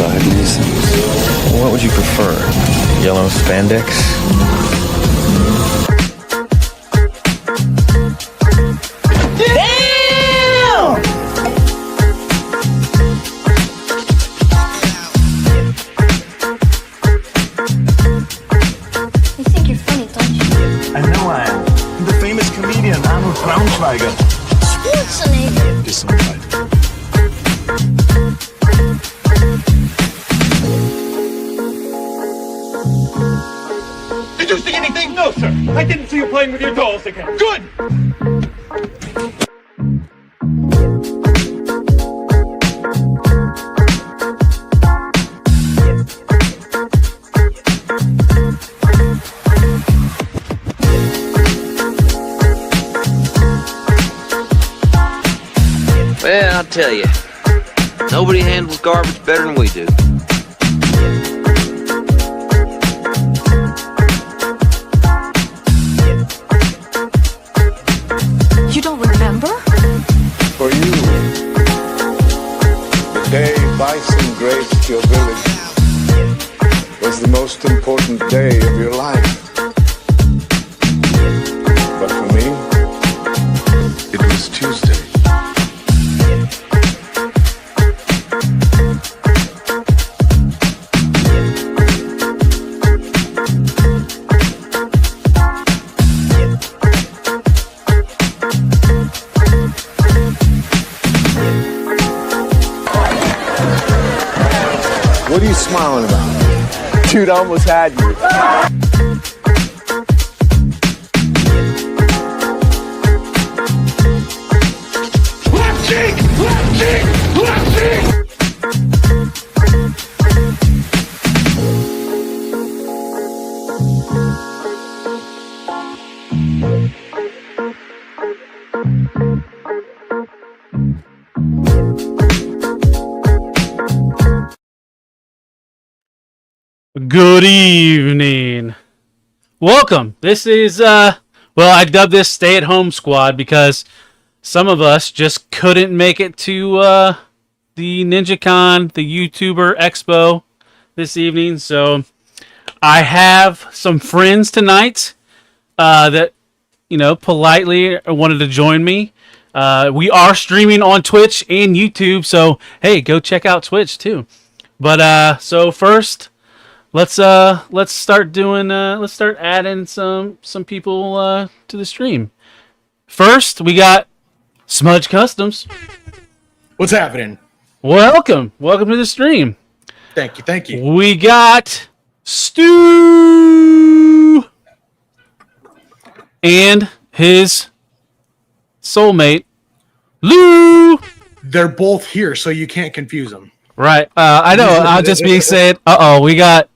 outside, Lisa. What would you prefer? Yellow spandex? Damn! You think you're funny, don't you? I know I am. I'm the famous comedian Arnold Braunschweiger. Schwarzenegger. Gesundheit. Did you see anything? No, sir. I didn't see you playing with your dolls again. Good! Well, I'll tell you, nobody handles garbage better than we do. You don't remember? For you, the day bison graced your village was the most important day of your life. But for me, it was Tuesday. What are you smiling about? Dude, I almost had you. Left cheek! Left cheek! Left cheek! Good evening. Welcome. This is, well, I dubbed this stay-at-home squad because some of us just couldn't make it to the NinjaCon, the YouTuber Expo this evening. So I have some friends tonight that, politely wanted to join me. We are streaming on Twitch and YouTube, so hey, go check out Twitch too. But so first, let's start adding some people to the stream. First, we got Smudge Customs. What's happening? Welcome to the stream. Thank you. We got Stu and his soulmate Lou. They're both here, so you can't confuse them. Right. I know. I'll just be saying, we got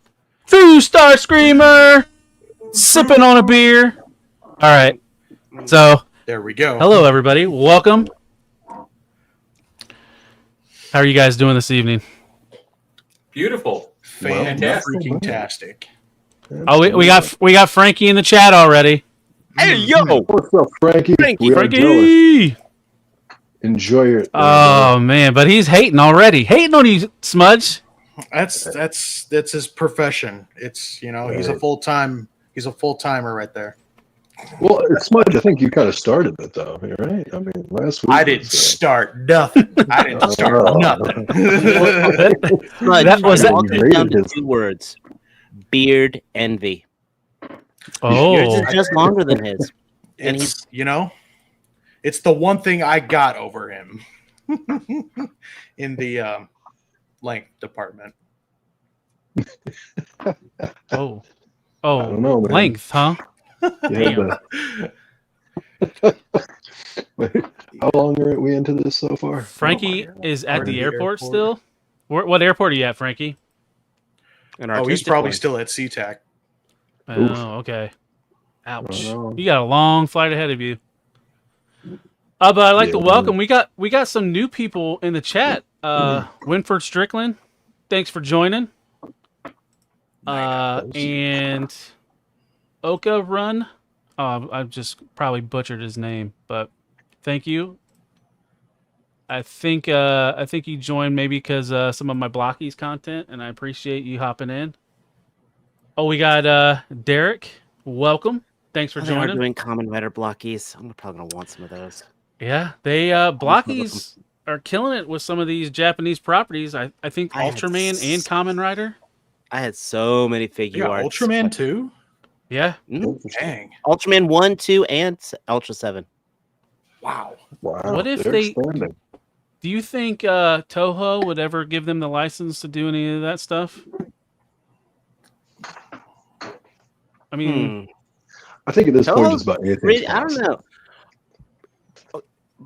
Foo Star Screamer sipping on a beer. All right. So, There we go. hello, everybody. Welcome. How are you guys doing this evening? Beautiful. Fantastic. Oh, we got Frankie in the chat already. Hey, yo! What's up, Frankie? We are jealous. Frankie! Enjoy your. Oh, man. But he's hating already. Hating on you, Smudge. That's his profession. It's he's a full-timer right there. Well, Smudge, I think you kind of started it though, right? I mean, last week. I didn't start nothing. I didn't start nothing. That was All came down to two words: beard envy. Yours is just longer than his. And It's it's the one thing I got over him in the length department. Oh, I don't know, man. length, huh? Yeah, how long are we into this so far? Frankie is at Already the at the airport airport. still. What airport are you at, Frankie? Oh, he's probably still at SeaTac. Oh, okay. Ouch. Oh, no. You got a long flight ahead of you. But I'd like to welcome. We got some new people in the chat. Winford Strickland, thanks for joining. And Oka Run. I just probably butchered his name, but thank you. I think you joined maybe because some of my Blokees content, and I appreciate you hopping in. Oh, we got Derek. Welcome. Thanks for They are joining. doing Common Writer Blockies. I'm probably gonna want some of those. Yeah, they Blockies are killing it with some of these Japanese properties. I think Ultraman and Kamen Rider. I had so many figure Yeah, arts. Ultraman 2? Yeah. Dang. Ultraman 1, 2, and Ultra 7. Wow. Wow. What if they're they? expanding. Do you think Toho would ever give them the license to do any of that stuff? I mean, I think at this point Toho- it's about anything. I don't know.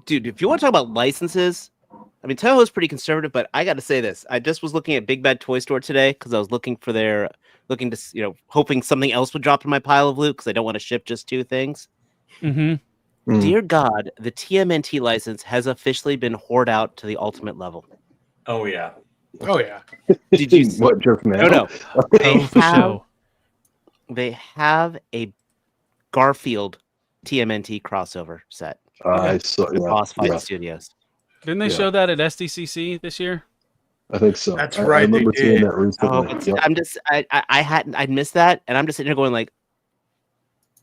Dude, if you want to talk about licenses, I mean, Toho is pretty conservative, but I got to say this. I just was looking at Big Bad Toy Store today because I was looking to, hoping something else would drop in my pile of loot because I don't want to ship just 2 things. Mm-hmm. Dear God, the TMNT license has officially been whored out to the ultimate level. Oh yeah. Oh, yeah. Did you What, just now? No. Show. They have a Garfield TMNT crossover set. I saw. Yeah, Boss Fight yeah, Studios. Didn't they show that at SDCC this year? I think so. That's I right, they remember seeing did. that recently. Oh, Yep. I'm just I missed that, and I'm just sitting here going like,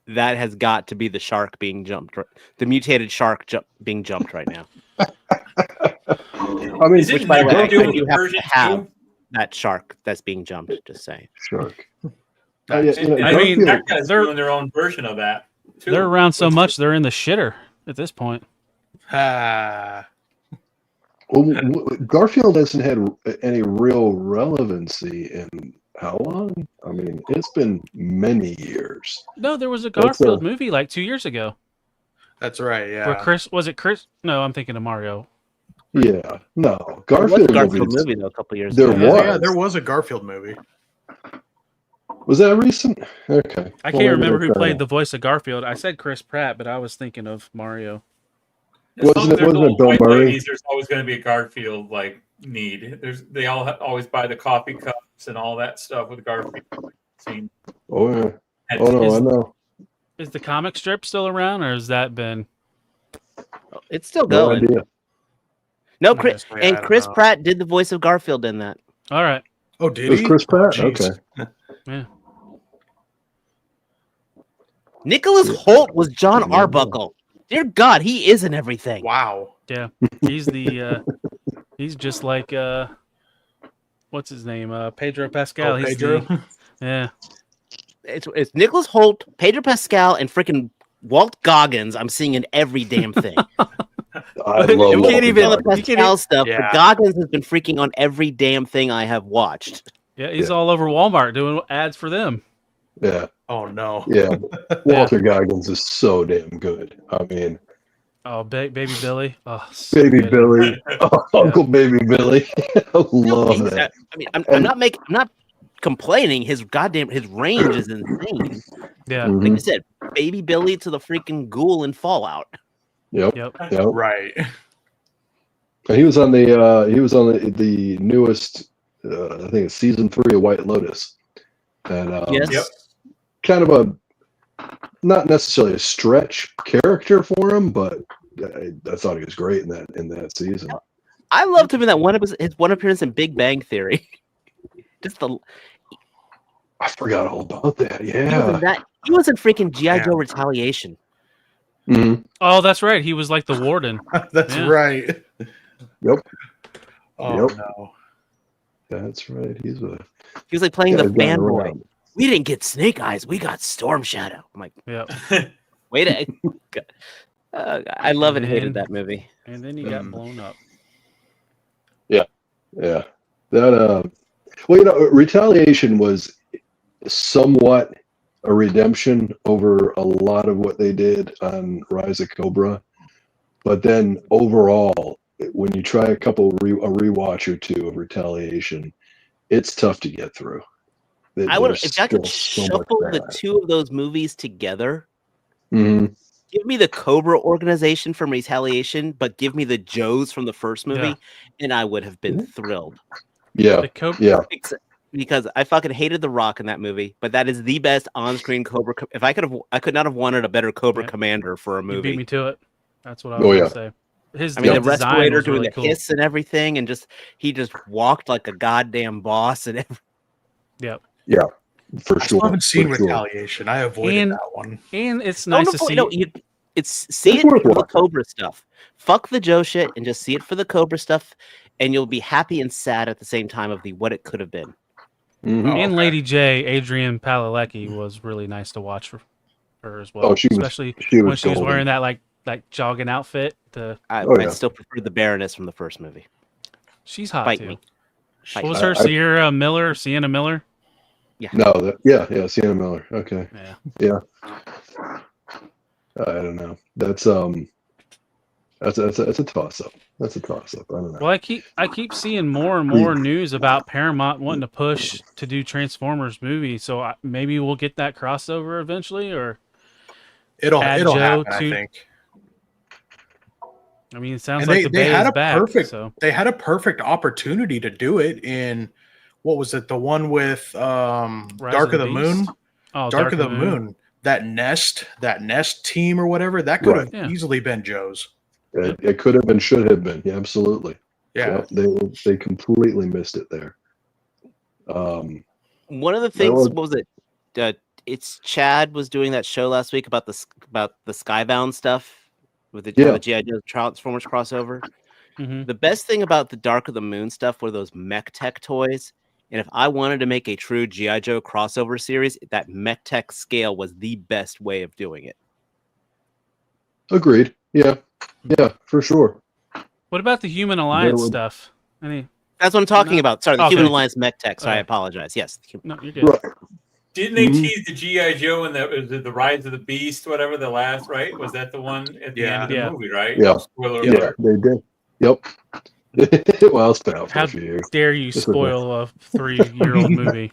that has got to be the shark being jumped, the mutated shark being jumped right now. I mean, Which, by the way, I doing think you the have version to have too? that shark that's being jumped. Just saying. shark. I mean, that guy's doing their own version of that. Too. They're around so much they're in the shitter at this point. Ah. Garfield hasn't had any real relevancy in how long? I mean, it's been many years. No, there was a That's Garfield movie like 2 years ago. That's right, yeah. Where Chris No, I'm thinking of Mario. Yeah, no, There was Garfield a Garfield movies- movie though a couple years There ago. was. Yeah, there was a Garfield movie. Was that recent? Okay. I can't remember who played the voice of Garfield. I said Chris Pratt, but I was thinking of Mario. As long Wasn't as it- there's wasn't it old Bill white Murray? ladies, there's always going to be a Garfield need. They always buy the coffee cups and all that stuff with Garfield. Scene. Oh yeah. Oh no, I know. Is the comic strip still around, or has that been? It's still No going. idea. No, Chris Honestly, I and don't Chris know. Pratt did the voice of Garfield in that. All right. Oh, It did was he? Chris Pratt. Jeez. Okay. Yeah. Nicholas Holt was John Arbuckle. Dear God, he is in everything. Wow. Yeah. He's the. He's just like. What's his name? Pedro Pascal. Oh, He's Pedro? the- yeah. It's Nicholas Holt, Pedro Pascal, and freaking Walt Goggins. I'm seeing in every damn thing. I You love can't even- Walter Goggins. Pascal stuff, Yeah. but Goggins has been freaking on every damn thing I have watched. Yeah. He's all over Walmart doing ads for them. Yeah, Oh, no. yeah. Walter Goggins is so damn good. I mean, Oh, Baby Billy. Oh, so Baby good. Billy, Uncle Baby Billy. I love Things that. I mean, I'm not complaining. His range is insane. Yeah. Mhm. Like you said, Baby Billy to the freaking ghoul in Fallout. Yep. Yep. Yep. Right. And he was on the newest, I think it's season 3 of White Lotus, and Yes. Yep. kind of a not necessarily a stretch character for him, but I thought he was great in that season. I loved him in that his one appearance in Big Bang Theory. Just the I forgot all about that. he was Yeah. in that. He was in freaking G.I. Yeah. Joe Retaliation. Mhm. Oh, that's right. He was like the warden. That's Yeah. right. Yep. Oh, Yep. no. That's right. He's a He was like playing the guy's gone fanboy. around. We didn't get Snake Eyes. We got Storm Shadow. I'm like, Yeah. wait a. I love and hated Man. that movie. And then he got blown up. Yeah. That well, Retaliation was somewhat a redemption over a lot of what they did on Rise of Cobra, but then overall, when you try a rewatch or two of Retaliation, it's tough to get through. I would There's if I could still so much shuffle the bad. two of those movies together. Mhm. Give me the Cobra organization from Retaliation, but give me the Joes from the first movie, Yeah. and I would have been thrilled. Yeah, The Cobra. yeah. Because I fucking hated The Rock in that movie, but that is the best on-screen Cobra. If I could not have wanted a better Cobra Yeah. commander for a You beat movie. me to it. That's what I was Oh, going yeah. to say. his I mean, the design respirator was doing really the cool. hiss and everything, and he just walked like a goddamn boss. And Yep. Yeah, for I sure. still haven't seen for sure. Retaliation. I avoided And- that one. And it's nice to see. see It's it worth for the watching. Cobra stuff. Fuck the Joe shit and just see it for the Cobra stuff, and you'll be happy and sad at the same time of the what it could have been. Mhm. Oh, And okay. Lady J, Adrian Padalecki, was really nice to watch for her as well. Oh, she was especially when when she was golden. wearing that like jogging outfit. I Oh, yeah. still prefer the Baroness from the first movie. She's hot Fight too. me. What was her? Sienna Miller? No, yeah, Sienna Miller. Okay, Yeah. I don't know. That's a toss up. That's a toss up. I don't know. Well, I keep seeing more and more news about Paramount wanting to push to do Transformers movies. So maybe we'll get that crossover eventually, or It'll add happen, Joe I to- think. I mean, it sounds And like the Bay had is a back. perfect. So They had a perfect opportunity to do it in what was it? The one with Dark of the Moon. Oh, Dark of the Moon. That nest team or whatever that could have easily been Joe's. It could have been, should have been. Yeah, absolutely. Yeah. They completely missed it there. One of the things, what was it? It's Chad was doing that show last week about the Skybound stuff with the G.I. Joe Transformers crossover. Mhm. The best thing about the Dark of the Moon stuff were those mech tech toys. And if I wanted to make a true G.I. Joe crossover series, that mech tech scale was the best way of doing it. Agreed. Yeah, for sure. what about the Human Alliance would- stuff? That's what I'm talking about. Sorry, the Okay. Human Alliance mech tech. Sorry, I Okay. apologize. Yes. No, you're good. Right. Didn't they Mhm. tease the GI Joe and the Rise of the Beast, whatever the last right? Was that the one at the end of the Yeah. movie, right? Yeah. Spoiler Yeah, alert. they did. Yep. Well, it's been out for How a few years. dare you This was spoil a 3-year-old movie?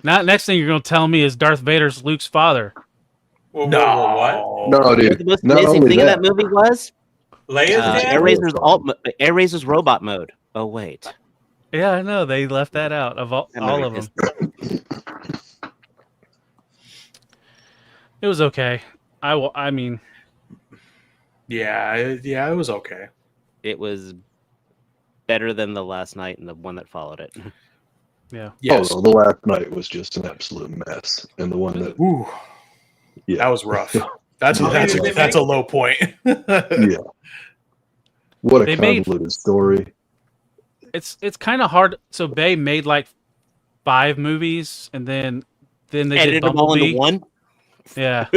Now, next thing you're going to tell me is Darth Vader's Luke's father. What? No, You know dude. the most Not amazing only thing in that. that movie was Leia's dad? Air Razor's robot mode. Oh wait, Yeah, I know. They left that out of all movie of them. It was okay. I mean, Yeah, it was okay. it was better than the last night and the one that followed it. yeah. Yes. Oh, no, the last night was just an absolute mess, and the one that Ooh, Yeah. that was rough. That's Yeah. that's a low point. yeah, what a They made- convoluted story. It's kind of hard. So Bay made like 5 movies, and then they did Edited them all Bumblebee. into one. Yeah.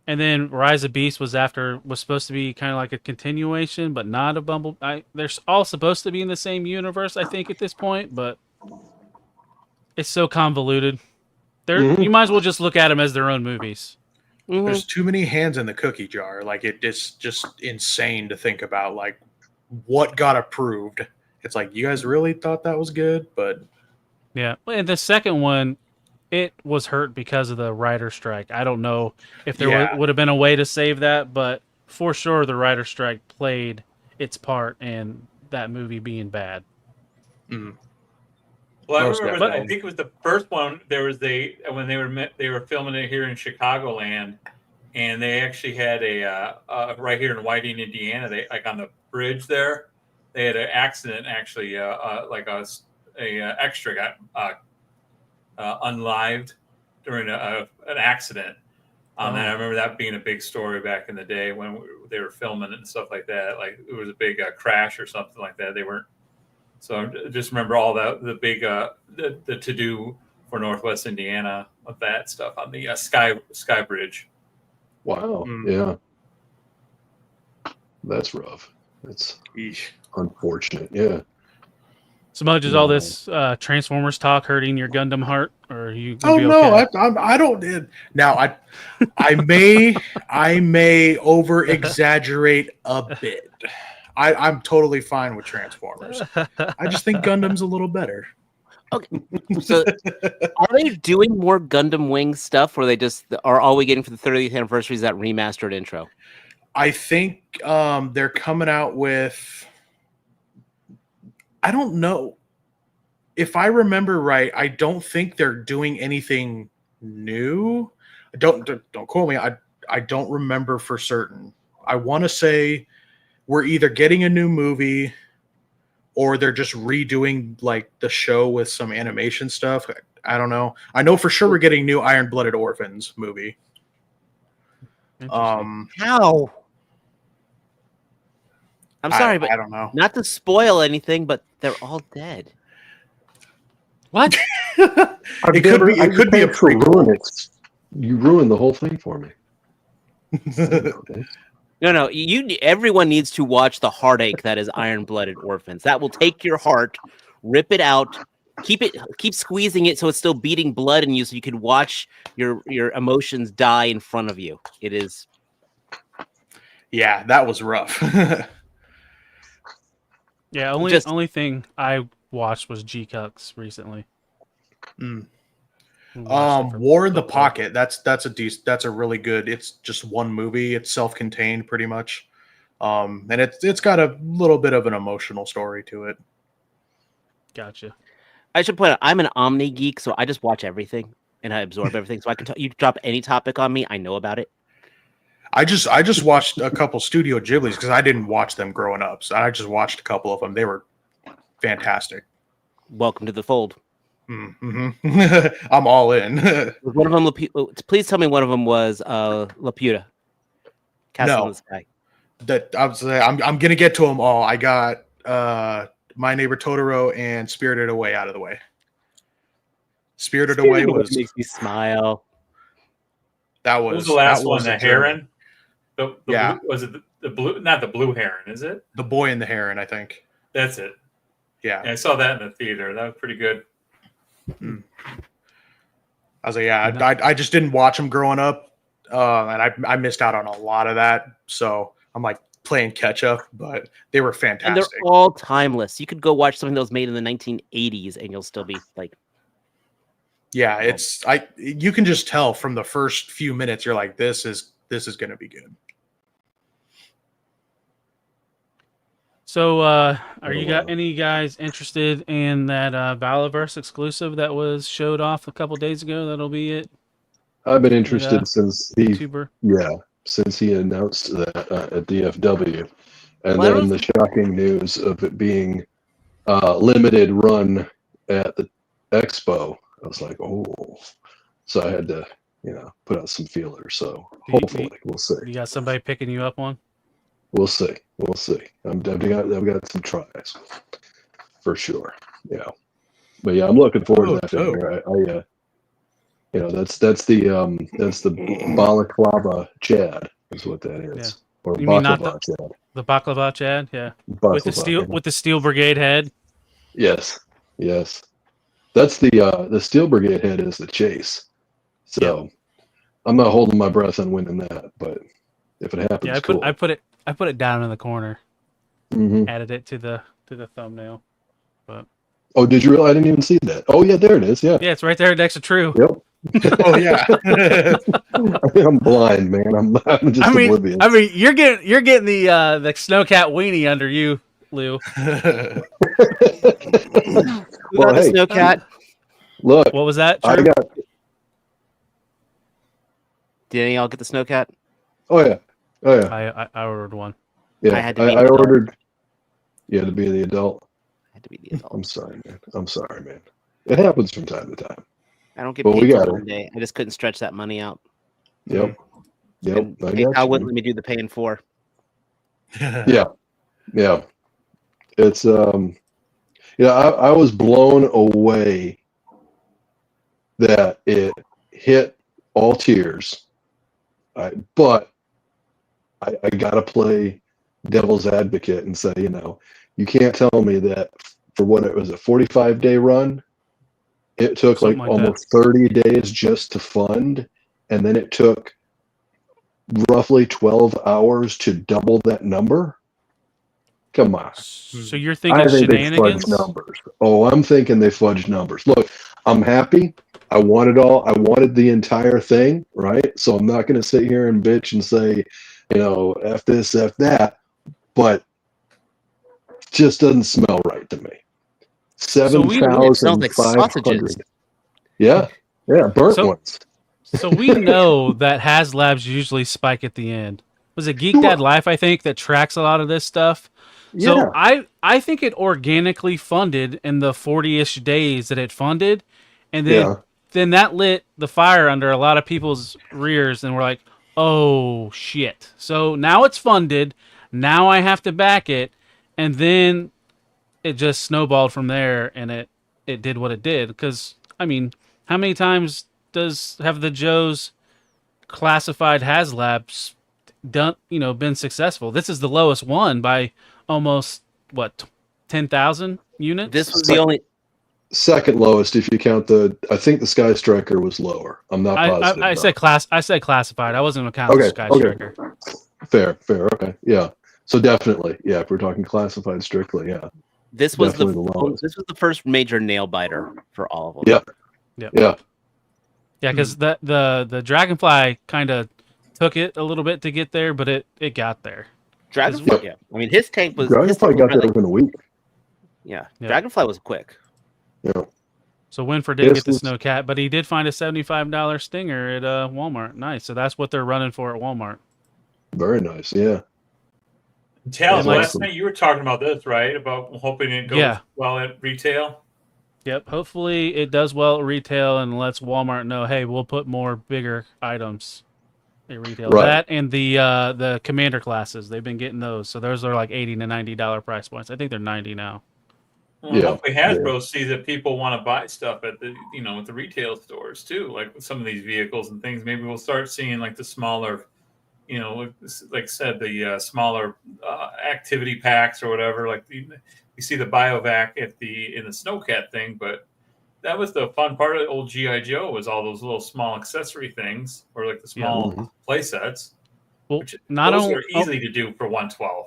And then Rise of Beast was supposed to be kind of like a continuation, but not a Bumblebee. They're all supposed to be in the same universe, I think, at this point, but it's so convoluted. You might as well just look at them as their own movies. There's too many hands in the cookie jar. Like it's just insane to think about. Like what got approved. It's like you guys really thought that was good, but Yeah. And the second one, it was hurt because of the writer strike. I don't know if there Yeah. would have been a way to save that, but for sure the writer strike played its part in that movie being bad. Well, I Most remember. I definitely. think it was the first one. There was when they were filming it here in Chicagoland, and they actually had a right here in Whiting, Indiana. They like on the bridge there. They had an accident actually. Like a extra got unlived during an accident. And I remember that being a big story back in the day when they were filming it and stuff like that. Like it was a big crash or something like that. They weren't. So I just remember all the big the to do for Northwest Indiana with that stuff on the Sky Bridge. Wow. Yeah. That's rough. That's unfortunate. Yeah. Smudge, is all this Transformers talk hurting your Gundam heart, or are you? oh be no, okay? I don't. Now I may over exaggerate a bit. I'm totally fine with Transformers. I just think Gundam's a little better. Okay. So, are they doing more Gundam Wing stuff, or are all we getting for the 30th anniversary is that remastered intro? I think they're coming out with. I don't know. If I remember right, I don't think they're doing anything new. Don't quote me. I don't remember for certain. I want to say we're either getting a new movie or they're just redoing like the show with some animation stuff. I don't know. I know for sure we're getting new Iron-Blooded Orphans movie. How? I'm sorry, but I don't know. not to spoil anything, but they're all dead. What? It could be a prequel. You ruined the whole thing for me. No. Everyone needs to watch the heartache that is Iron-Blooded Orphans. That will take your heart, rip it out, keep squeezing it so it's still beating blood in you, so you can watch your emotions die in front of you. It is. Yeah, that was rough. Yeah, only thing I watched was G-Cucks recently. War in the Pocket. That's a really good. It's just one movie. It's self-contained pretty much, and it's got a little bit of an emotional story to it. Gotcha. I should point out I'm an omni geek, so I just watch everything and I absorb everything. So I can you drop any topic on me, I know about it. I just watched a couple Studio Ghibli's because I didn't watch them growing up, so I just watched a couple of them. They were fantastic. Welcome to the fold. Mm-hmm. I'm all in. Was one of them please tell me one of them was Laputa. Castle in the Sky. That I'm gonna get to them all. I got My Neighbor Totoro and Spirited Away out of the way. Spirited Away makes me smile. That What was was the last that one? was The a journey. Heron? Yeah. Was it the blue? Not the Blue Heron, is it? The Boy and the Heron, I think. That's it. Yeah. I saw that in the theater. That was pretty good. I was like, yeah, I just didn't watch them growing up, and I missed out on a lot of that. So I'm like playing catch up, but they were fantastic. And they're all timeless. You could go watch something that was made in the 1980s, and you'll still be like, yeah, you can just tell from the first few minutes. You're like, this is going to be good. So, are any guys interested in that Valaverse exclusive that was showed off a couple days ago? That'll be it. I've been interested since Tuber. since he announced that at DFW, and then the shocking news of it being limited run at the expo. I was like, oh, so I had to, put out some feelers. So hopefully we'll see. You got somebody picking you up on? We'll see. I've got some tries for sure. Yeah, but yeah, I'm looking forward to that. That's the balaclava Chad is what that is. Yeah. Or you mean not Chad. The baklava Chad? Yeah. Baklava, with the Steel Brigade head. Yes. That's the Steel Brigade head is the chase. So I'm not holding my breath on winning that, but if it happens, yeah, cool. I put it down in the corner. Mm-hmm. Added it to the thumbnail. But oh, did you realize? I didn't even see that. Oh yeah, there it is. Yeah. Yeah, it's right there next to True. Yep. Oh yeah. I'm blind, man. I'm just oblivious. I mean, you're getting the snowcat weenie under you, Lou. Well, hey, snowcat. Look, what was that? True? Did any of y'all get the snowcat? Oh yeah. I ordered one. Yeah, I had to be I ordered. You had to be the adult. I had to be the adult. I'm sorry, man. It happens from time to time. I don't get But paid for one day. I just couldn't stretch that money out. Yep. I wouldn't let me do the paying for. Yeah. It's I was blown away that it hit all tiers. But I gotta play devil's advocate and say, you can't tell me that for what it was a 45-day run, it took like almost 30 days just to fund, and then it took roughly 12 hours to double that number. Come on. So you're thinking shenanigans? Numbers. Oh, I'm thinking they fudged numbers. Look, I'm happy. I want it all. I wanted the entire thing, right? So I'm not going to sit here and bitch and say, F this, F that, but it just doesn't smell right to me. 7,500. Yeah, burnt ones. So we know that HasLabs usually spike at the end. was it Geek Dad Life, I think, that tracks a lot of this stuff. So I think it organically funded in the 40-ish days that it funded, and then that lit the fire under a lot of people's rears, and we're like, oh shit. So now it's funded. Now I have to back it, and then it just snowballed from there, and it did what it did. Because I mean, how many times have the Joe's classified HasLabs done, been successful? This is the lowest one by almost 10,000 units. This was the only second lowest if you count I think the Sky Striker was lower. I'm not positive. I said classified. I wasn't going to count the Sky Striker. Fair. Okay. Yeah. So definitely, yeah, if we're talking classified strictly, yeah. This was the first major nail biter for all of them. Yeah. Yeah, because the Dragonfly kind of took it a little bit to get there, but it got there. Dragonfly, yeah. I mean, his tank was... Dragonfly got there within a week. Yeah, Dragonfly was quick. Yeah. So Winford did get the Snowcat, but he did find a $75 Stinger at Walmart. Nice. So that's what they're running for at Walmart. Very nice, yeah. Tal, last night you were talking about this, right? About hoping it goes well at retail? Yep. Hopefully it does well at retail and lets Walmart know, hey, we'll put more bigger items at retail. Right. That and the Commander classes, they've been getting those. So those are like $80 to $90 price points. I think they're $90 now. Well, hopefully Hasbro sees that people want to buy stuff at the at the retail stores too, like with some of these vehicles and things. Maybe we'll start seeing like the smaller, like I said, the smaller activity packs or whatever. Like you see the BioVac in the Snowcat thing, but that was the fun part of the old GI Joe was all those little small accessory things or like the small play sets. Well, which those are easy to do for $112.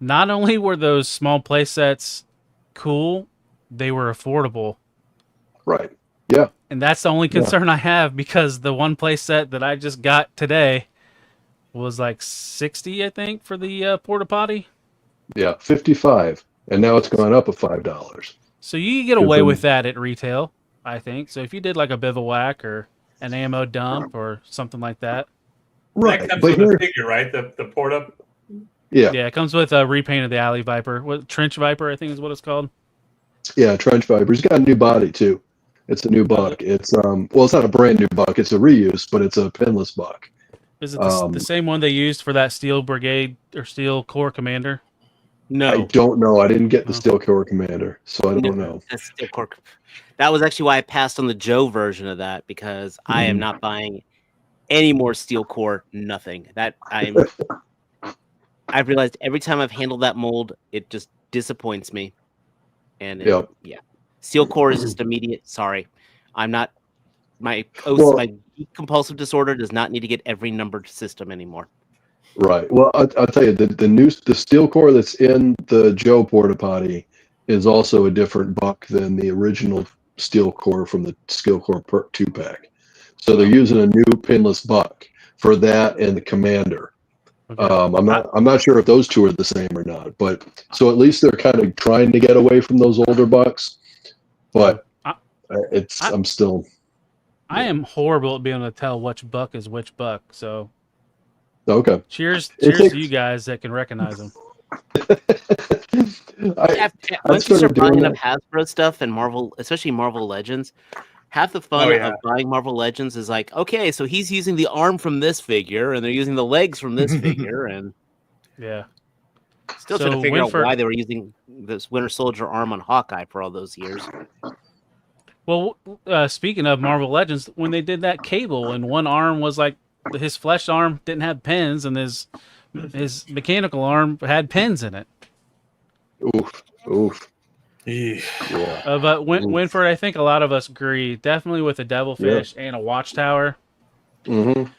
Not only were those small play sets cool, they were affordable. Right. Yeah. And that's the only concern I have, because the one play set that I just got today was like $60, I think, for the porta potty. Yeah, $55, and now it's gone up $5. So you can get away with that at retail, I think. So if you did like a bivouac or an ammo dump or something like that, right? That comes with a figure, right? The porta. Yeah, it comes with a repaint of the Alley Viper. Trench Viper, I think is what it's called. Yeah, Trench Viper. It's got a new body too. It's a new buck. It's it's not a brand new buck. It's a reuse, but it's a pinless buck. Is it the same one they used for that Steel Brigade or Steel Corps Commander? No, I don't know. I didn't get the Steel Corps Commander, so I don't know. Steel Corps. That was actually why I passed on the Joe version of that, because I am not buying any more Steel Corps. Nothing. I've realized every time I've handled that mold, it just disappoints me. And Steel Corps is just immediate. Sorry, I'm not. My compulsive disorder does not need to get every numbered system anymore. Right. Well, I'll tell you, the Steel Corps that's in the Joe porta potty is also a different buck than the original Steel Corps from the Steel Corps 2-pack. So they're using a new pinless buck for that and the Commander. Okay. I'm not sure if those two are the same or not, but so at least they're kind of trying to get away from those older bucks. But I'm still. I am horrible at being able to tell which buck is which buck. So. Okay. Cheers to you guys that can recognize them. Once you start buying up Hasbro stuff and Marvel, especially Marvel Legends, half the fun of buying Marvel Legends is like, okay, so he's using the arm from this figure, and they're using the legs from this figure, and still trying to figure out why they were using this Winter Soldier arm on Hawkeye for all those years. Well, speaking of Marvel Legends, when they did that Cable, and one arm was like his flesh arm didn't have pins, and his mechanical arm had pins in it. Oof. Yeah. But Winford, I think a lot of us agree, definitely with a Devilfish and a Watchtower. Mm-hmm.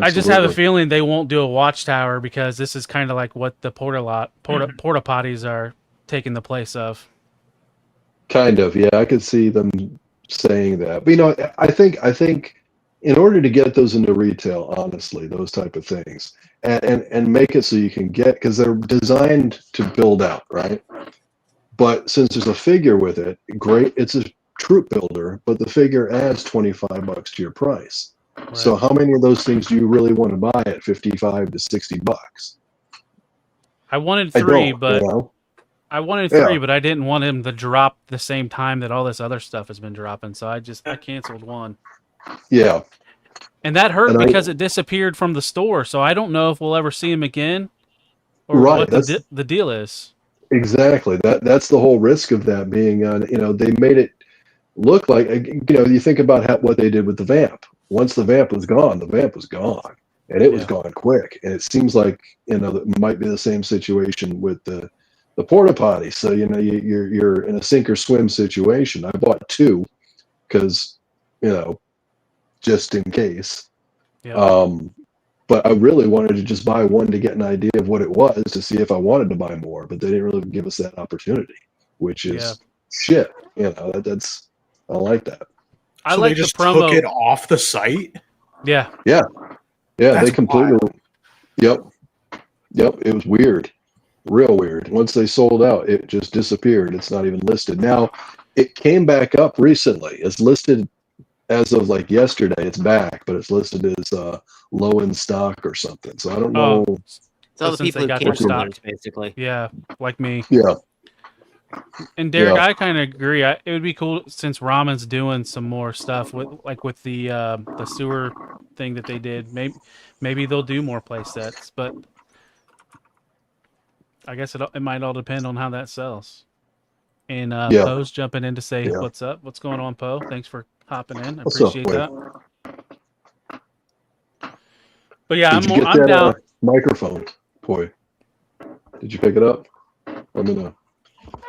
I just have a feeling they won't do a Watchtower because this is kind of like what the porta potties are taking the place of. Kind of, yeah. I could see them saying that, but I think in order to get those into retail, honestly, those type of things, and make it so you can get, because they're designed to build out, right? But since there's a figure with it, great, it's a troop builder, but the figure adds $25 to your price. So how many of those things do you really want to buy at 55 to 60 bucks? I wanted I three, don't, but you know? I wanted Yeah. three, but I didn't want him to drop the same time that all this other stuff has been dropping. So I canceled one. Yeah. And that hurt And because it disappeared from the store. So I don't know if we'll ever see him again or Right, what that's- the deal is. Exactly. That's the whole risk of that being on. They made it look like you think about what they did with the vamp. Once the vamp was gone, and it was gone quick. And it seems like it might be the same situation with the porta potty. So you're in a sink or swim situation. I bought two because just in case. Yeah. But I really wanted to just buy one to get an idea of what it was to see if I wanted to buy more, but they didn't really give us that opportunity, which is shit. That's I like that. I So like they just the promo. took it off the site. Yeah. Yeah. That's They completely. wild. Yep. It was weird, real weird. Once they sold out, it just disappeared. It's not even listed now. It came back up recently. It's listed as of like yesterday. It's back, but it's listed as low in stock or something. So I don't know. It's all the Since people they who got canceled their theirs, stock. basically. Yeah, like me. Yeah. And Derek, Yeah. I kind of agree. It would be cool since Ramen's doing some more stuff with the sewer thing that they did. Maybe they'll do more play sets, but I guess it might all depend on how that sells. And Yeah. Poe's jumping in to say Yeah. what's up. What's going on, Poe? Thanks for hopping in. I What's up, appreciate Poe? that. But yeah, Did you get I'm that down. microphone, boy? Did you pick it up? Let me know.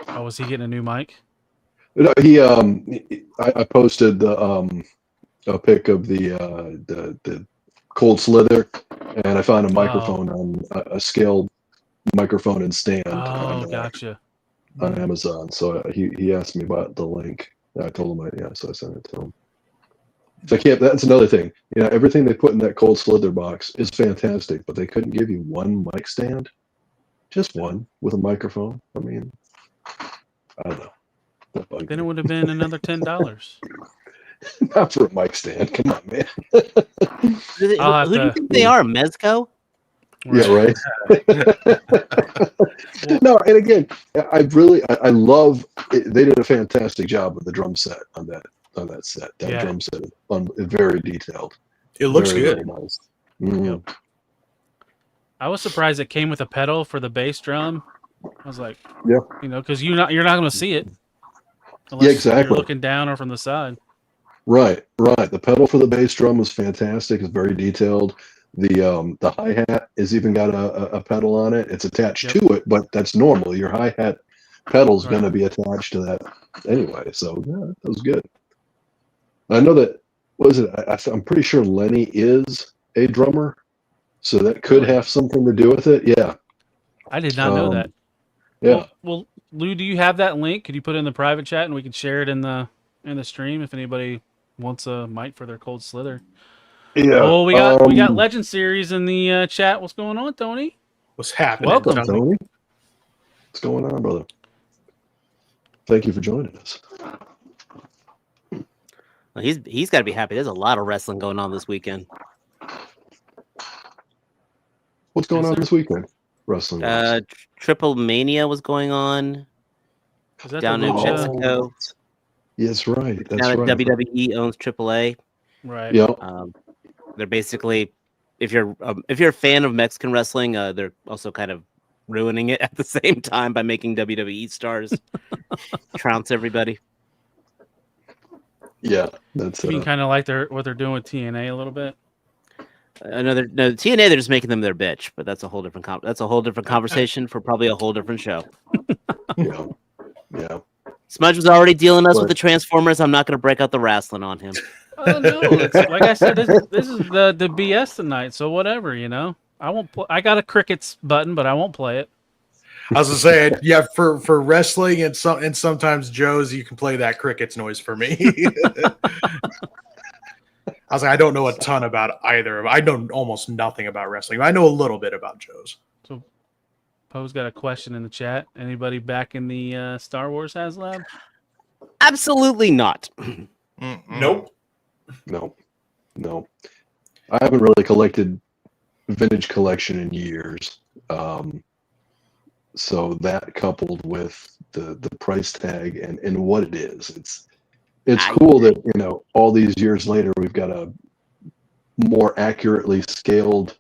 Oh, was he getting a new mic? No, I posted a pic of the cold slither, and I found a microphone on a scaled microphone and stand Oh, gotcha. on Amazon. So he asked me about the link. I told him so I sent it to him. So I can't. That's another thing. Everything they put in that cold slither box is fantastic, but they couldn't give you one mic stand, just one with a microphone. I mean, I don't know. That bugged Then it me. would have been another $10. Not for a mic stand. Come on, man. Who do you think they are? Mezco? Yeah, right. No, and again, I love. They did a fantastic job with the drum set on that set. That drum set is very detailed. It looks Very, good. very nice. Mhm. I was surprised it came with a pedal for the bass drum. I was like, Yeah. Because you're not going to see it unless Yeah, exactly. you're looking down or from the side. Right. The pedal for the bass drum was fantastic. It's very detailed. The hi-hat has even got a pedal on it. It's attached to it, but that's normal. Your hi-hat pedal is going to be attached to that anyway. So yeah, that was good. I know that I'm pretty sure Lenny is a drummer, so that could have something to do with it. Yeah. I did not know that. Yeah. Well, Lou, do you have that link? Could you put it in the private chat and we could share it in the stream if anybody wants a mic for their cold slither? Yeah. Oh, we got Legend Series in the chat. What's going on, Tony? What's happening? Welcome, Tony. What's going on, brother? Thank you for joining us. Well, he's got to be happy. There's a lot of wrestling going on this weekend. What's going on this weekend? Wrestling. Triple Mania was going on Is that down the in Lucha? Mexico. Yes, right. That's Now that right. WWE owns AAA. Right. Yeah. They're basically, if you're a fan of Mexican wrestling, they're also kind of ruining it at the same time by making WWE stars trounce everybody. Yeah, that's You mean kind of like what they're doing with TNA a little bit. TNA, they're just making them their bitch, but that's a whole different conversation for probably a whole different show. Yeah. Smudge was already dealing us with the Transformers. I'm not going to break out the wrestling on him. Oh no! Like I said, this is the BS tonight. So whatever, I won't. I got a crickets button, but I won't play it. I was gonna say, yeah, for wrestling and sometimes Joe's, you can play that crickets noise for me. I was like, I don't know a ton about either. I know almost nothing about wrestling. I know a little bit about Joe's. So, Poe's got a question in the chat. Anybody back in the Star Wars HasLab? Absolutely not. Nope. No. I haven't really collected vintage collection in years. So that coupled with the price tag and what it is, it's cool that, you know, all these years later we've got a more accurately scaled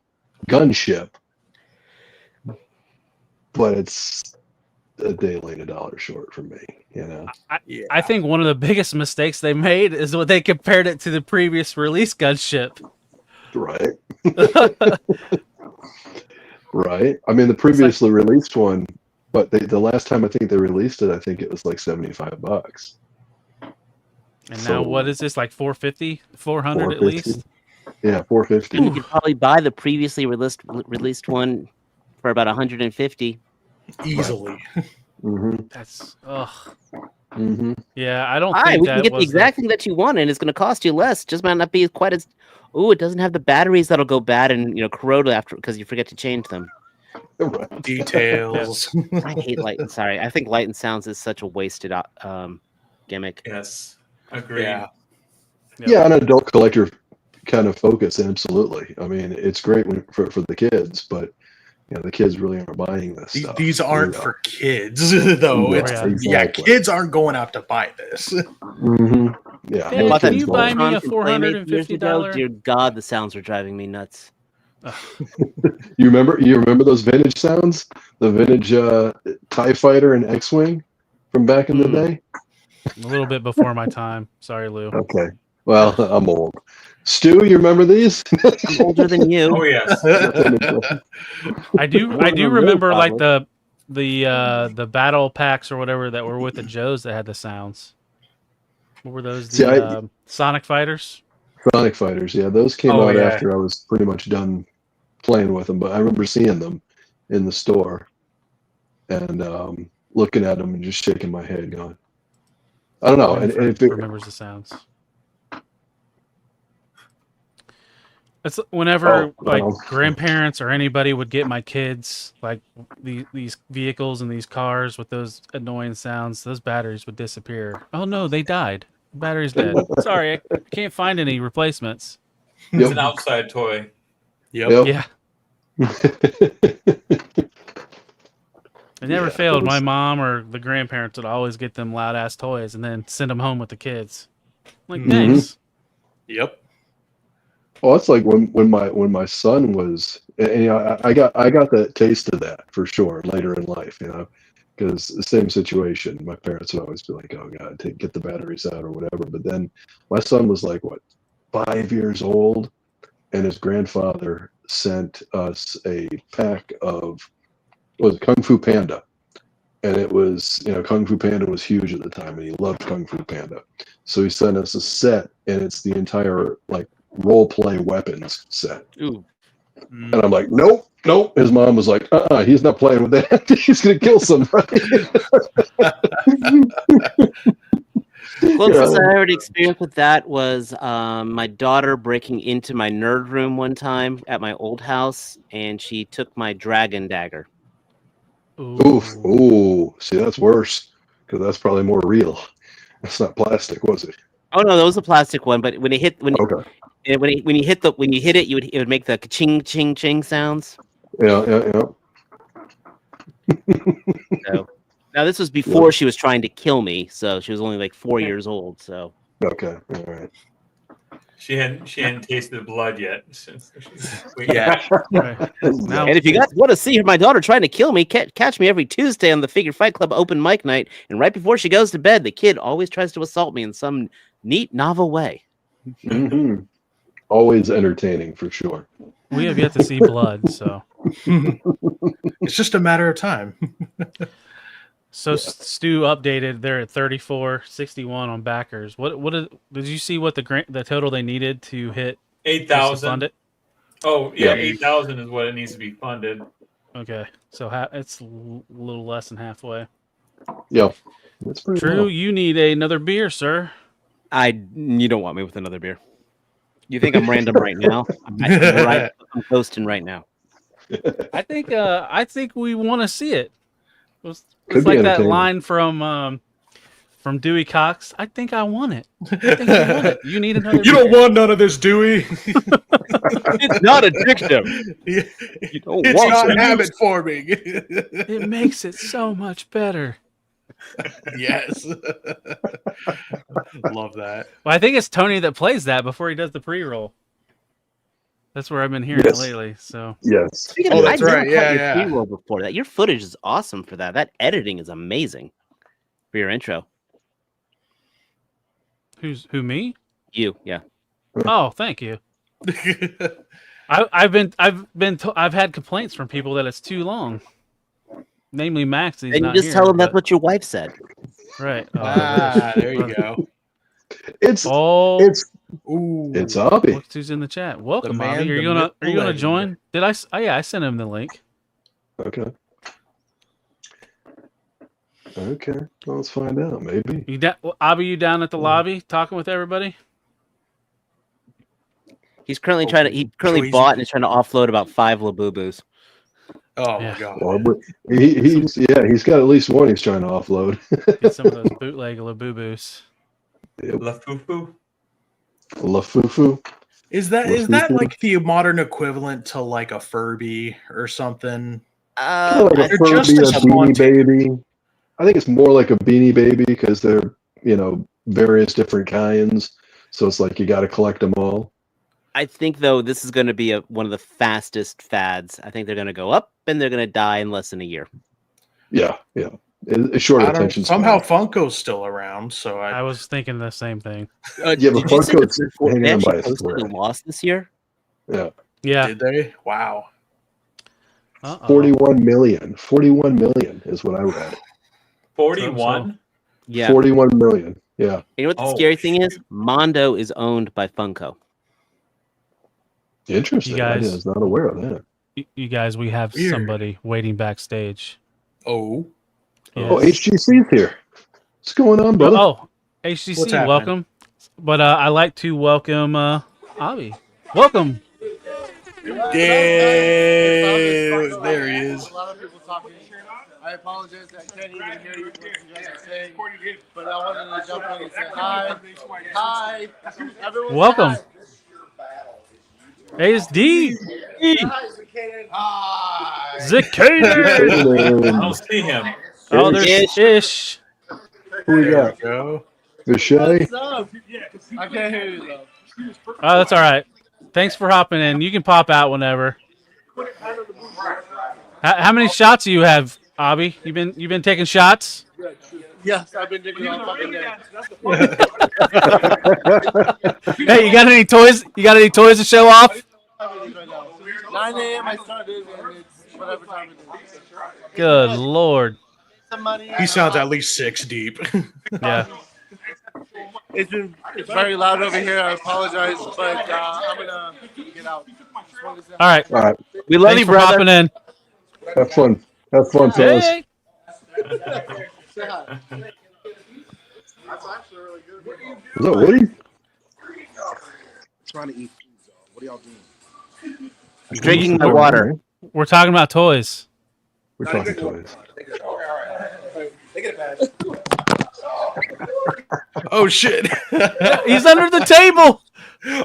gunship, but it's a day late, a dollar short for me, you know. I think one of the biggest mistakes they made is when they compared it to the previous release gunship. Right. Right. I mean, the previously released one, but the last time I think they released it, I think it was like $75. And now what is this, like 450, 400 at least? Yeah, 450. And you could probably buy the previously released one for about 150 easily. Mm-hmm. That's Mm-hmm. yeah. I don't Hi, think we that can get the was exact thing that you want, and it's going to cost you less. Just might not be quite as. Oh, it doesn't have the batteries that'll go bad and corrode after because you forget to change them. Right. Details. I hate light. Sorry, I think Light and Sounds is such a wasted gimmick. Yes, agreed. Yeah. Yeah, an adult collector kind of focus, absolutely. I mean, it's great for the kids, but you know, the kids really aren't buying this stuff. These aren't for kids, though. Yeah, exactly. Kids aren't going out to buy this. Mm-hmm. Yeah. Dad, no can kids you buying buy it. me a $450? Dear God, the sounds are driving me nuts. You remember those vintage sounds? The vintage TIE Fighter and X-Wing from back in the day? A little bit before my time. Sorry, Lou. Okay. Well, I'm old. Stu, you remember these? I'm older than you. Oh yes. I do remember like the battle packs or whatever that were with the Joes that had the sounds. What were those? Sonic Fighters? Sonic Fighters, yeah. Those came out after I was pretty much done playing with them, but I remember seeing them in the store and looking at them and just shaking my head going, I don't know. And if it remembers the sounds. It's whenever grandparents or anybody would get my kids like these vehicles and these cars with those annoying sounds, those batteries would disappear. Oh no, they died. The battery's dead. Sorry, I can't find any replacements. It's an outside toy. Yep. Yeah. It never failed. My mom or the grandparents would always get them loud ass toys and then send them home with the kids. Like, thanks. Yep. Well, it's like when my son was, and, you know, I got that taste of that for sure later in life, you know, because the same situation. My parents would always be like, "Oh God, get the batteries out or whatever." But then my son was like, 5 years old, and his grandfather sent us a pack of Kung Fu Panda, and it was, you know, Kung Fu Panda was huge at the time, and he loved Kung Fu Panda, so he sent us a set, and it's the entire like role play weapons set. Ooh. And I'm like, nope. His mom was like, he's not playing with that. He's gonna kill somebody. Closest I ever experienced with that was my daughter breaking into my nerd room one time at my old house, and she took my dragon dagger. Oof. Ooh. See, that's worse because that's probably more real. That's not plastic, was it? Oh no, that was a plastic one. But when you hit when you hit it, it would make the ching ching ching sounds. Yeah. So, now this was before she was trying to kill me, so she was only like 4 years old. So okay, all right. She hadn't tasted blood yet. Yeah. Now, and if you guys want to see my daughter trying to kill me, catch me every Tuesday on the Figure Fight Club open mic night. And right before she goes to bed, the kid always tries to assault me in some neat, novel way. Mm-hmm. Always entertaining for sure. we have yet to see blood, so It's just a matter of time. So Stu updated. They're at 34.61 on backers. Did you see what the total they needed to hit 8,000. fund it? Oh yeah, 8,000 is what it needs to be funded. Okay, so it's a little less than halfway. Yeah, that's pretty True. low. You need another beer, sir. You don't want me with another beer. You think I'm random right now? I'm posting right now. I think we want to see it. It's Could be like that entertaining. line from From Dewey Cox. I think I want it. I think I want it. You need another. You don't want none of this, Dewey. It's not addictive. You don't it's want not it. habit forming. It makes it so much better. Yes. Love that. Well, I think it's Tony that plays that before he does the pre-roll. That's where I've been hearing it lately. So Yes. Oh, that's right. Yeah, your yeah. pre-roll before that. Your footage is awesome for that. That editing is amazing for your intro. who me? You, yeah. Oh, thank you. I've had complaints from people that it's too long. Namely, Max. He's And you not just here, tell them that's but- what your wife said. Right. There you go. It's Oh, Ooh. it's Abby. look who's in the chat. Welcome, man, Bobby. Are the you gonna myth, the legend. join? Did I? Oh yeah, I sent him the link. Okay. Okay. Well, let's find out. Maybe. Abby, you down at the lobby talking with everybody? He's currently he currently Choizy. bought and is trying to offload about 5 Labubus. Oh Yeah. my god. Well, but he's got at least one he's trying to offload. Get some of those bootleg Labubu's. La Fufu. La Fufu. Is that like the modern equivalent to like a Furby or something? Kind of like a they're just Furby, a as Beanie haunting. Baby. I think it's more like a Beanie Baby because they're various different kinds. So it's like you got to collect them all. I think though this is going to be one of the fastest fads. I think they're going to go up and they're going to die in less than a year. Yeah, yeah. It's short attention span. Somehow Funko's still around, so I was thinking the same thing. Yeah, but Did you see Funko's they hanging on by actually a posted thread. a loss this year? Yeah. Yeah. did they? Wow. 41 million. 41 million is what I read. 41? Yeah. 41 million. Yeah. You know what the Oh, scary thing is? Mondo is owned by Funko. Interesting. You guys- I was not aware of that. You guys, we have Weird. somebody waiting backstage. Oh. Yes. Oh, HGC's here. What's going on, brother? Oh, HCC, What's happening? welcome. But I like to welcome Avi. Welcome. Yeah, there he is. A lot of people talking. I apologize. I can't even hear you what you guys are saying. But I wanted to jump in and say hi. Hi. Everyone say Welcome. hi. Hey, it's D. Hi, Zacchaeus. Hi. Zacchaeus. I don't see him. Oh, there's Ish. Who we got? Go. Vishay? What's up? I can't hear you though. Oh, that's all right. Thanks for hopping in. You can pop out whenever. How many shots do you have, Abby? You've been taking shots? Yes, I've been drinking all fucking day. Hey, you got any toys? You got any toys to show off? 9 a.m. I started, and it's whatever time it is. Good Lord. Somebody. He sounds at least 6 deep. Yeah. It's very loud over here. I apologize, but I'm gonna get out. All right. All right. We love Thanks you, for brother. hopping in. Have fun. Have fun, fellas. Hey. Say hi. That's actually really good. Is that Woody? Trying to eat pizza. What are y'all doing? I'm drinking my water. We're talking about toys. We're talking toys. Oh shit. He's under the table.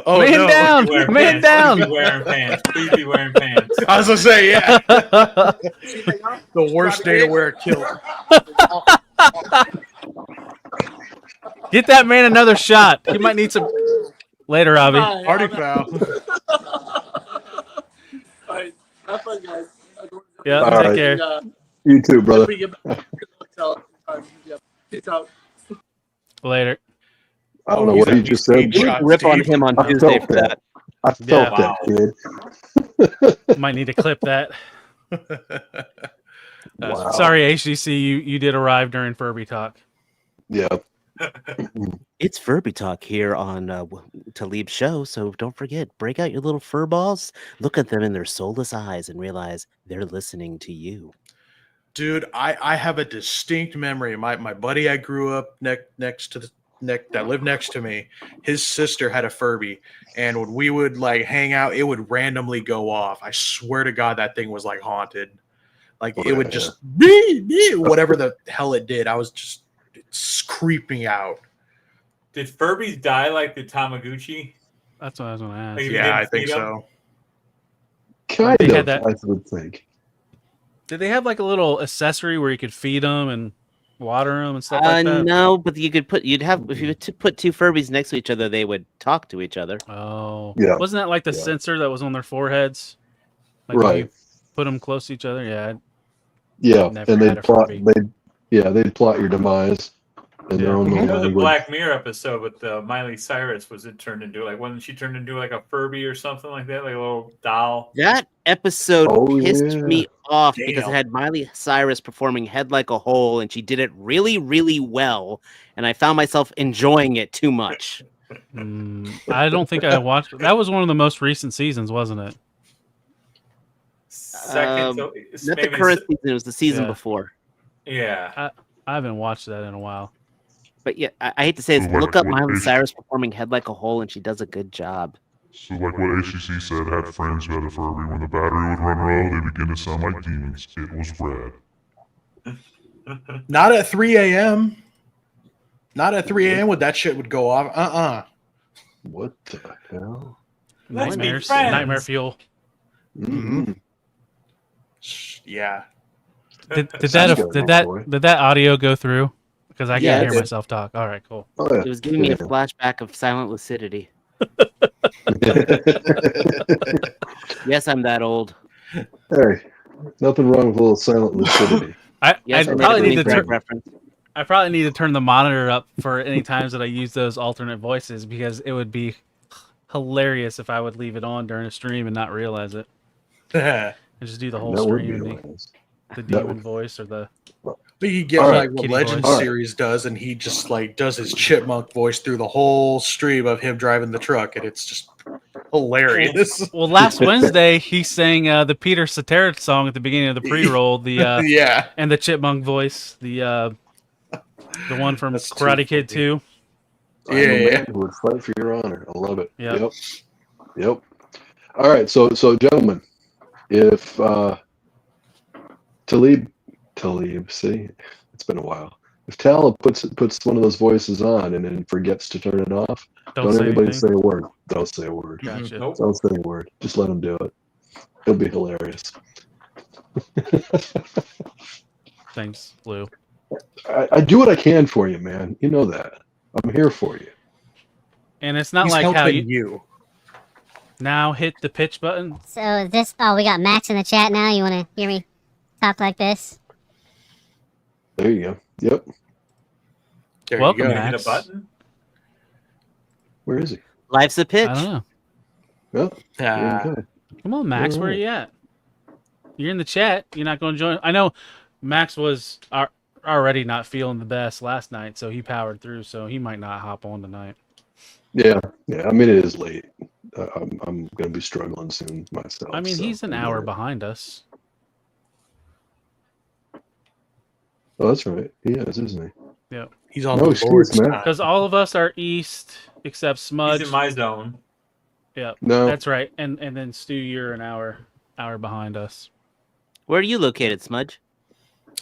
Oh Man no. down. Wear Man pants. down. Please be wearing pants. Please be wearing pants. I was gonna say, yeah. The worst day to wear a kilt. Get that man another shot. He might need some later, Avi. Party foul. Alright, have fun, guys. Yeah, All take right. care. You too, brother. Peace out. Later. I don't know what he just said. Eight but shots Rip on deep. him on I Tuesday felt for that. I felt Yeah. that, kid. Might need to clip that. Wow. Sorry, HCC, you did arrive during Furby Talk. Yeah. It's Furby Talk here on Talib's show, so don't forget, break out your little fur balls, look at them in their soulless eyes, and realize they're listening to you. Dude, I have a distinct memory. My buddy I grew up next to that lived next to me, his sister had a Furby, and when we would like hang out, it would randomly go off. I swear to God, that thing was like haunted. Like it would just whatever the hell it did. I was just creep me out. Did Furbies die like the Tamagotchi? That's what I was going to ask. Like, if you Yeah, didn't I think feed 'em? so. Kind They of, had that- I would think. Did they have like a little accessory where you could feed them and water them and stuff like that? No, but if you put two Furbies next to each other, they would talk to each other. Oh, Yeah. Wasn't that like the Yeah. sensor that was on their foreheads? Like if Right. you put them close to each other. Yeah. Yeah, Never and had a Furby. they'd plot your demise in their own little There was a language. Black Mirror episode with Miley Cyrus. Was it turned into wasn't she turned into like a Furby or something like that, like a little doll? That episode Oh, pissed yeah. me off because Damn. it had Miley Cyrus performing Head Like a Hole, and she did it really, really well, and I found myself enjoying it too much. I don't think I watched. That was one of the most recent seasons, wasn't it? Second, so it's Not the maybe current season, it was the season Yeah. before. Yeah. I haven't watched that in a while. But yeah, I hate to say this, So, like, look up what Miley is- Cyrus performing Head Like a Hole, and she does a good job. So like what ACC said, had friends who had a Furby. When the battery would run low, they begin to sound like demons. It was rad. Not at 3 a.m. Not at 3 a.m. when that shit would go off. What the hell? Let's be Nightmares, friends. nightmare fuel. Mm-hmm. Yeah. Did Sounds good, boy. that audio go through? Because I Yeah, can't it hear did. myself talk. All right, cool. Oh, yeah. It was giving me a Yeah. flashback of Silent Lucidity. Yes, I'm that old. Hey, nothing wrong with a little silent lucidity. Yes, I I probably made need a to Minecraft turn. reference. I probably need to turn the monitor up for any times that I use those alternate voices because it would be hilarious if I would leave it on during a stream and not realize it. And just do the whole That would stream be and hilarious. the That demon would- voice or the But you get All right, like what kitty Legend voice. series does, and he just like does his chipmunk voice through the whole stream of him driving the truck, and it's just hilarious. Well, last Wednesday he sang the Peter Cetera song at the beginning of the pre-roll, the Yeah. and the chipmunk voice, the one from That's too Karate Kid funny. 2. I'm a Yeah. man who would fight for your honor. I love it. Yep. Yep. All right, so gentlemen, if Talib, see, it's been a while. If Tal puts one of those voices on and then forgets to turn it off, don't say anybody anything. say a word. Don't say a word. Gotcha. Nope. Don't say a word. Just let him do it. It'll be hilarious. Thanks, Lou. I do what I can for you, man. You know that. I'm here for you. And it's not He's like how helping you now hit the pitch button. So this, we got Max in the chat now. You want to hear me talk like this? There you go. Yep. There Welcome, you go. Hit Max. a button. Where is he? Life's a pitch. I don't know. Well, Ah. okay. Come on, Max. Where are you at? You're in the chat. You're not going to join. I know Max was already not feeling the best last night, so he powered through. So he might not hop on tonight. Yeah. I mean, it is late. I'm going to be struggling soon myself. I mean, so, he's an hour behind us. Oh, that's right. He is, isn't he? Yeah. He's on No the excuse, Lord's man. time. Because all of us are east except Smudge. He's in my zone. Yeah, No. that's right. And then Stu, you're an hour behind us. Where are you located, Smudge?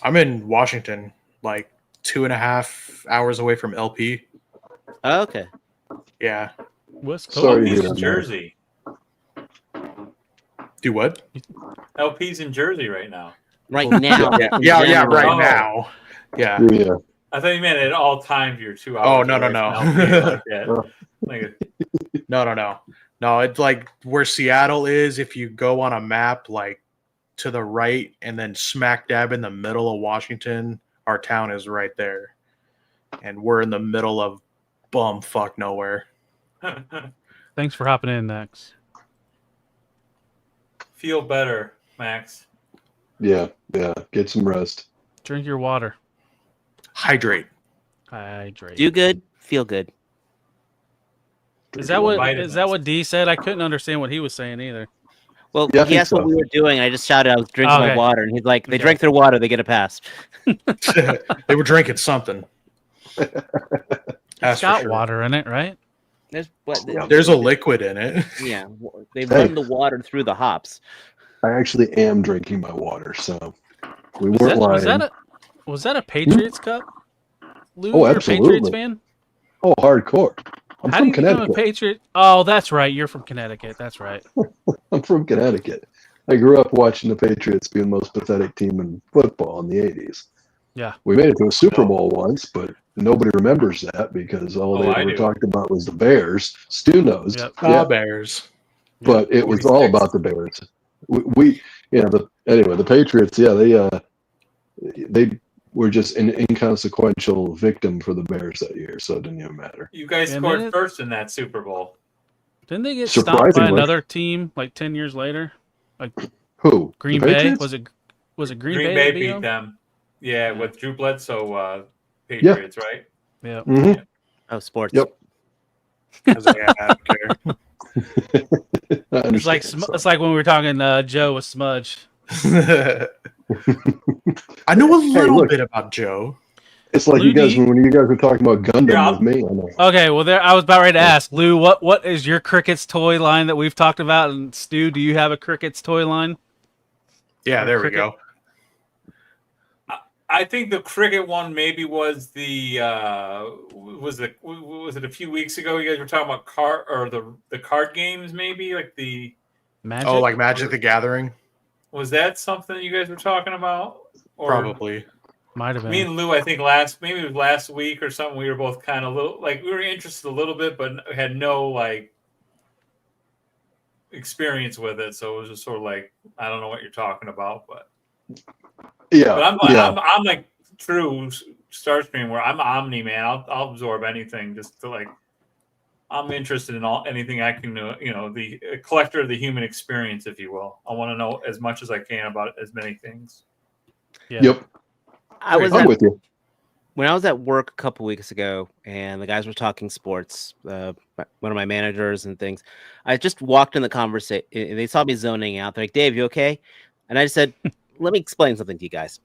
I'm in Washington, like 2.5 hours away from LP. Oh, okay. Yeah. West Coast. Sorry to He's hear in that. Jersey. Do what? LP's in Jersey right now. Right now. Yeah, right Oh. now. Yeah. Yeah. I thought you meant at all times you're 2 hours. Oh, no, away no, from no. LP like that. Like, No, it's like where Seattle is. If you go on a map, like to the right and then smack dab in the middle of Washington, our town is right there. And we're in the middle of bumfuck nowhere. Thanks for hopping in, Max. feel better, Max. Yeah. Get some rest. Drink your water. Hydrate. Do good, feel good. Is that what D said? I couldn't understand what he was saying either. Well, Yeah, I he think asked what so. we were doing. I just shouted, I was drinking my Okay. water. And he's like, they Okay. drank their water, they get a pass. They were drinking something. It's That's for got sure. water in it, right? There's, what, There's a liquid in it. Yeah, they Hey. run the water through the hops. I actually am drinking my water, so we Was weren't that, lying. was that a Patriots cup? Lou, Oh, you're a Patriots absolutely. fan? Oh, hardcore. I'm How do from you become a Connecticut. Patriot? Oh, that's right. You're from Connecticut. That's right. I'm from Connecticut. I grew up watching the Patriots be the most pathetic team in football in the 80s. Yeah. We made it to a Super Bowl once, but nobody remembers that because all they I ever do. talked about was the Bears. Stu knows. Yep. Yeah, Bears. but it was all 46. about the Bears. Anyway, the Patriots, they were just an inconsequential victim for the Bears that year, so it didn't even matter. You guys And scored then first in that Super Bowl. Didn't they get stopped by Surprisingly. another team like 10 years later? Like Who? Green The Bay? Patriots? Was it Green Bay Bay that beat them. Yeah, with Drew Bledsoe, Patriots, right? Yeah. Mm-hmm. Oh, sports. Yep. I was like, I don't care. It's like it's like when we were talking Joe with Smudge. I know a little bit about Joe. It's like Lou, you guys when you guys were talking about Gundam with me. I know. Okay, well, I was about ready to ask Lou, what is your Crickets toy line that we've talked about? And Stu, do you have a Crickets toy line? Yeah, there we go. I think the cricket one maybe was the was it a few weeks ago? You guys were talking about the card games, maybe like the Magic. Oh, like Magic the Gathering. Was that something you guys were talking about? Or Probably. Might have been. Me and Lou, I think last week or something, we were both kind of we were interested a little bit, but had no like experience with it. So it was just sort of like, I don't know what you're talking about, but yeah, but I'm like true Starscream where I'm Omni man. I'll absorb anything just to like. I'm interested in anything I can know. The collector of the human experience, if you will. I want to know as much as I can about as many things. Yeah. Yep. I'm with you. When I was at work a couple weeks ago and the guys were talking sports, one of my managers and things, I just walked in the conversation and they saw me zoning out. They're like, Dave, you okay? And I just said, let me explain something to you guys.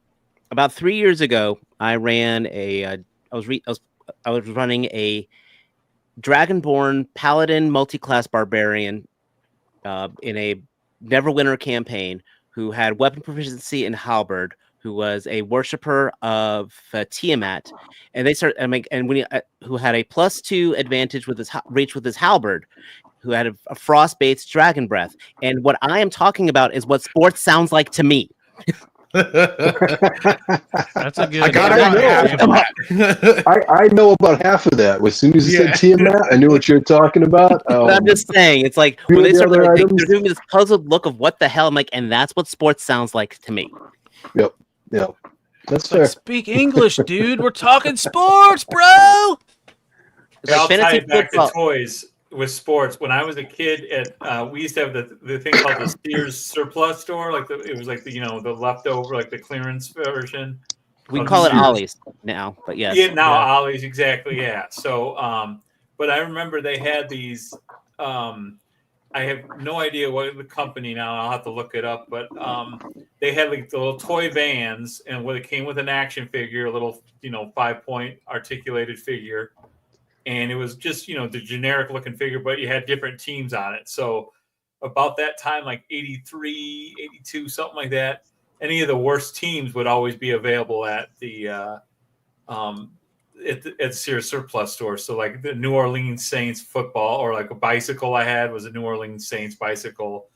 About 3 years ago, I ran I was running a Dragonborn Paladin multi-class barbarian in a Neverwinter campaign who had weapon proficiency in halberd, who was a worshiper of Tiamat, and they started who had a +2 advantage with his reach with his halberd, who had a frost-based dragon breath. And what I am talking about is what sports sounds like to me. That's a good. I know about half of that. As soon as you said Tiamat, I knew what you're talking about. I'm just saying, it's like when they started, they're doing this puzzled look of what the hell. I'm like, and that's what sports sounds like to me. Yep. That's fair. Speak English, dude. We're talking sports, bro. I'll tie it back to toys with sports. When I was a kid, we used to have the thing called the Sears surplus store. It was like the leftover, like the clearance version. We call it Ollie's now, but yes. Yeah, now Ollie's, exactly. Yeah. So, but I remember they had these. I have no idea what the company now. I'll have to look it up. But they had like the little toy vans, and it came with an action figure, a little 5-point articulated figure. And it was just, the generic looking figure, but you had different teams on it. So about that time, like 83, 82, something like that, any of the worst teams would always be available at the at Sears surplus store. So like the New Orleans Saints football, or like a bicycle I had was a New Orleans Saints bicycle.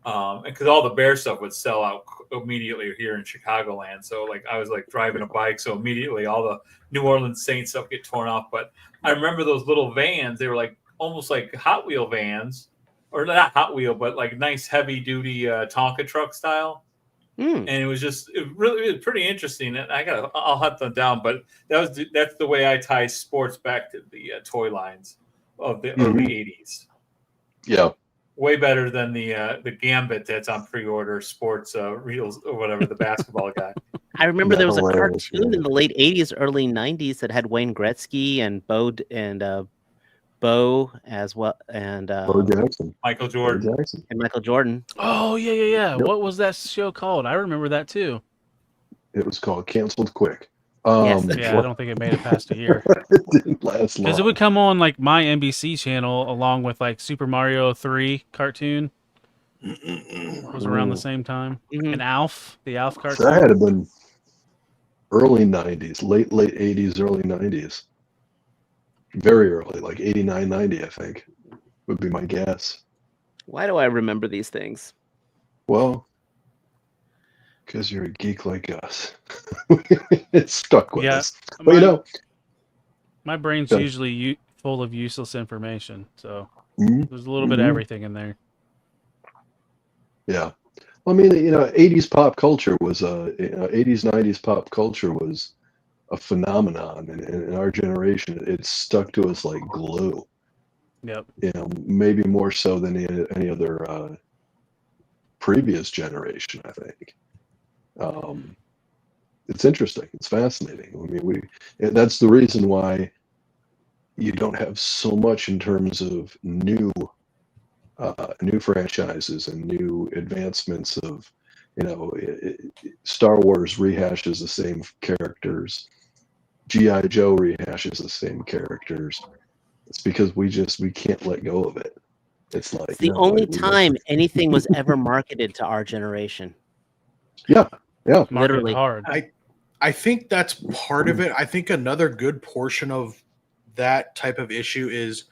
And because all the Bear stuff would sell out immediately here in Chicagoland. So like I was like driving a bike, so immediately all the New Orleans Saints stuff get torn off. But I remember those little vans. They were like almost like Hot Wheel vans, or not Hot Wheel, but like nice heavy duty Tonka truck style. And it was really pretty interesting. And I'll hunt them down. But that's the way I tie sports back to the toy lines of the early '80s. Yeah. Way better than the Gambit that's on pre-order sports reels or whatever, the basketball guy. I remember there was a cartoon in the late '80s, early '90s that had Wayne Gretzky and Bo as well, and Bo Jackson, Michael Jordan, and Michael Jordan. Oh yeah. Yep. What was that show called? I remember that too. It was called Canceled Quick. Yes, I don't think it made it past a year. It didn't last long. Because it would come on like my NBC channel along with like Super Mario 3 cartoon. It was around the same time. And Alf, the Alf cartoon. So that had been early 90s, late 80s, early 90s. Very early, like 89, 90, I think, would be my guess. Why do I remember these things? Well, because you're a geek like us. It's stuck with us. But my brain's Yeah. usually full of useless information, so Mhm. there's a little bit of everything in there. Yeah. Well, I mean, 80s pop culture was 80s, 90s pop culture was a phenomenon in our generation. It stuck to us like glue. Yep. Maybe more so than any other previous generation, I think. It's interesting. It's fascinating. I mean, that's the reason why you don't have so much in terms of new franchises and new advancements of, Star Wars rehashes the same characters, G.I. Joe rehashes the same characters. It's because we can't let go of it. It's like It's the only time anything was ever marketed to our generation. Yeah. Literally hard. I think that's part of it. I think another good portion of that type of issue is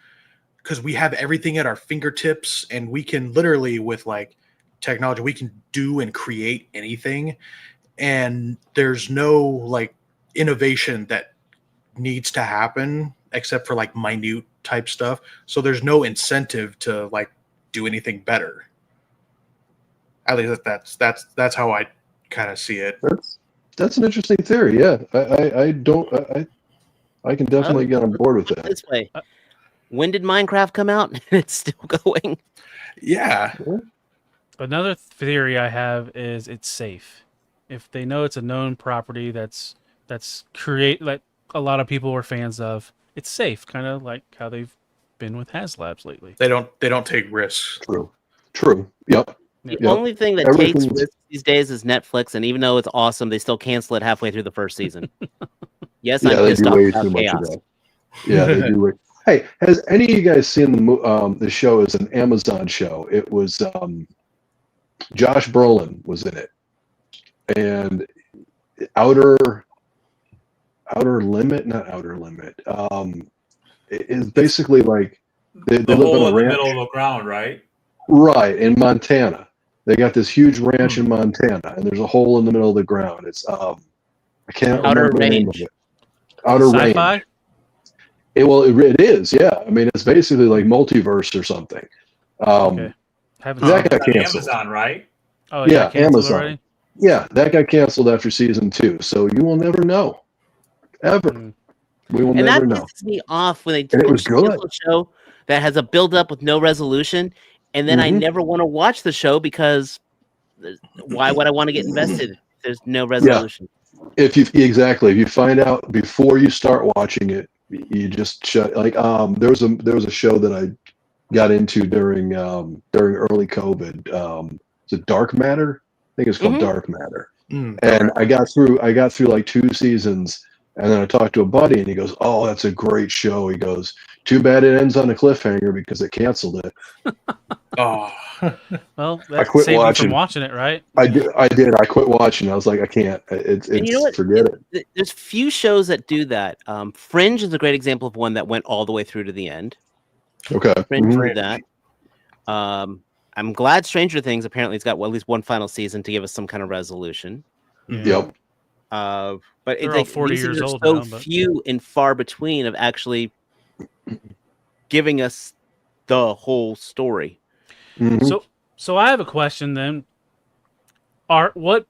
because we have everything at our fingertips, and we can literally, with like technology, we can do and create anything, and there's no like innovation that needs to happen except for like minute type stuff. So there's no incentive to like do anything better. At least that's how I kind of see it. That's an interesting theory. Yeah, I can definitely get on board with that. This way. When did Minecraft come out? It's still going. Yeah. Another theory I have is it's safe. If they know it's a known property that's like a lot of people are fans of, it's safe, kind of like how they've been with HasLabs lately. They don't take risks. True. Yep. The only thing that takes risks these days is Netflix, and even though it's awesome, they still cancel it halfway through the first season. Yes, I'm they pissed do off way about too much chaos. of that. Yeah, they do. Hey, has any of you guys seen the show? Is an Amazon show. It was Josh Brolin was in it, and Outer Limit, not Outer Limit. It's basically like they The live hole on in a the ranch, middle of the ground, right? right, in Montana. They got this huge ranch in Montana, and there's a hole in the middle of the ground. It's I can't Outer remember the name of Range. it. Outer Sci-fi? Range. It is, yeah. I mean, it's basically like multiverse or something. Okay. That got On canceled. Amazon, right? Oh, it got canceled Amazon. already? Yeah, that got canceled after season 2. So you will never know, ever. We will And never that know. pisses me off when they And it was good. cancel a show that has a build up with no resolution, and then I Mhm. never want to watch the show because why would I want to get invested if there's no resolution? If you find out before you start watching it, you just shut. Like there was a show that I got into during early COVID. Is it Dark Matter? I think it's called Dark Matter. And I got through like 2 seasons, and then I talked to a buddy, and he goes, "Oh, that's a great show." He goes, "Too bad it ends on a cliffhanger because they canceled it." Oh, well, I that quit saved you watching. from watching it, right? I did. I quit watching. I was like, I can't. It's And you know what? forget it. There's few shows that do that. Fringe is a great example of one that went all the way through to the end. Okay. Fringe did that. I'm glad Stranger Things apparently it's got at least one final season to give us some kind of resolution. Yep. But They're it's all like 40 these things years are old so now, but- few and far between of actually giving us the whole story. Mm-hmm. So I have a question then. What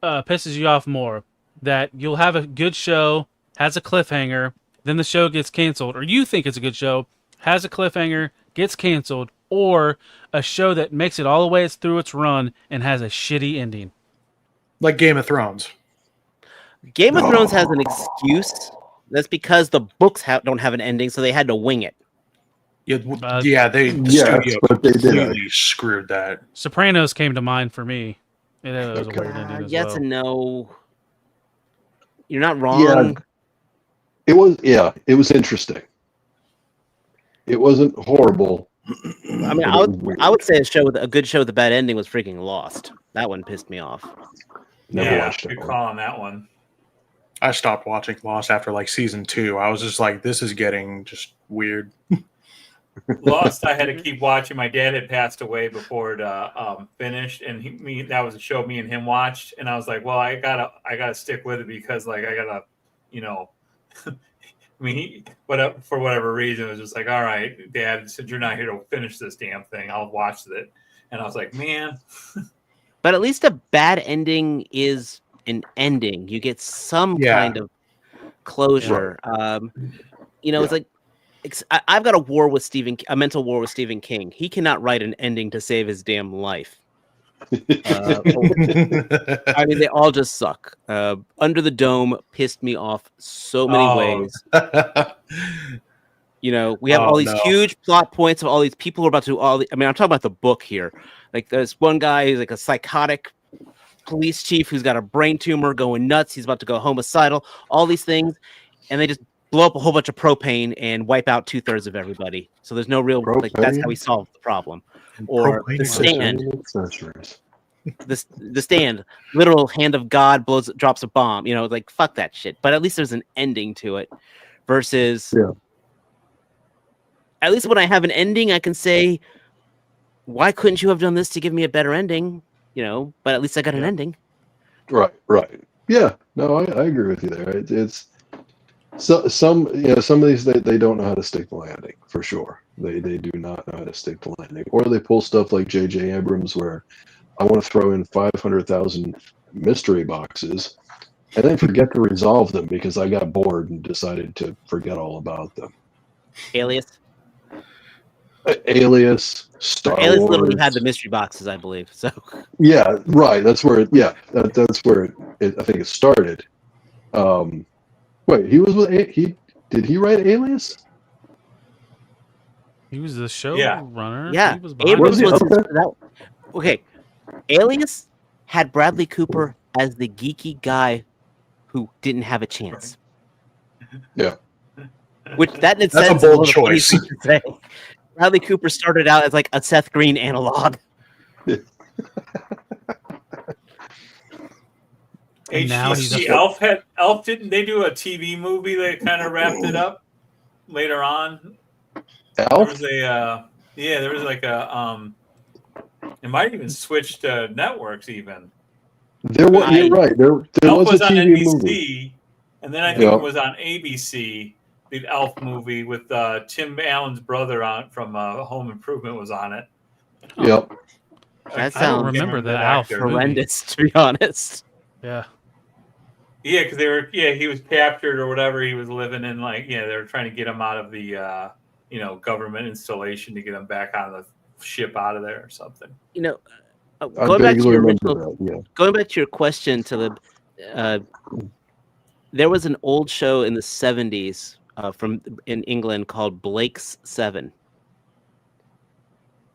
pisses you off more? That you'll have a good show, has a cliffhanger, then the show gets canceled, or you think it's a good show, has a cliffhanger, gets canceled, or a show that makes it all the way through its run and has a shitty ending? like Game of Thrones. Game of Thrones has an excuse. That's because the books don't have an ending, so they had to wing it. The studio but they did completely screwed that. Sopranos came to mind for me. It was a weird ending as Yes well. and no. You're not wrong. It was interesting. It wasn't horrible. I mean, I would say a good show with a bad ending was freaking Lost. That one pissed me off. Never Yeah, watched it. good call on that one. I stopped watching Lost after like season 2. I was just like, this is getting just weird. Lost, I had to keep watching. My dad had passed away before it finished, and that was a show me and him watched. And I was like, well, I gotta stick with it because like I gotta, you know, I mean, for whatever reason, it was just like, all right, Dad, since you're not here to finish this damn thing, I'll watch it. And I was like, man. But at least a bad ending is an ending. You get some kind of closure. You know, it's like I've got a mental war with Stephen King. He cannot write an ending to save his damn life. I mean, they all just suck. Under the Dome pissed me off so many ways. You know, we have all these huge plot points of all these people who are about to do all the. I mean, I'm talking about the book here. Like, there's one guy who's like a psychotic police chief who's got a brain tumor going nuts. He's about to go homicidal. All these things, and they just blow up a whole bunch of propane and wipe out 2/3 of everybody. So there's no real like. That's how we solve the problem. Or The Stand. The Stand, literal hand of God drops a bomb. You know, like fuck that shit. But at least there's an ending to it. Versus, at least when I have an ending, I can say, why couldn't you have done this to give me a better ending? You know, but at least I got an ending. Right. Yeah. No, I agree with you there. It's some of these they don't know how to stick the landing for sure. They do not know how to stick the landing, or they pull stuff like J.J. Abrams where I want to throw in 500,000 mystery boxes and then forget to resolve them because I got bored and decided to forget all about them. Alias, Star Alias Wars. literally had the mystery boxes, I believe. So yeah, right. That's where that's where it I think it started. Wait, he was with did he write Alias? He was the show runner. Yeah, He was Abrams was okay. Alias had Bradley Cooper as the geeky guy who didn't have a chance. Yeah, which that in That's sense a bold is one of the funny choice. things to say. Bradley Cooper started out as like a Seth Green analog. Now he's Elf didn't they do a TV movie that kind of wrapped it up later on? Elf? There was like a it might even switch to networks even. You're right. There Elf was a on TV NBC, movie. and then I think it was on ABC. The Elf movie with Tim Allen's brother on from Home Improvement was on it. Yep. That I don't sounds remember the Alf movie. horrendous, to be honest. Yeah. Yeah, because he was captured or whatever. He was living in they were trying to get him out of the government installation to get him back on the ship out of there or something. You know, going back to your original, that, going back to your question to the, there was an old show in the 70s in England called Blake's 7.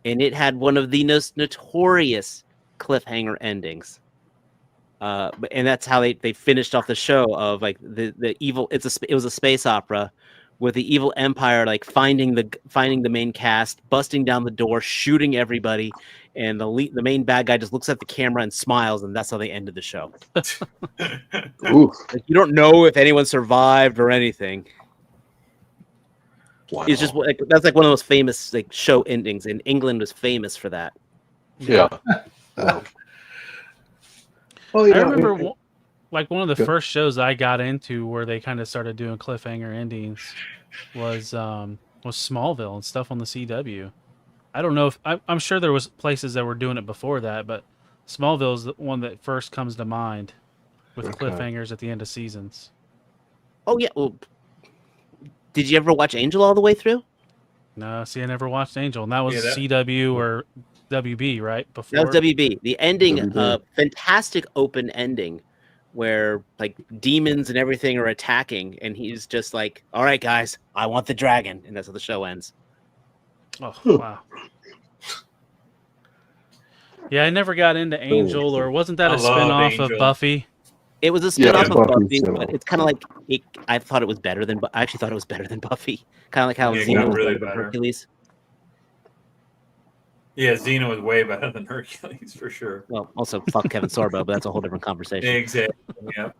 And it had one of the most notorious cliffhanger endings. And that's how they finished off the show of like the evil. It was a space opera with the evil empire like finding the main cast, busting down the door, shooting everybody, and the main bad guy just looks at the camera and smiles, and that's how they ended the show. Like, you don't know if anyone survived or anything. Wow. It's just like that's like one of those famous like show endings, and England was famous for that. Yeah. Wow. Well, I remember one of the first shows I got into where they kind of started doing cliffhanger endings was Smallville and stuff on the CW. I don't know if I'm sure there was places that were doing it before that, but Smallville is the one that first comes to mind with cliffhangers at the end of seasons. Oh yeah. Well, did you ever watch Angel all the way through? No, see, I never watched Angel, and that was CW or WB, right? Before that was WB. The ending, fantastic open ending, where like demons and everything are attacking, and he's just like, "All right, guys, I want the dragon," and that's how the show ends. Oh wow! Yeah, I never got into Angel, or wasn't that a spinoff of Buffy? It was a spinoff of Buffy, but it's kind of like I thought it was better than. I actually thought it was better than Buffy. Kind of like how Xena was really better than better. Hercules. Yeah, Xena was way better than Hercules for sure. Well, also fuck Kevin Sorbo, but that's a whole different conversation. Exactly. Yeah.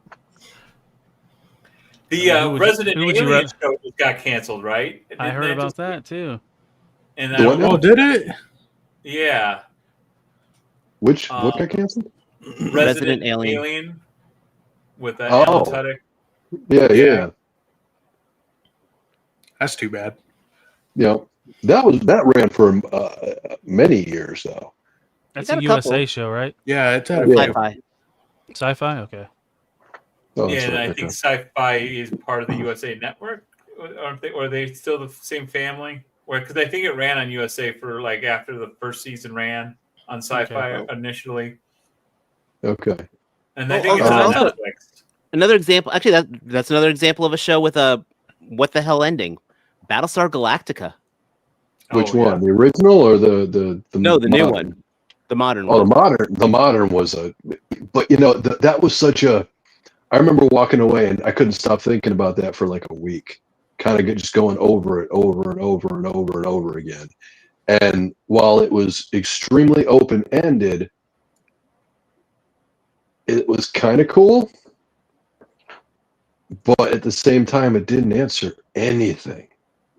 The Who would Resident you Alien rather- show just got canceled, right? I Didn't heard that about just- that too. And The what now? Oh, did it? Yeah. What got canceled? Resident Alien. Alien with Oh. Alan Tudyk. Yeah. That's too bad. Yeah. That ran for many years though. That's got a a couple. USA show, right? Yeah, it's had a Yeah. Sci-fi. Sci-fi. Okay. Oh, Yeah, that's and right, I okay. think Sci-Fi is part of the USA Network, aren't they? Or are they still the same family? Because I think it ran on USA for like after the first season ran on Sci-Fi initially, Okay. and I Well, think it's on also- Netflix. Another example. Actually, that's another example of a show with a what the hell ending. Battlestar Galactica. Which Oh, one? The original or the No, the new modern? one. The modern Oh, one. the modern was but that was such a. I remember walking away and I couldn't stop thinking about that for like a week, kind of just going over it over and over and over and over again. And while it was extremely open ended, it was kind of cool, but at the same time, it didn't answer anything.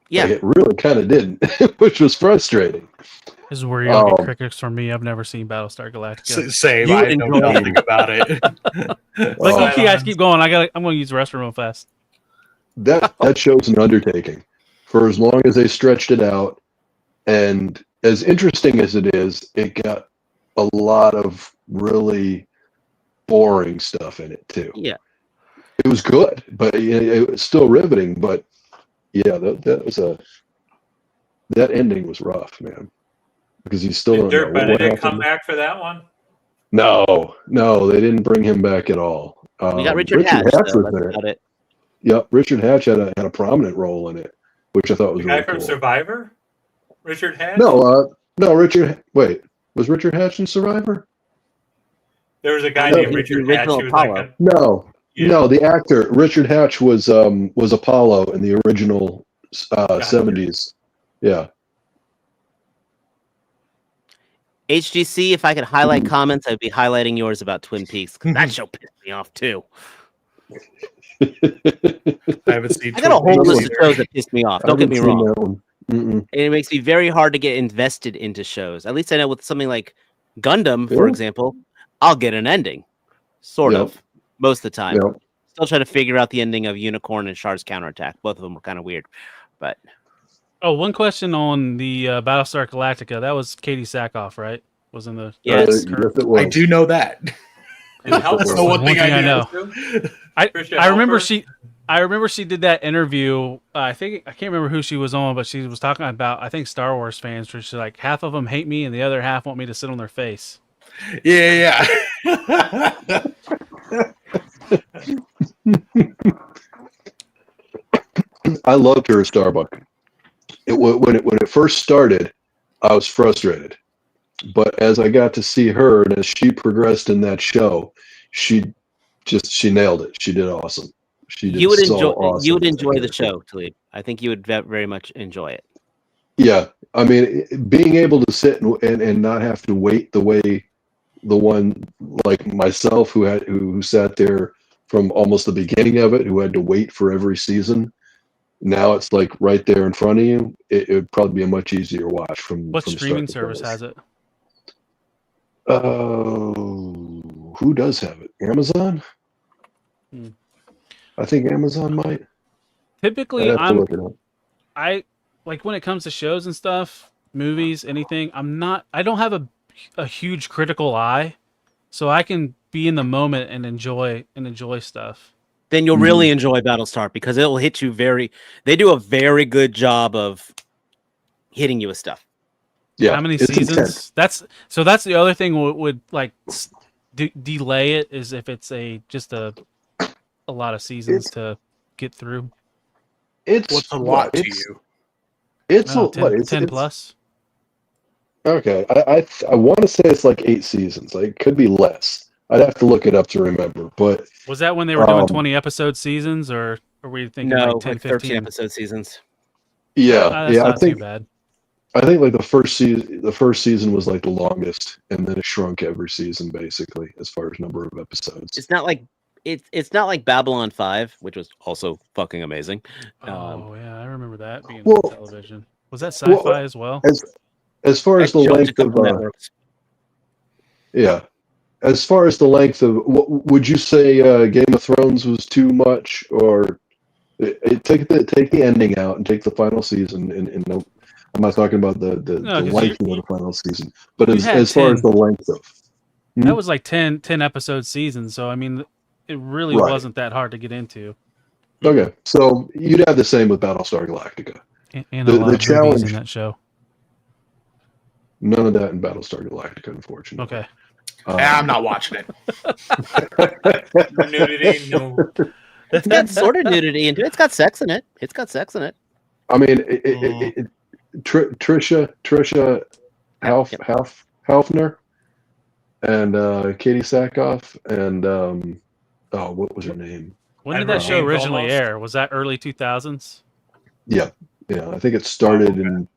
Yeah. Like, it really kind of didn't, which was frustrating. This is where you're gonna get crickets from me. I've never seen Battlestar Galactica. Same. You I know enjoy nothing about it. Like, you guys keep going. I'm gonna use the restroom real fast. That show's an undertaking for as long as they stretched it out. And as interesting as it is, it got a lot of really boring stuff in it too. Yeah. It was good, but it was still riveting. But yeah, that ending was rough, man. Because you still don't Dirk know what Benedict come happened. back for that one? No, they didn't bring him back at all. We got Richard Hatch. Hatch So was that's there. about it. Yep, Richard Hatch had a prominent role in it, which I thought was The guy really from cool. Survivor? Richard Hatch? No, Richard. Wait, was Richard Hatch in Survivor? There was a guy No, named he's Richard the Hatch. original He was like Apollo. No, Yeah. no, the actor Richard Hatch was Apollo in the original '70s. Yeah. HGC, if I could highlight comments, I'd be highlighting yours about Twin Peaks because that show pissed me off too. I haven't seen. I got a whole Twin list Peaks of shows that piss me off. I Don't get haven't me seen wrong. that one. Mm-mm. And it makes me very hard to get invested into shows. At least I know with something like Gundam, for Yeah. example, I'll get an ending, sort Yep. of, most of the time. Yep. Still trying to figure out the ending of Unicorn and Char's counterattack. Both of them were kind of weird, but Oh, one question on the Battlestar Galactica. That was Katie Sackhoff, right? Was in the Yes. Yes, it was. I do know that. And how That's the one thing I know. I Trisha remember Halper? I remember she did that interview. I can't remember who she was on, but she was talking about I think Star Wars fans. Where she's like, half of them hate me, and the other half want me to sit on their face. Yeah. I loved her as Starbuck. When it first started, I was frustrated, but as I got to see her and as she progressed in that show, she nailed it. She did awesome. She did you would so enjoy awesome you would as enjoy that the character. show, Talib. I think you would very much enjoy it. Yeah, I mean, being able to sit and not have to wait the way the one like myself who sat there from almost the beginning of it, who had to wait for every season. Now it's like right there in front of you. It would probably be a much easier watch from. What from streaming start to service finish. has it? Who does have it? Amazon? Hmm. I think Amazon might. Typically, I'd have to look it up. I like when it comes to shows and stuff, movies, anything. I don't have a huge critical eye, so I can be in the moment and enjoy stuff. Then you'll really enjoy Battlestar because it'll hit you they do a very good job of hitting you with stuff. Yeah. How many it's seasons? intense. That's the other thing would like delay it is if it's just a lot of seasons to get through. It's What's a lot to it's- you? It's I a don't know, what? 10, It's 10 plus. Okay. I want to say it's like 8 seasons. Like it could be less. I'd have to look it up to remember. But Was that when they were doing Um, 20 episode seasons, or were you thinking No, like 10, like 13 15? episode seasons. yeah, That's yeah. not too bad. I think like the first season was like the longest, and then it shrunk every season basically as far as number of episodes. It's not like Babylon 5, which was also fucking amazing. Oh yeah, I remember that being Well- on television. Was that sci-fi as well? As far as the That jumped a length of couple networks. yeah, as far as the length of, would you say Game of Thrones was too much, or take the ending out and take the final season? And I'm not talking about the No, 'cause length of the final season, but you as had as far as 10. the length of. That was like 10 episode season, so I mean, it really Right. wasn't that hard to get into. Okay, so you'd have the same with Battlestar Galactica. And The- a lot the of challenge- movies in that show. None of that in Battlestar Galactica, unfortunately. Okay. I'm not watching it. No nudity, no. It's got sort of nudity into it. It's got sex in it. I mean, Trisha Halfner and Katie Sackhoff and what was her name? When did that show originally air? Was that early 2000s? Yeah, I think it started in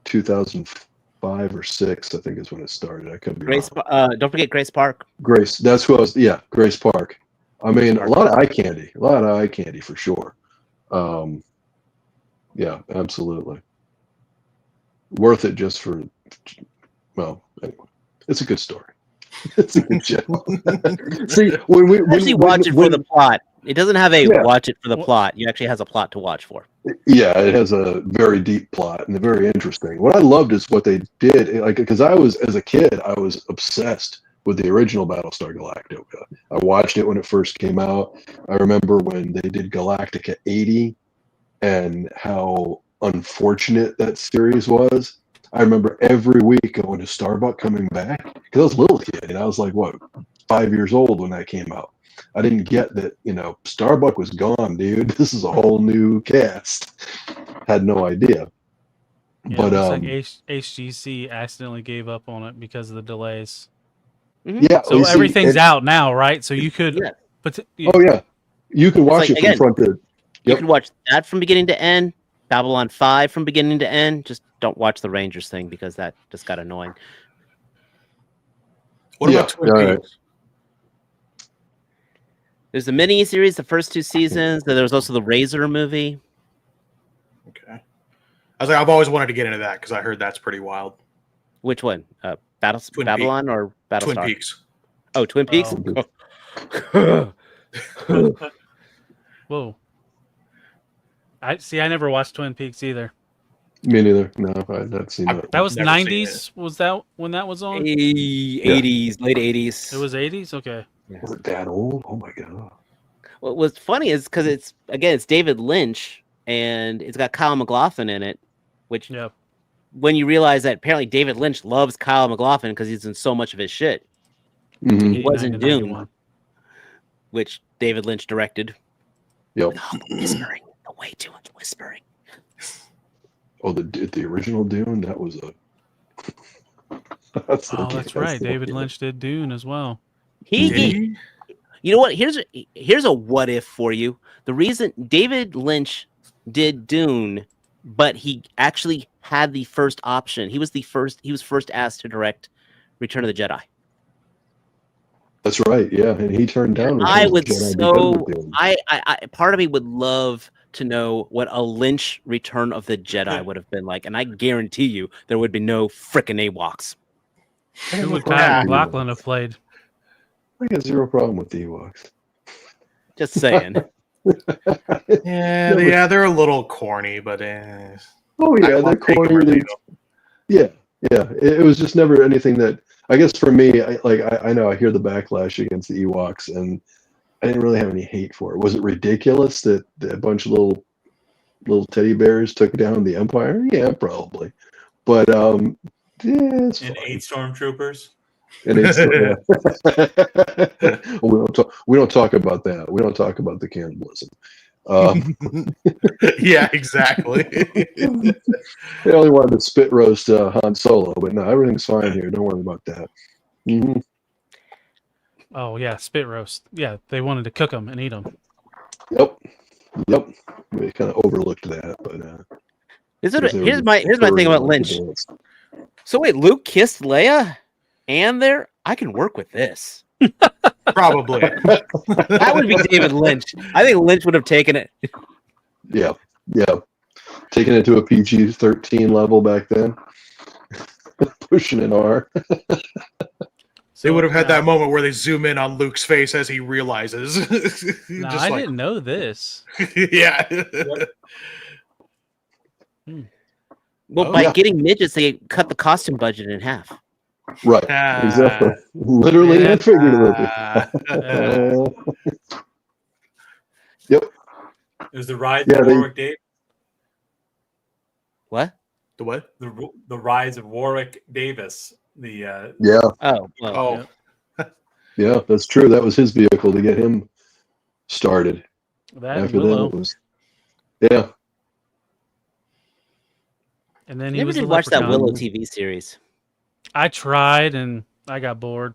2005 or 6. I think is when it started. I could be Grace, wrong. don't forget Grace Park. Grace, that's who I was. Yeah, Grace Park. I mean, a lot of eye candy for sure. Yeah, absolutely. Worth it just for, well, anyway, it's a good story. It's a good show. See, when we Actually, watch it for the plot. It doesn't have a Yeah. watch it for the plot. It actually has a plot to watch for. Yeah, it has a very deep plot and very interesting. What I loved is what they did, like, because as a kid, I was obsessed with the original Battlestar Galactica. I watched it when it first came out. I remember when they did Galactica 80 and how unfortunate that series was. I remember every week going to Starbucks coming back because I was a little kid and I was like, 5 years old when that came out. I didn't get that, Starbuck was gone, dude. This is a whole new cast. Had no idea. Yeah, But it looks like HGC accidentally gave up on it because of the delays. yeah, So you see, everything's out now, right? So you could. Yeah. But Oh yeah, you can watch like, it from again, front to. You Yep. can watch that from beginning to end. Babylon 5 from beginning to end. Just don't watch the Rangers thing because that just got annoying. What Yeah, about Twin all right. Peaks? There's the mini series, the first 2 seasons. Then there was also the Razor movie. Okay. I was like, I've always wanted to get into that because I heard that's pretty wild. Which one? Twin Babylon or Battlestar? Twin Peaks. Oh, Twin Peaks. Whoa. I never watched Twin Peaks either. Me neither. No, I've not seen that. That was Never seen 90s. Was that when that was on? 80s, late 80s. It was 80s. Okay. Was it that old? Oh my god. What's funny is because it's David Lynch and it's got Kyle MacLachlan in it, which Yep. when you realize that apparently David Lynch loves Kyle MacLachlan because he's in so much of his shit. Mhm. He was in 89 to Doom, 91. which David Lynch directed. Yep. Oh, the whispering, the way too much whispering. Oh, the original Dune. That was a. Oh, that's right. David Lynch did Dune as well. You know what? Here's a what if for you. The reason David Lynch did Dune, but he actually had the first option. He was first asked to direct Return of the Jedi. That's right. Yeah, and he turned down. I Return of would the Jedi so because of Dune. I part of me would love to know what a Lynch Return of the Jedi would have been like, and I guarantee you there would be no frickin' Awoks. Who would Kyle MacLachlan have played? I got zero problem with the Ewoks. Just saying. Yeah, they're a little corny, but Oh I yeah, they're won't take 'em or corny. leave 'em. Yeah. It was just never anything that I guess for me. I know I hear the backlash against the Ewoks, and I didn't really have any hate for it. Was it ridiculous that a bunch of little teddy bears took down the Empire? Yeah, probably. But yeah, it's And fine. 8 stormtroopers. And it's, we don't talk about that. We don't talk about the cannibalism. Yeah, exactly. They only wanted to spit roast Han Solo, but no, everything's fine here. Don't worry about that. Mhm. Oh yeah, spit roast. Yeah, they wanted to cook them and eat them. Yep. We kind of overlooked that, but Here's Because there was my a thing about third Lynch. dance. So wait, Luke kissed Leia, and I can work with this. Probably. That would be David Lynch. I think Lynch would have taken it. Yeah, taking it to a PG-13 level back then, pushing an R. They would have had that moment where they zoom in on Luke's face as he realizes. No, I didn't know this. Yeah. Well, by getting midgets, they cut the costume budget in half. Right, exactly. Literally and figuratively. Yep. It was the rise Yeah, of Warwick Davis. What? The what? The rise of Warwick Davis. The Yeah. Oh. Well, Yeah, that's true. That was his vehicle to get him started. That After Willow. that, it was. Yeah. And then he never was did the watch that leprechaun. Willow TV series. I tried and I got bored.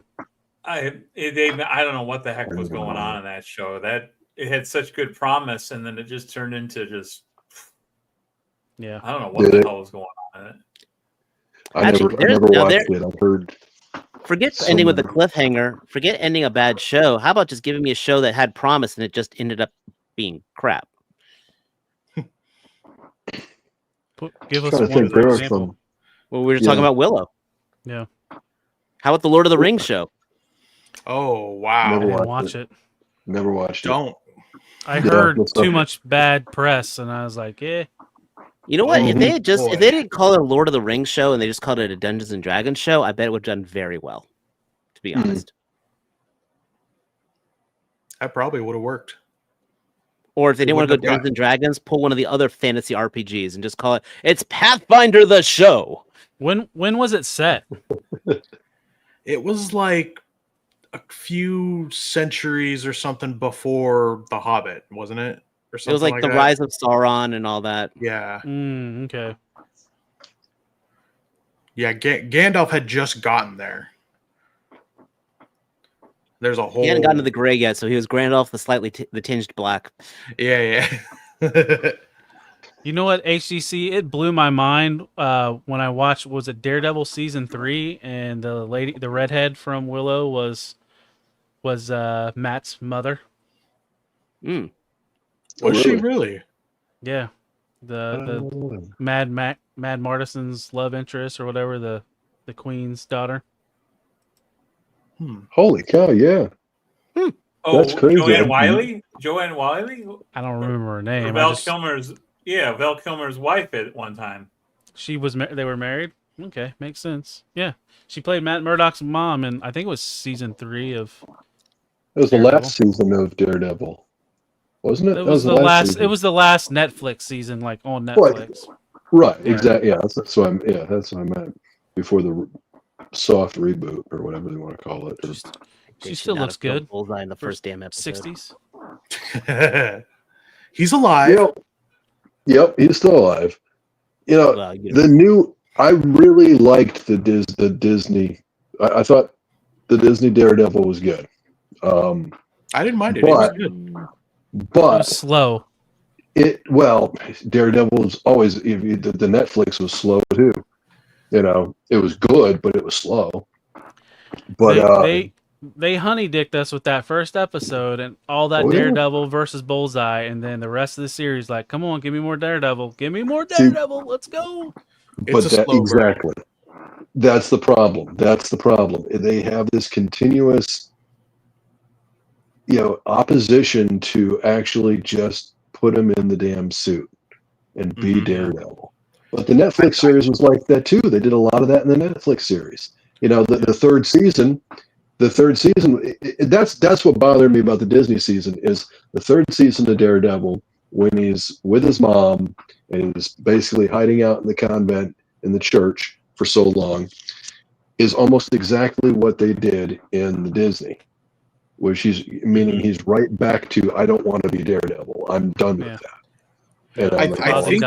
I don't know what the heck was going on in that show. That it had such good promise, and then it just turned into just. Yeah. I don't know what the hell was going on in it. I never watched it. I've heard. Forget ending with a cliffhanger. Forget ending a bad show. How about just giving me a show that had promise and it just ended up being crap? Give us Trying to think, one there are example. some. Well, we were just talking about Willow. Yeah. How about the Lord of the Rings show? Oh, wow. Never I didn't watched watch it. Never watched it. Don't. I Yeah, heard that's too okay. much bad press, and I was like, "Eh." You know what? If they had just boy. if they didn't call it a Lord of the Rings show and they just called it a Dungeons and Dragons show, I bet it would have done very well. To be honest. That probably would have worked. Or if they didn't want to go wouldn't have Dungeons and Dragons, pull one of the other fantasy RPGs and just call it's Pathfinder the show. When was it set? It was like a few centuries or something before The Hobbit, wasn't it? Or something It was like the that. Rise of Sauron and all that. Yeah. Okay. Yeah, Gandalf had just gotten there. There's a whole. He hadn't gotten to the gray yet, so he was Gandalf the slightly the tinged black. Yeah. You know what, HCC? It blew my mind when I watched. Was it Daredevil season 3? And the redhead from Willow was Matt's mother. Mm. Was she really? Yeah, the Mad Martison's love interest or whatever, the Queen's daughter. Holy cow! Yeah. Oh, That's crazy. Joanne Wiley. Joanne Wiley. I don't remember her name. Val Kilmer's wife at one time. She was. They were married. Okay, makes sense. Yeah, she played Matt Murdock's mom, and I think it was season 3 of. It was the Daredevil. last season of Daredevil, wasn't it? It That was the last. season. It was the last Netflix season, like on Netflix. Right. Exactly. Yeah. That's what that's what I meant. Before the soft reboot or whatever they want to call it. She still looks good. Bullseye in the first damn episode. 60s. He's alive. Yep. He's still alive. You know, Well, you know. the new. I really liked the Disney. I thought the Disney Daredevil was good. I didn't mind it. It was But good. It but was slow. Daredevil was always the Netflix was slow too. You know, it was good, but it was slow. But They honey-dicked us with that first episode and all that Oh, yeah. Daredevil versus Bullseye, and then the rest of the series, like, come on, give me more Daredevil. Give me more Daredevil. Let's go. It's a slow burn. exactly. That's the problem. They have this continuous, opposition to actually just put him in the damn suit and be Daredevil. But the Netflix series was like that too. They did a lot of that in the Netflix series. The third season. That's what bothered me about the Disney season is the third season of Daredevil when he's with his mom and is basically hiding out in the convent in the church for so long is almost exactly what they did in the Disney, which he's right back to I don't want to be Daredevil. I'm done with that. And I think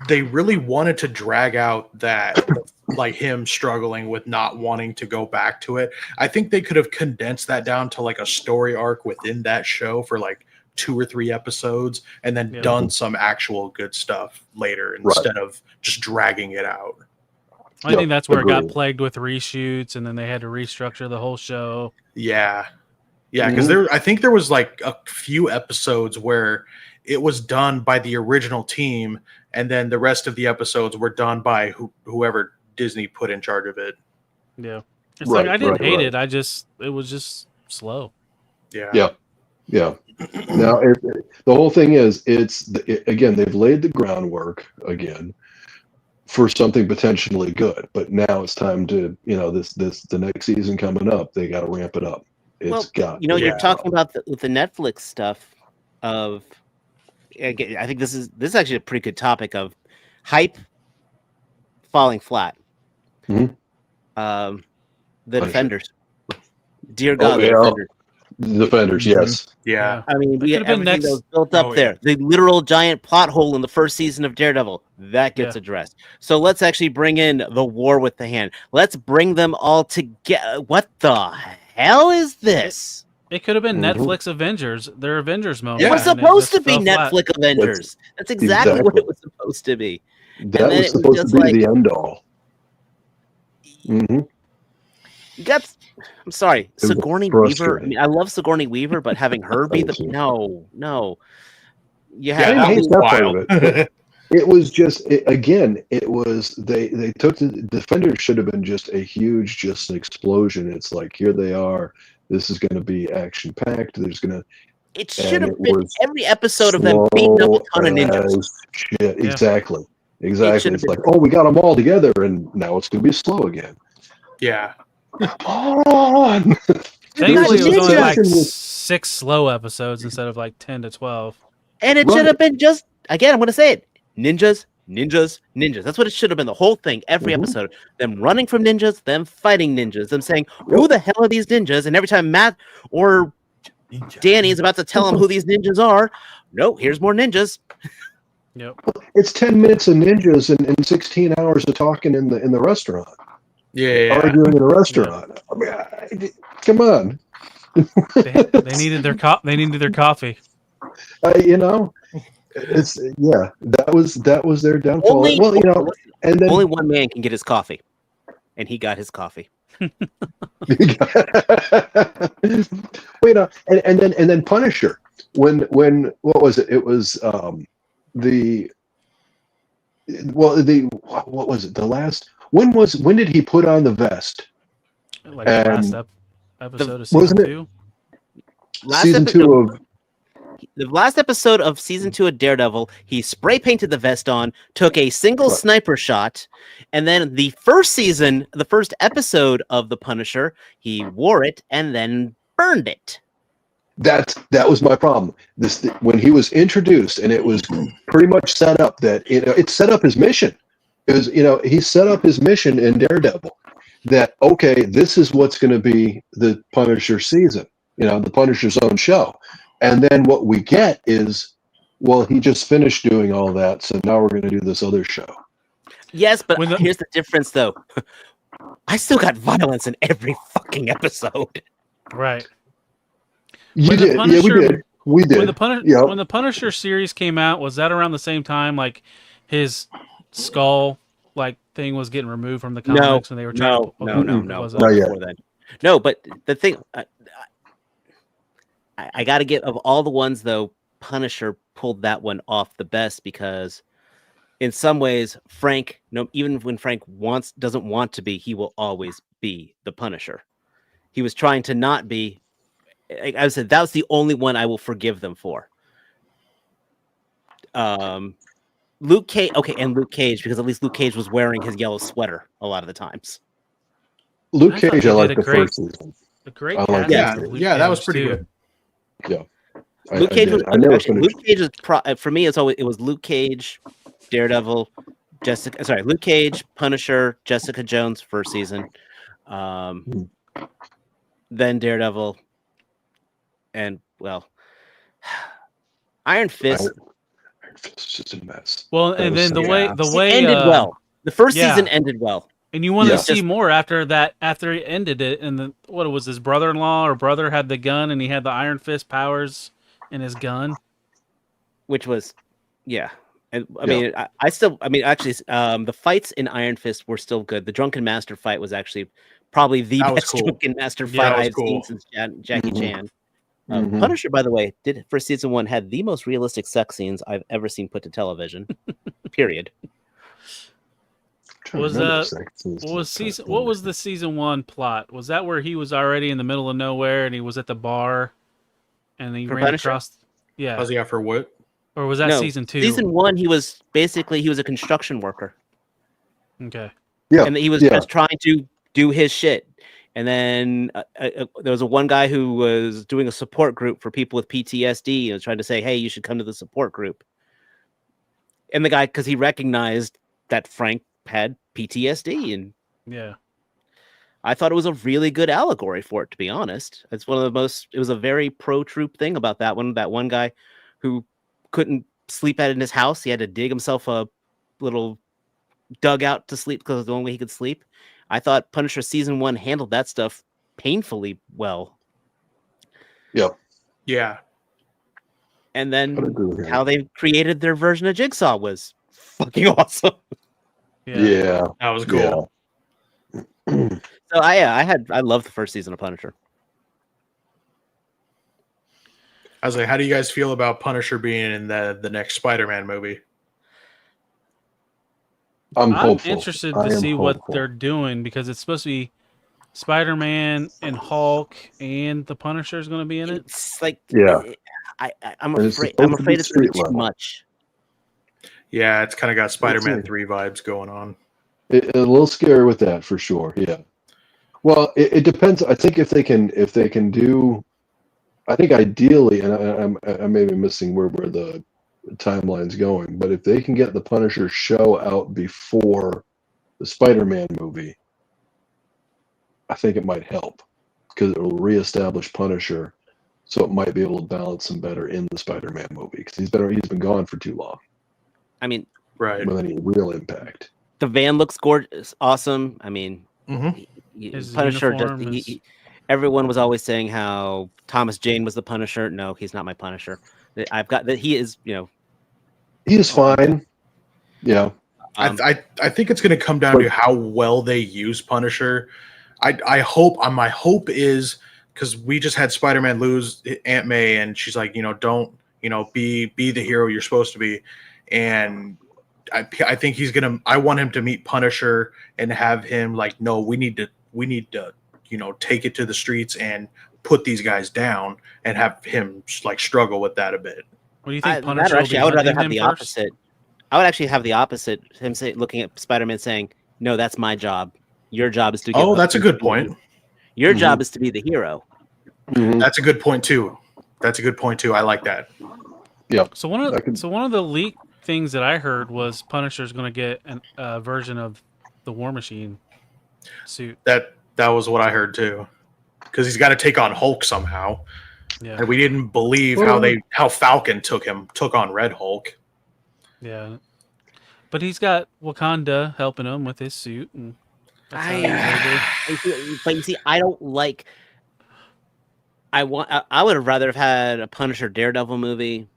they really wanted to drag out that like him struggling with not wanting to go back to it. I think they could have condensed that down to like a story arc within that show for like 2 or 3 episodes and then Yeah. done some actual good stuff later instead of just dragging it out. I think that's where it got agreed. plagued with reshoots, and then they had to restructure the whole show. Yeah. Yeah, because I think there was like a few episodes where it was done by the original team, and then the rest of the episodes were done by whoever Disney put in charge of it. Yeah. It's like I didn't hate it. It was just slow. Yeah. Yeah. Now, the whole thing is, again, they've laid the groundwork again for something potentially good, but now it's time to, the next season coming up, they got to ramp it up. You're talking about with the Netflix stuff of, again, I think this is actually a pretty good topic of hype falling flat. Mm-hmm. The Defenders. Dear God, the Defenders. Defenders, yes. Yeah. I mean, we had everything that was built up there. The literal giant plot hole in the first season of Daredevil, that gets addressed. So let's actually bring in the War with the Hand. Let's bring them all together. What the hell is this? It could have been Netflix Avengers. Their Avengers moment. It was supposed to be Netflix Avengers. That's exactly what it was supposed to be. That was supposed to be the end all. Mm-hmm. You got, I'm sorry, Sigourney Weaver. I mean, I love Sigourney Weaver, but having her be the no. That was wild. It was just it was they took the Defenders should have been just a huge an explosion. It's like, here they are. This is going to be action packed. It should have been every episode of them beating up a ton of ninjas. Shit, exactly. It's like, oh, we got them all together, and now it's going to be slow again. Yeah. On. Thankfully, it was only like 6 slow episodes instead of like 10 to 12. And it should have been just, again, I'm going to say it, ninjas. That's what it should have been, the whole thing, every episode. Them running from ninjas, them fighting ninjas, them saying, who the hell are these ninjas? And every time Matt or Danny is about to tell them who these ninjas are, no, here's more ninjas. Yep. It's 10 minutes of ninjas and 16 hours of talking in the restaurant. Yeah. Arguing in a restaurant. I mean, come on. they needed their coffee. It's that was their downfall. And then only one man can get his coffee, and he got his coffee. Wait, and then Punisher. When what was it? It was what was it? The last. When did he put on the vest? Like the last episode of season 2? Season 2 of the last episode of season 2 of Daredevil, he spray painted the vest on, took a single sniper shot, and then the first episode of The Punisher, he wore it and then burned it. That was my problem. When he was introduced, and it was pretty much set up that it set up his mission. It was, he set up his mission in Daredevil that, okay, this is what's going to be the Punisher season, the Punisher's own show. And then what we get is, well, he just finished doing all that, so now we're going to do this other show. Yes, but here's the difference, though. I still got violence in every fucking episode. Right. You did. Yeah, we did. We did. When the Punisher series came out, was that around the same time, like, his skull thing was getting removed from the comics when they were trying No. Before then. No, but the thing I got to get, of all the ones though, Punisher pulled that one off the best, because in some ways Frank, even when Frank doesn't want to be, he will always be the Punisher. He was trying to not be. I said that was the only one I will forgive them for. Luke Cage, and Luke Cage, because at least Luke Cage was wearing his yellow sweater a lot of the times. Luke Cage, I like the first season. A great that was pretty good. Yeah, Luke Cage was for me. It was Luke Cage, Daredevil, Luke Cage, Punisher, Jessica Jones first season, then Daredevil, and Iron Fist. It's just a mess. Well, and then the way ended well. The first season ended well, and you wanted to see more after that. After he ended it, and what was his brother-in-law or brother had the gun, and he had the Iron Fist powers and his gun. Which was, yeah. And I Yeah. mean, actually, the fights in Iron Fist were still good. The Drunken Master fight was actually probably the That was best cool. Drunken Master Yeah, fight that was I've cool. seen since Jackie Mhm. Chan. Mhm. Punisher, by the way, did for season 1 had the most realistic sex scenes I've ever seen put to television. Period. Trying to Was remember that seconds what was to season? type What in. was the season 1 plot? Was that where he was already in the middle of nowhere and he was at the bar, and he For ran Punisher? across? Yeah, Was he out for what? or was that No, season 2? Season 1, he was a construction worker, Okay. Yeah. and he was yeah. just trying to do his shit. And then there was one guy who was doing a support group for people with PTSD and was trying to say, "Hey, you should come to the support group." And the guy, because he recognized that Frank had PTSD, and Yeah. I thought it was a really good allegory for it. To be honest, it's one of the most. It was a very pro-troop thing about that one. That one guy who couldn't sleep in his house, he had to dig himself a little dugout to sleep because it's the only way he could sleep. I thought Punisher season 1 handled that stuff painfully well. Yeah. And I'd then agree with how him. they created their version of Jigsaw was fucking awesome. Yeah. That was cool. So I loved the first season of Punisher. I was like, how do you guys feel about Punisher being in the next Spider-Man movie? I'm hopeful. interested I to am see what hopeful. they're doing because it's supposed to be Spider-Man and Hulk and the Punisher is going to be in it. It's like Yeah. I'm And it's afraid supposed to be it's gonna be street too level. much. Yeah, it's kind of got Spider-Man it. 3 vibes going on. A little scary with that for sure. Yeah. Well, it depends. I think if they can do, I think ideally, and I may be missing where the timeline's going, but if they can get the Punisher show out before the Spider-Man movie, I think it might help because it will reestablish Punisher, so it might be able to balance him better in the Spider-Man movie because he's been gone for too long I mean, Right. with any real impact. the van looks gorgeous, awesome. I mean, Mhm. His Punisher uniform just is- everyone was always saying how Thomas Jane was the Punisher. No, he's not my Punisher. I've got that he is, He is fine. Yeah. I think it's going to come down to how well they use Punisher. I hope my hope is because we just had Spider-Man lose Aunt May, and she's like, don't be the hero you're supposed to be, and I think he's gonna. I want him to meet Punisher and have him like, no, we need to take it to the streets and put these guys down, and have him like struggle with that a bit. What do you think? that Punisher or will actually, be I would rather hunting have him the first? opposite. I would actually have the opposite. Him looking at Spider-Man saying, "No, that's my job. Your job is to." Get Oh, that's a good point. Your job is to be the hero. That's a good point too. I like that. Yeah. So one of the leak things that I heard was Punisher's going to get a version of the War Machine suit. That was what I heard too, because he's got to take on Hulk somehow. Yeah. And we didn't believe how Falcon took on Red Hulk. Yeah. But he's got Wakanda helping him with his suit, and that's how he's able- But you see, I don't like. I would have rather have had a Punisher Daredevil movie.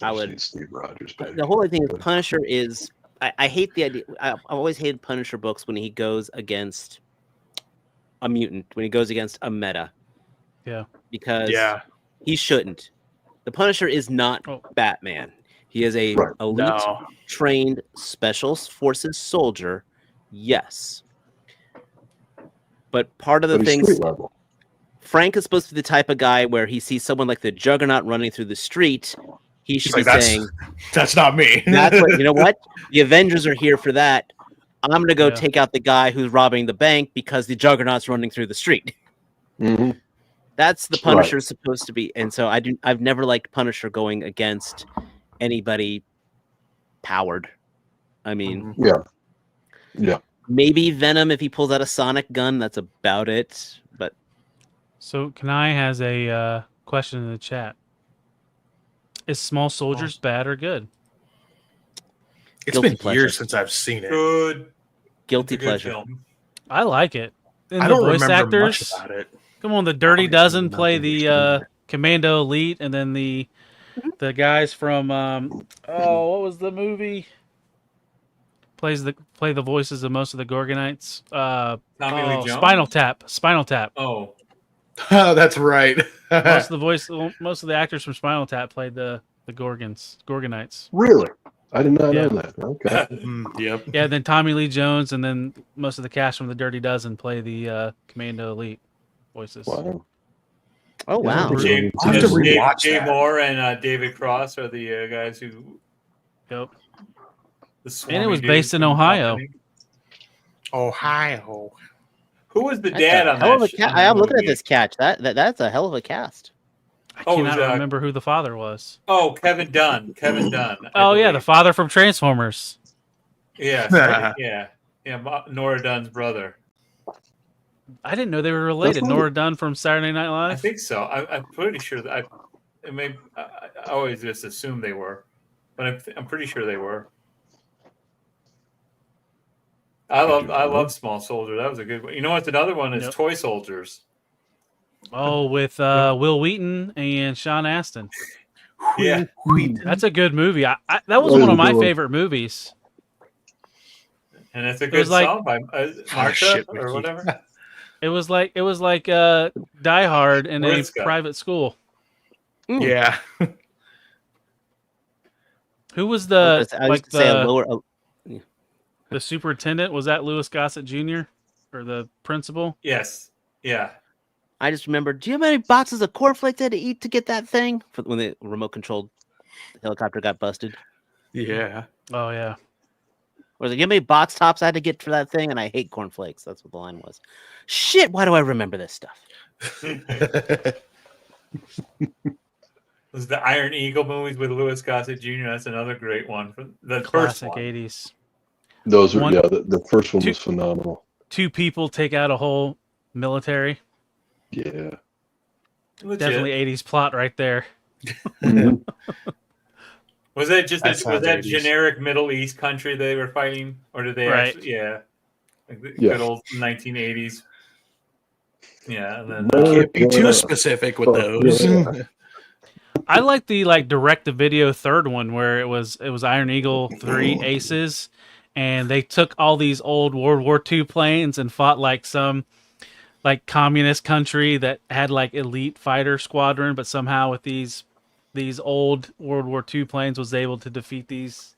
I would. Steve Rogers. Baby. The whole thing is Punisher is. I hate the idea. I've always hated Punisher books when he goes against a mutant, when he goes against a meta. Yeah. Because Yeah. he shouldn't. The Punisher is not Batman. He is a elite, No. trained special forces soldier. Yes. But part of the But he's things. street level. Frank is supposed to be the type of guy where he sees someone like the Juggernaut running through the street. He should be saying, "That's not me." That's what you know. What the Avengers are here for that. I'm going to go take out the guy who's robbing the bank because the Juggernaut's running through the street. Mm-hmm. That's the Punisher supposed to be, and so I've never liked Punisher going against anybody powered. I mean, yeah. Maybe Venom if he pulls out a sonic gun. That's about it. But So Kanai has a question in the chat. Is Small Soldiers bad or good? It's Guilty been pleasure. years since I've seen it. Good. Guilty It's a good pleasure. film. I like it. And I the don't voice remember actors. much about it. Come on, the Dirty Dozen play the Commando Elite, and then the guys from what was the movie? Play the voices of most of the Gorgonites. Tommy Lee Jones? Spinal Tap. Spinal Tap. Oh, That's right. most of the actors from Spinal Tap played the Gorgonites. Really? I did not know that. Okay. Yep. Yeah, then Tommy Lee Jones, and then most of the cast from the Dirty Dozen play the Commando Elite voices. Wow. Oh wow. I'll have to rewatch Jay that. Moore and David Cross are the guys who. Yep. And it was based in Ohio. Ohio. Who was the dad on Hell of that? a I am looking at this catch. That's a hell of a cast. I cannot remember who the father was. Oh, Kevin Dunn. Kevin Dunn. Oh yeah, the father from Transformers. Yeah, yeah. Nora Dunn's brother. I didn't know they were related. Nora Dunn from Saturday Night Live. I think so. I'm pretty sure that I always just assumed they were, but I'm pretty sure they were. I love Small Soldier. That was a good one. You know what's another one is Toy Soldiers. Oh, with Will Wheaton and Sean Astin. Yeah, that's a good movie. That was one of my favorite movies. And it's a good song by Marcia or whatever. It was like Die Hard in a private school. Yeah. Who was the the superintendent? Was that Louis Gossett Jr. or the principal? Yes. Yeah. I just remember. Do you have any boxes of cornflakes I had to eat to get that thing when the remote controlled helicopter got busted? Yeah. Oh yeah. Or give me box tops I had to get for that thing, and I hate cornflakes. That's what the line was. Shit, why do I remember this stuff? Was the Iron Eagle movies with Louis Gossett Jr. That's another great one. The classic first one. 80s. Those were the first one was phenomenal. Two people take out a whole military. Yeah. Legit. Definitely 80s plot right there. Was that just was that 80s. generic Middle East country they were fighting, or did they actually? Yeah, like the good old 1980s. Yeah, and then Can't be too specific with those. Yeah. I like the direct to video third one where it was Iron Eagle 3 Aces, and they took all these old World War II planes and fought like some communist country that had like elite fighter squadron, but somehow with these old World War II planes was able to defeat these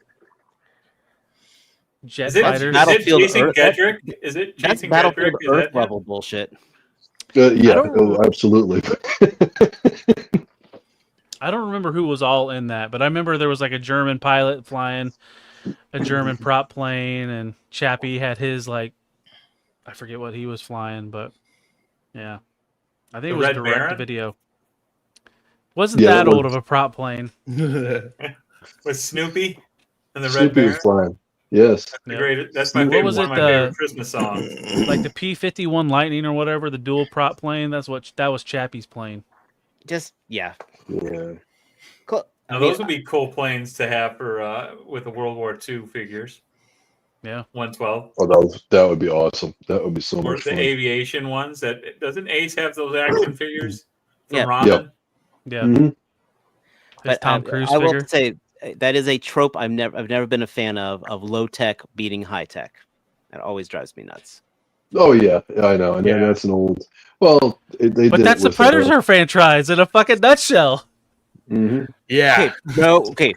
jet fighters. Is it Jason Gedrick? Is it Jason Battlefield Gedrick? Earth level bullshit. Absolutely. I don't remember who was all in that, but I remember there was like a German pilot flying a German prop plane, and Chappie had his I forget what he was flying, but yeah, I think it was direct to video. Wasn't that old of a prop plane? With Snoopy and the Snoopy Red Baron. was flying. Yes. That's my favorite. One of my favorite Christmas songs. Like the P-51 Lightning or whatever, the dual prop plane. That was Chappie's plane. Yeah. Cool. Now those would be cool planes to have for with the World War II figures. Yeah. 112. Oh, that would be awesome. That would be so Or much the fun. aviation ones. That doesn't Ace have those action figures from Yeah. Robin? Yeah. Mm-hmm. But Tom Cruise I figure. will say that is a trope I've never been a fan of low tech beating high tech. That always drives me nuts. Oh yeah, I know. And that's an old. Well, they But did that's it the with, Predator franchise in a fucking nutshell. Mhm. Yeah. Okay.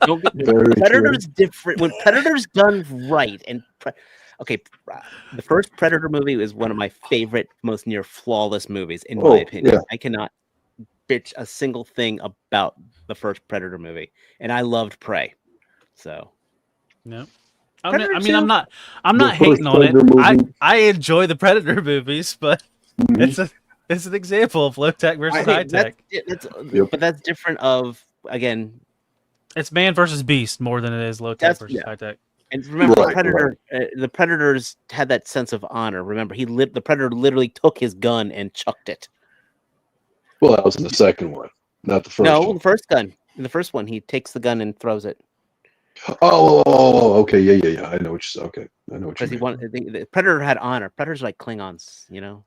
Don't get, Very Predator's different. When Predator's done right, and the first Predator movie is one of my favorite, most near flawless movies in my opinion. Yeah. I cannot bitch a single thing about the first Predator movie, and I loved Prey. So, no. Predator I'm 2? not The hating first on it. Predator movie. I enjoy the Predator movies, but it's an example of low tech versus high tech. But that's different. Of again, it's man versus beast more than it is low tech versus high tech. And remember, Right, Predator. The Predators had that sense of honor. Remember, the Predator literally took his gun and chucked it. Well, that was in the second one, not the first No, one. the first gun. In the first one, he takes the gun and throws it. Oh, okay, yeah. I know what you said. Okay, I know what you Because mean. the Predator had honor. Predators like Klingons, you know.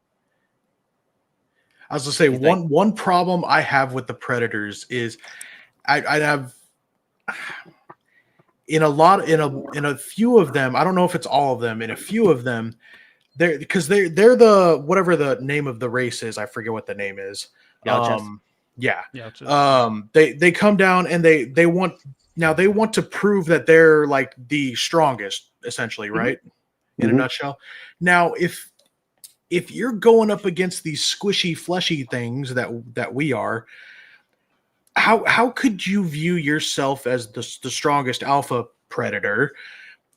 I was gonna say one problem I have with the Predators is I have in a few of them. I don't know if it's all of them. In a few of them, they're the whatever the name of the race is. I forget what the name is. Yeah. They come down and they want to prove that they're like the strongest, essentially, right? In a nutshell. Now, if you're going up against these squishy, fleshy things that we are, how could you view yourself as the strongest alpha predator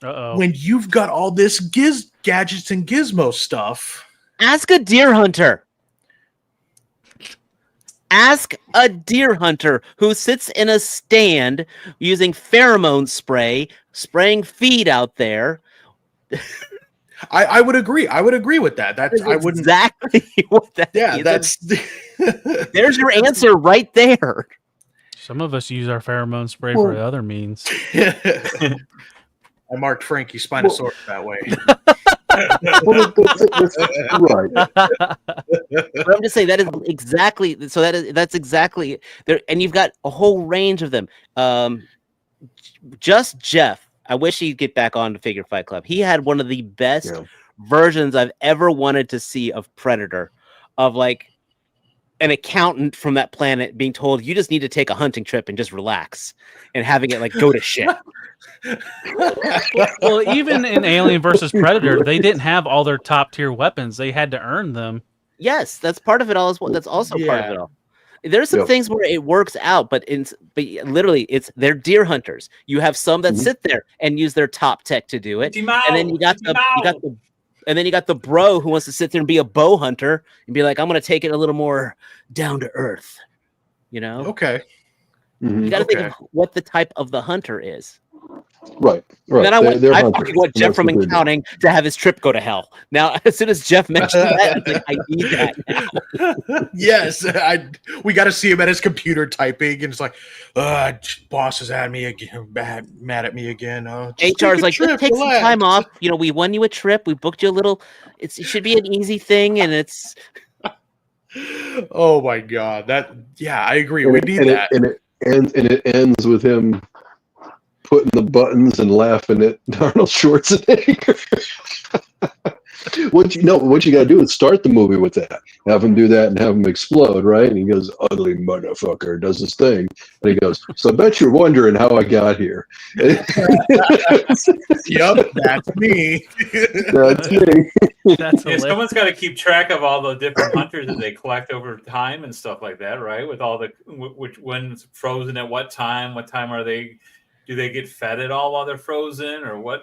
when you've got all this gadgets and gizmo stuff? Ask a deer hunter. Ask a deer hunter who sits in a stand using pheromone spray, spraying feed out there. I would agree. I would agree with that. That's exactly what that is. That's there's your answer right there. Some of us use our pheromone spray for other means. I marked Frankie Spinosaurus that way. Right. But I'm just saying that is exactly so. That's exactly there, and you've got a whole range of them. Just Jeff. I wish he'd get back on to Figure Fight Club. He had one of the best versions I've ever wanted to see of Predator, of like an accountant from that planet being told you just need to take a hunting trip and just relax, and having it like go to shit. Well, even in Alien versus Predator, they didn't have all their top tier weapons. They had to earn them. Yes, that's part of it all as well. That's also part of it all. There's some things where it works out, but literally they're deer hunters. You have some that sit there and use their top tech to do it, and then you got the bro who wants to sit there and be a bow hunter and be like, I'm going to take it a little more down to earth. You know? Okay. You got to think of what the type of the hunter is. Right. And then I fucking want Jeff from accounting to have his trip go to hell. Now, as soon as Jeff mentioned that, it's like, I need that now. Yes, we got to see him at his computer typing, and it's like, boss is at me again, mad at me again. HR is like, just take some time off. You know, we won you a trip. We booked you a little. It should be an easy thing, and it's. Oh my god! I agree. We need that. And it ends with him putting the buttons and laughing at Arnold Schwarzenegger. What you got to do is start the movie with that. Have him do that and have him explode, right? And he goes, "Ugly motherfucker," does his thing, and he goes, "So I bet you're wondering how I got here." Yep, that's me. That's me. Someone's got to keep track of all the different hunters that they collect over time and stuff like that, right? With all the when's frozen at what time are they? Do they get fed at all while they're frozen, or what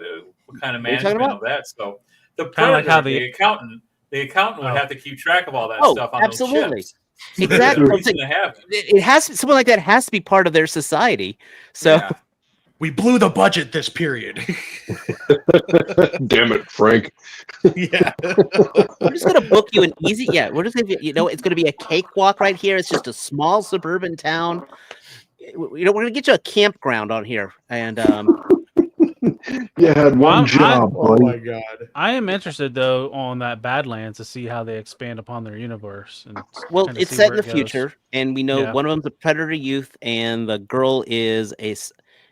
kind of management of that? So the predator, like the accountant would have to keep track of all that stuff on those ships. Exactly. It has someone like that has to be part of their society. So we blew the budget this period. Damn it, Frank. Yeah. We're just gonna book you an easy. Yeah, we're just gonna. It's gonna be a cakewalk right here. It's just a small suburban town. We're gonna get you a campground on here, and you had one job. Oh my god! I am interested though on that Badlands to see how they expand upon their universe. And it's set in the future, and we know one of them's a predator youth, and the girl is a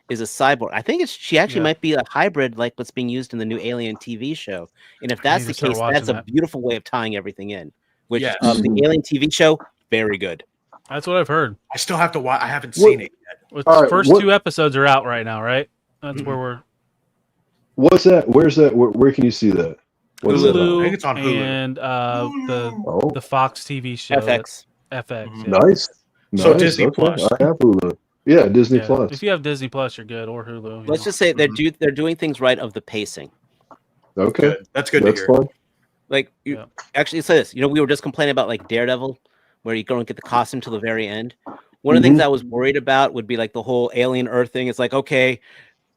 cyborg. I think she actually might be a hybrid, like what's being used in the new Alien TV show. And if that's the case, that's a beautiful way of tying everything in. Which the Alien TV show, very good. That's what I've heard. I still have to watch. I haven't seen it yet. The first 2 episodes are out right now, right? That's where we're. What's that? Where's that? Where can you see that? Hulu, I think it's on Hulu. And the Fox TV show. FX. FX. Nice. So Disney Plus. I have Hulu. Yeah, Disney Plus. If you have Disney Plus, you're good, or Hulu. Let's just say they're doing things right of the pacing. Okay, that's good to hear. Fun. Like actually say this. We were just complaining about like Daredevil, where you don't get the costume till the very end. One of the things I was worried about would be like the whole alien Earth thing. It's like, okay,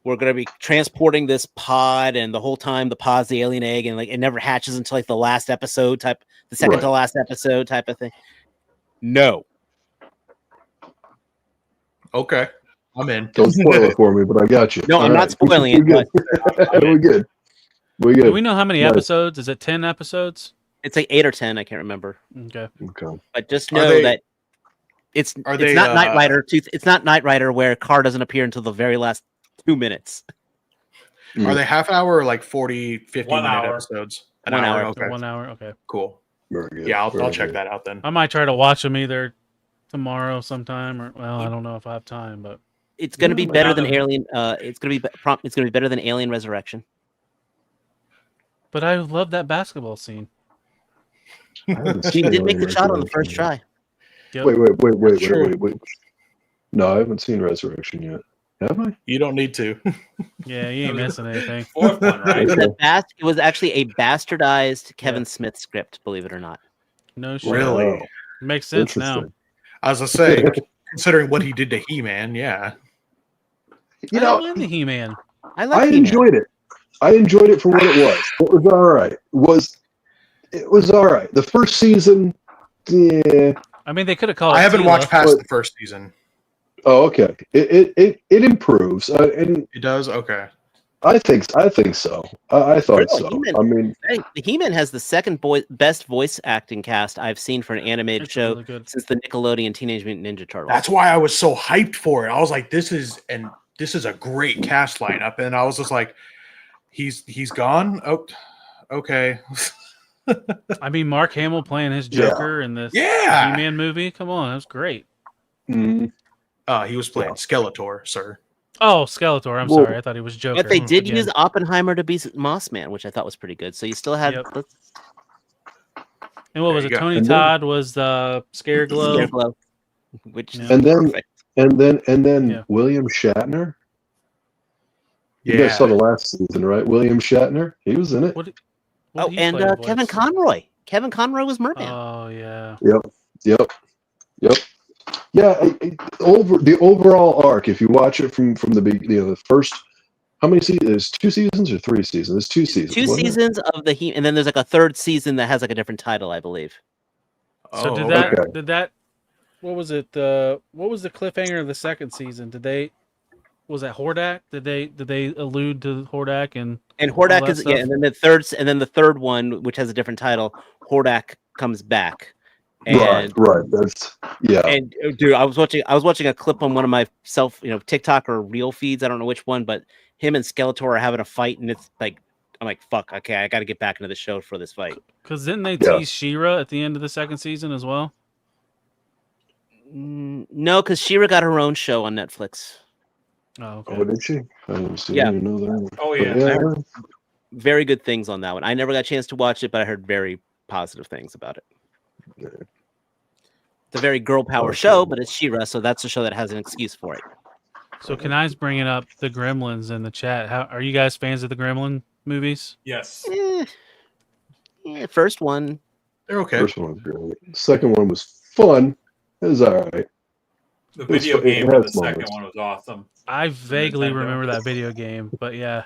we're going to be transporting this pod, and the whole time the pod's the alien egg, and like it never hatches until like the last episode the second to last episode type of thing. No. Okay. I'm in. Don't spoil it for me, but I got you. No, I'm not spoiling it. We're good. Do we know how many episodes? Is it 10 episodes? It's like 8 or 10. I can't remember. Okay. Okay. But just Are know they- that it's they, not Knight Rider. It's not Knight Rider where Carr doesn't appear until the very last 2 minutes. Are they half hour or like 40, 50 1 minute hour. episodes? 1 hour. Okay. 1 hour. Okay. Cool. Very good. Yeah, Very I'll check good. that out then. I might try to watch them either tomorrow sometime, or well, I don't know if I have time, but It's going to be Yeah, better now than that- Alien. It's going to be It's going to be better than Alien Resurrection. I love that basketball scene. I haven't He seen did make the Alien shot on the first Resurrection try. Yep. yet. Wait. No, I haven't seen Resurrection yet. Have I? You don't need to. Yeah, you ain't missing anything. Fourth one, right? It was actually a bastardized Kevin Smith script, believe it or not. No shit. Really? Wow. Makes sense now. Interesting. I was gonna say, considering what he did to He-Man, yeah. You I know, don't mind the He-Man. I like I He-Man. enjoyed it. I enjoyed it for what it was. It was all right. It was all right. The first season, yeah. I mean, they could have called. I haven't Tila. watched past the first season. Oh, okay. It improves, and It does? Okay. I think so. I thought Really? so. He-Man- I mean, Hey, He-Man has the second best voice acting cast I've seen for an animated It's show really good. since the Nickelodeon Teenage Mutant Ninja Turtles. That's why I was so hyped for it. I was like, this is a great cast lineup. And I was just like, he's gone? Oh, okay. I mean, Mark Hamill playing his Yeah. Joker in this Yeah. He-Man movie. Come on, that was great. mm, He was playing Skeletor, sir. Oh, Skeletor. I'm Well, sorry, I thought he was Joker. But they did again. use Oppenheimer to be Moss Man, which I thought was pretty good. So you still had Yep. let's And what was There it? you go. Tony And then- Todd was the Scareglow. Scareglow, which is Yeah. and then perfect. and then Yeah. William Shatner. You Yeah. guys saw the last season, right? William Shatner. He was in it. What did Oh, he and play the Kevin voice? Conroy. Kevin Conroy was Merman. Oh yeah. Yep. Yeah. Over the overall arc, if you watch it from the the first, how many seasons? There's 2 seasons or 3 seasons? There's 2 seasons. Two wasn't it? seasons of the He, and then there's like a third season that has like a different title, I believe. So Oh, did that? What was it? What was the cliffhanger of the second season? Was that Hordak? Did they allude to Hordak and Hordak that is stuff? and then the third one, which has a different title, Hordak comes back. And Right. That's And dude, I was watching a clip on one of my TikTok or Reel feeds. I don't know which one, but him and Skeletor are having a fight, and it's like, I'm like, fuck, okay, I got to get back into the show for this fight. Because didn't they Yeah. tease She-Ra at the end of the second season as well? No, because She-Ra got her own show on Netflix. Oh, okay. Oh, did she? I didn't see. Yeah. I didn't know that. Oh, But yeah. Very good things on that one. I never got a chance to watch it, but I heard very positive things about it. It's a very girl power show, but it's She-Ra, so that's a show that has an excuse for it. So Kanai's bringing up the Gremlins in the chat. How are you guys fans of the Gremlin movies? Yes. First one, They're okay. First one was great. Second one was fun. It was all right. The It was- video it game has for the second moments. one was awesome. I vaguely Nintendo. remember that video game, but yeah.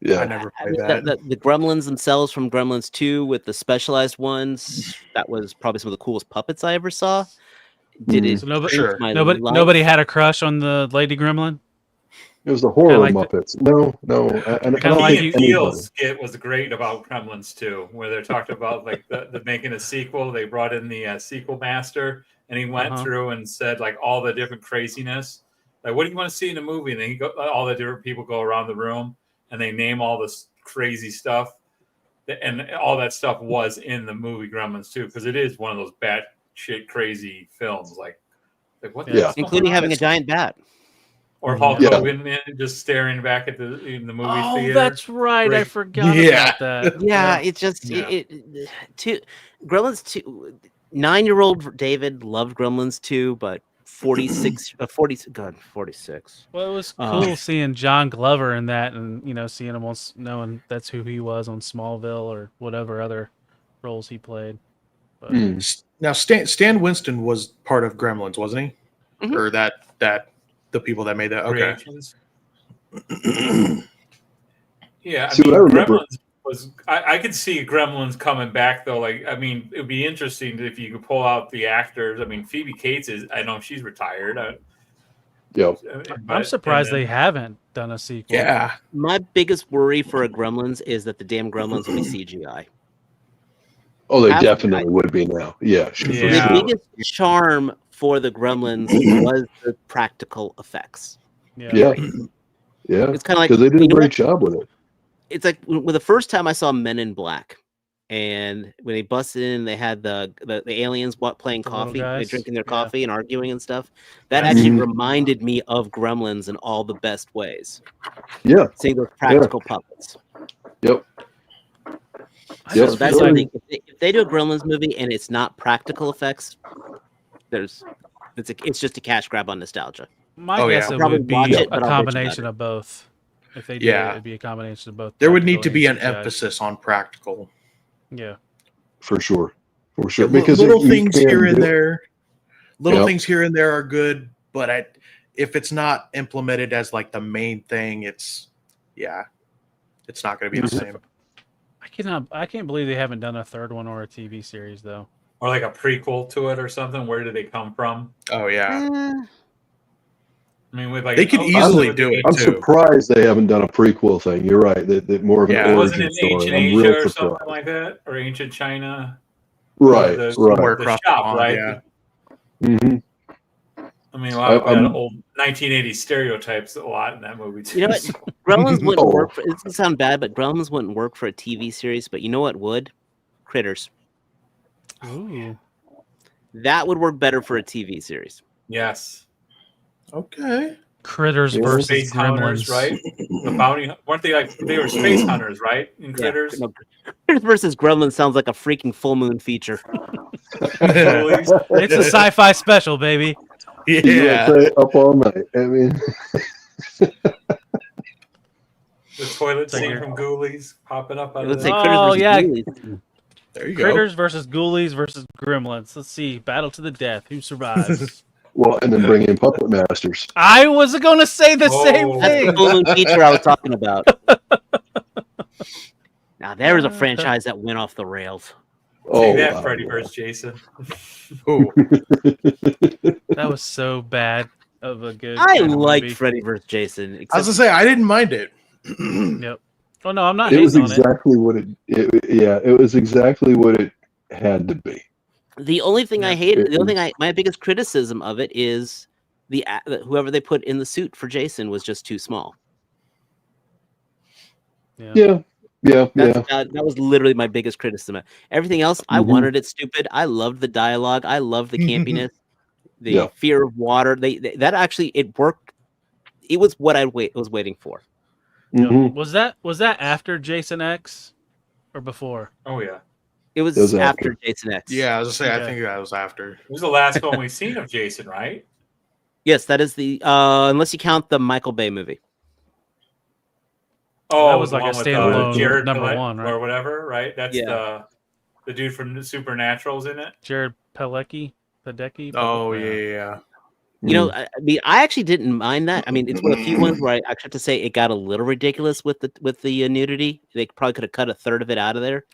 Yeah. I never I played mean, that. the Gremlins themselves from Gremlins 2 with the specialized ones, that was probably some of the coolest puppets I ever saw. Did it So nobody, Sure. my nobody, life? nobody had a crush on the Lady Gremlin. It was the horror like the- Muppets. No. And Kinda like Ian you- Peele's skit was great about Gremlins too, where they're talking about like the making a sequel. They brought in the sequel master, and he went through and said like all the different craziness. Like, what do you want to see in a movie? And then all the different people go around the room and they name all this crazy stuff, and all that stuff was in the movie Gremlins too, because it is one of those bad shit crazy films. Like what? the Yeah. hell's going including on? having a giant bat. Or Hulk Yeah. Hogan in just staring back at in the movie Oh, theater. that's right. I Great. forgot Yeah. about that. Yeah, it's just Yeah. Gremlins 2. 9-year-old David loved Gremlins 2, but 46. Well, it was Uh, cool seeing John Glover in that, and seeing him knowing that's who he was on Smallville or whatever other roles he played. But Now, Stan Winston was part of Gremlins, wasn't he? Mhm. Or that the people that made that? Okay. Creations. Yeah, I See, mean, what I remember- Gremlins was. I could see Gremlins coming back though. Like, I mean, it would be interesting if you could pull out the actors. I mean, Phoebe Cates is. I know she's retired. Yep. I'm surprised they haven't done a sequel. Yeah. My biggest worry for a Gremlins is that the damn Gremlins will be CGI. Oh, they Half- definitely would be now. Yeah, for The Yeah. sure. biggest charm for the Gremlins was the practical effects. Yeah, yeah. It's kind of like, because they did you a know great what? job with it. It's like when the first time I saw Men in Black, and when they busted in, they had the aliens playing The little coffee, they guys? drinking their Yeah. coffee and arguing and stuff. That Yeah. actually Mhm. reminded me of Gremlins in all the best ways. Yeah. Seeing those practical puppets. Yep. I Yep. So just that's feel the like thing. If they do a Gremlins movie and it's not practical effects, it's just a cash grab on nostalgia. my Oh, guess yeah. it Probably would watch be it, a but I'll bitch about combination it. of both. If they did Yeah. it, it'd be a combination of both. There would need to practical be and an CGI. emphasis on practical. Yeah. For sure. For sure. Yeah, Because little you things can here and do- there, little Yep. things here and there are good, but if it's not implemented as like the main thing, it's not going to be the same. I can't believe they haven't done a third one or a TV series though. Or like a prequel to it or something. Where do they come from? Oh yeah, I mean, with like they could easily with do the it I'm too. surprised they haven't done a prequel thing. You're right. That more of an Yeah. It wasn't origin in ancient story. I'm Asia real or surprised. something like that, or ancient China. Right. The, Somewhere Right. the across the shop, pond, right? yeah. hmm I mean, a lot of I'm- old 1980s stereotypes a lot in that movie too. You know what? Gremlins wouldn't Oh. work. It doesn't sound bad, but Gremlins wouldn't work for a TV series. But you know what would? Critters. Ooh. That would work better for a TV series. Yes. Okay. Critters Yeah. versus Space hunters, Gremlins. right? The bounty weren't they like they were space hunters, right? In Critters. No, Critters versus Gremlins sounds like a freaking full moon feature. Ghoulies. It's a sci-fi special, baby. You gotta Yeah. stay up all night. I mean, The toilet like scene your- from Ghoulies popping up out of Let's the say Critters Oh, versus yeah. Ghoulies. There you go. Critters versus Ghoulies versus Gremlins. Let's see. Battle to the death. Who survives? well, and then bring in puppet masters. I was going to say the same Oh. That's the thing. full moon feature I was talking about. Now there was a franchise that went off the rails. Oh, Take that, wow. Freddy vs. Jason. Ooh. That was so bad of a good. I movie. liked Freddy vs. Jason. I was Except gonna say I didn't mind it. Yep. Oh no, I'm not It was hating on it. exactly what it was exactly what it had to be. the only thing I Yeah. hated, the It only thing my biggest criticism of it is whoever they put in the suit for Jason was just too small. Yeah. That was literally my biggest criticism. Everything else, I Mhm. wanted it stupid. I loved the dialogue. I loved the campiness, the Yeah. fear of water. That actually it worked. It was what I was waiting for. Mhm. Was that after Jason X or before? Oh yeah. It was, It was after after. Jason X. Yeah, I was gonna say I Okay. think that was after. It was the last one we've seen of Jason, right? Yes, that is the unless you count the Michael Bay movie. Oh, That was the like a one with, standalone Jared number Pillette one, right? or whatever, right? That's Yeah. the dude from Supernatural's in it. Jared Padalecki? Oh yeah. You know, I mean, I actually didn't mind that. I mean, it's one of the few ones where I actually have to say it got a little ridiculous with the nudity. They probably could have cut a third of it out of there.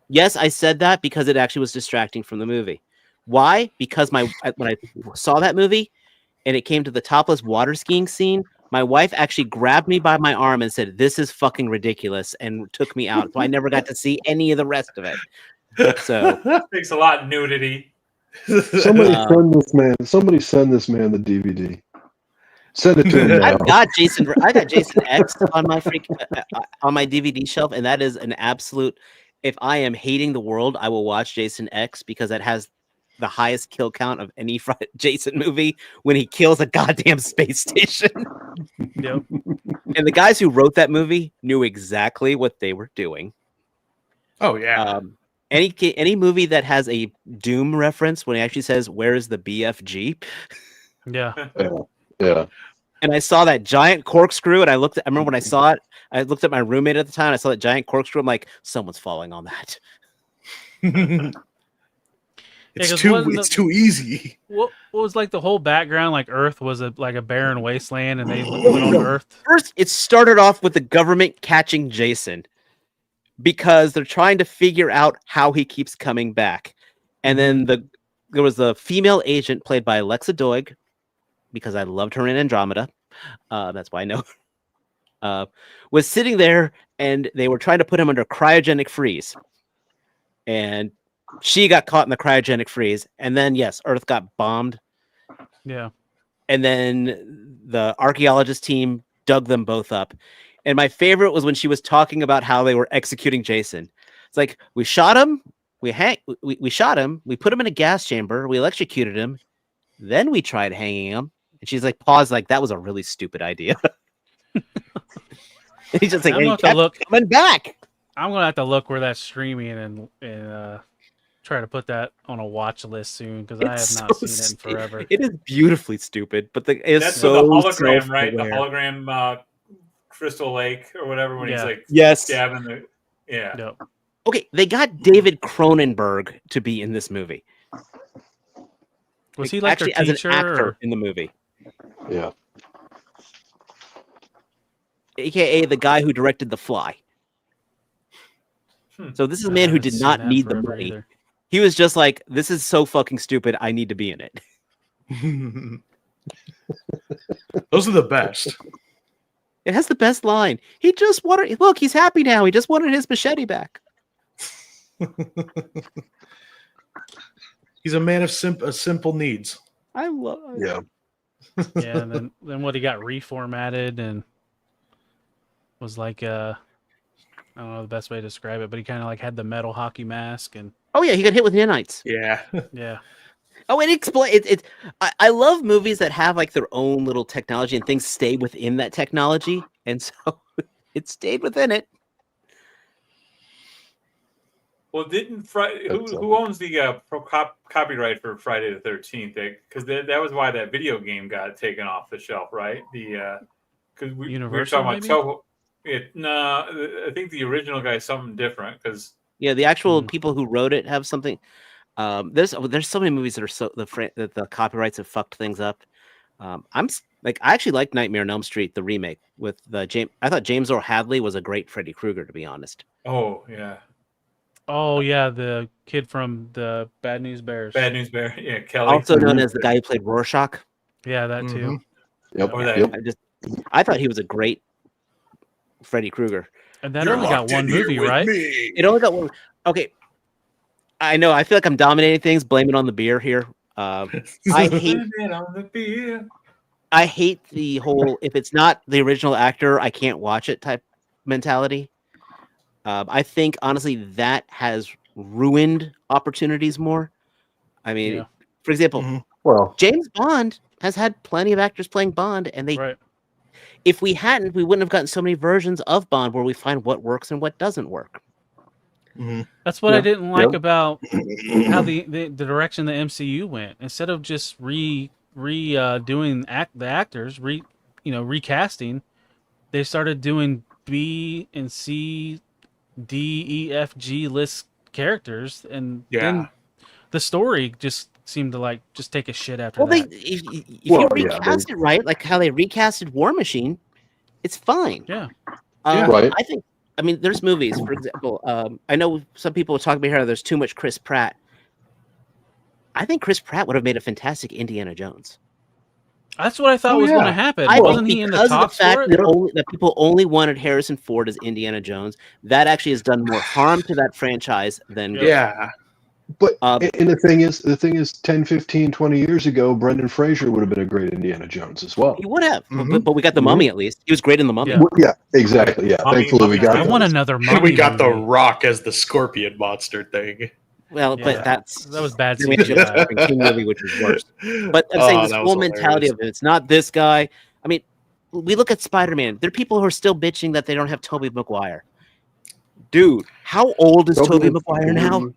Yes, I said that because it actually was distracting from the movie. Why? Because when I saw that movie and it came to the topless water skiing scene, my wife actually grabbed me by my arm and said, "This is fucking ridiculous," and took me out. So I never got to see any of the rest of it. So Takes a lot of nudity. Somebody send this man the DVD. Send it to him now. I got Jason X on my on my DVD shelf, and that is an absolute. If I am hating the world, I will watch Jason X because that has the highest kill count of any Jason movie when he kills a goddamn space station. Yep. And the guys who wrote that movie knew exactly what they were doing. Oh yeah. Any movie that has a Doom reference when he actually says, "Where is the BFG?" Yeah. Yeah. And I saw that giant corkscrew, and I remember when I saw it, I looked at my roommate at the time. I saw that giant corkscrew. I'm like, someone's falling on that. It's 'cause too wasn't it's too easy. What was like the whole background? Like Earth was a barren wasteland, and they went on Earth. First, it started off with the government catching Jason because they're trying to figure out how he keeps coming back. And then there was the female agent played by Alexa Doig, because I loved her in Andromeda. That's why I know. Was sitting there, and they were trying to put him under cryogenic freeze. and she got caught in the cryogenic freeze. And then yes, Earth got bombed. Yeah. And then the archaeologist team dug them both up. And my favorite was when she was talking about how they were executing Jason. It's like, we shot him, we shot him, we put him in a gas chamber, we electrocuted him, then we tried hanging him. And she's like, paused, like, that was a really stupid idea. He's just like, I'm hey, gonna have to look. coming back. I'm gonna have to look where that's streaming and try to put that on a watch list soon because I have not seen it in forever. It is beautifully stupid, but it's That's so with the hologram, right? The self-aware. hologram Crystal Lake or whatever when he's like stabbing the Yep. Okay, they got David Cronenberg to be in this movie. Was he like actually their as an teacher, actor or- in the movie? Yeah. AKA the guy who directed The Fly. So this is a man who did not need the money. either. He was just like, this is so fucking stupid, I need to be in it. Those are the best. It has the best line. He just wanted, look, he's happy now. He just wanted his machete back. He's a man of simple needs. I love it. Yeah. Yeah, and then what, he got reformatted and was like I don't know the best way to describe it, but he kind of like had the metal hockey mask and Oh yeah, he got hit with nanites. Yeah. yeah. Oh, and I love movies that have like their own little technology and things stay within that technology, and so it stayed within it. Well, didn't who owns the copyright for Friday the 13th? Because that was why that video game got taken off the shelf, right? Because we were talking about Toho. I think the original guy is something different. Because yeah, the actual people who wrote it have something. There's so many movies that are that the copyrights have fucked things up. I actually like Nightmare on Elm Street, the remake with James. I thought James Earl Hadley was a great Freddy Krueger, to be honest. Oh yeah. Oh yeah, the kid from the Bad News Bears. Bad News Bear, yeah, Kelly. Also known as the guy who played Rorschach. Yeah, that too. Yep. I thought he was a great Freddy Krueger. And that only got one movie, right? It only got one. Okay, I know. I feel like I'm dominating things. Blame it on the beer here. I hate the whole if it's not the original actor, I can't watch it type mentality. I think honestly that has ruined opportunities more. I mean, for example, well, James Bond has had plenty of actors playing Bond, and if we hadn't, we wouldn't have gotten so many versions of Bond where we find what works and what doesn't work. That's what I didn't like about how the direction the MCU went. Instead of just doing the actors, recasting, they started doing B and C, D, E, F, G list characters, and then the story just seemed to just take a shit after that. If you recast it right, like how they recasted War Machine, it's fine. Yeah. Right. I mean, there's movies, for example. I know some people are talking about here. There's too much Chris Pratt. I think Chris Pratt would have made a fantastic Indiana Jones. That's what I thought was going to happen. Wasn't he in the talks for it? That people only wanted Harrison Ford as Indiana Jones. That actually has done more harm to that franchise than good. Yeah. But and the thing is 10, 15, 20 years ago, Brendan Fraser would have been a great Indiana Jones as well. He would have, but we got the Mummy at least. He was great in the Mummy. Yeah, exactly. Yeah, thankfully we got. I want another Mummy. We got the Rock as the scorpion monster thing. Well, but that was bad. Movie, which is worse. But I'm saying this whole mentality of it, it's not this guy. I mean, we look at Spider-Man. There are people who are still bitching that they don't have Tobey Maguire. Dude, how old is Tobey Maguire now?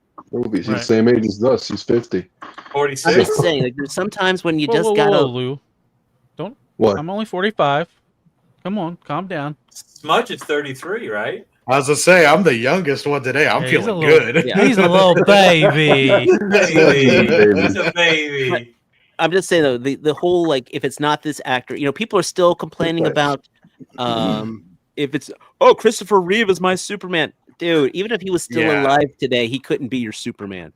He's the same age as us. He's 50. 46. I'm just saying, like, there's sometimes when you just gotta. Lou. Don't. What? I'm only 45. Come on, calm down. Smudge is 33, right? I was gonna say I'm the youngest one today. I'm feeling good. He's a little baby. He's a baby. I'm just saying though, the whole if it's not this actor, people are still complaining about if it's Christopher Reeve is my Superman. Dude, even if he was still alive today, he couldn't be your Superman.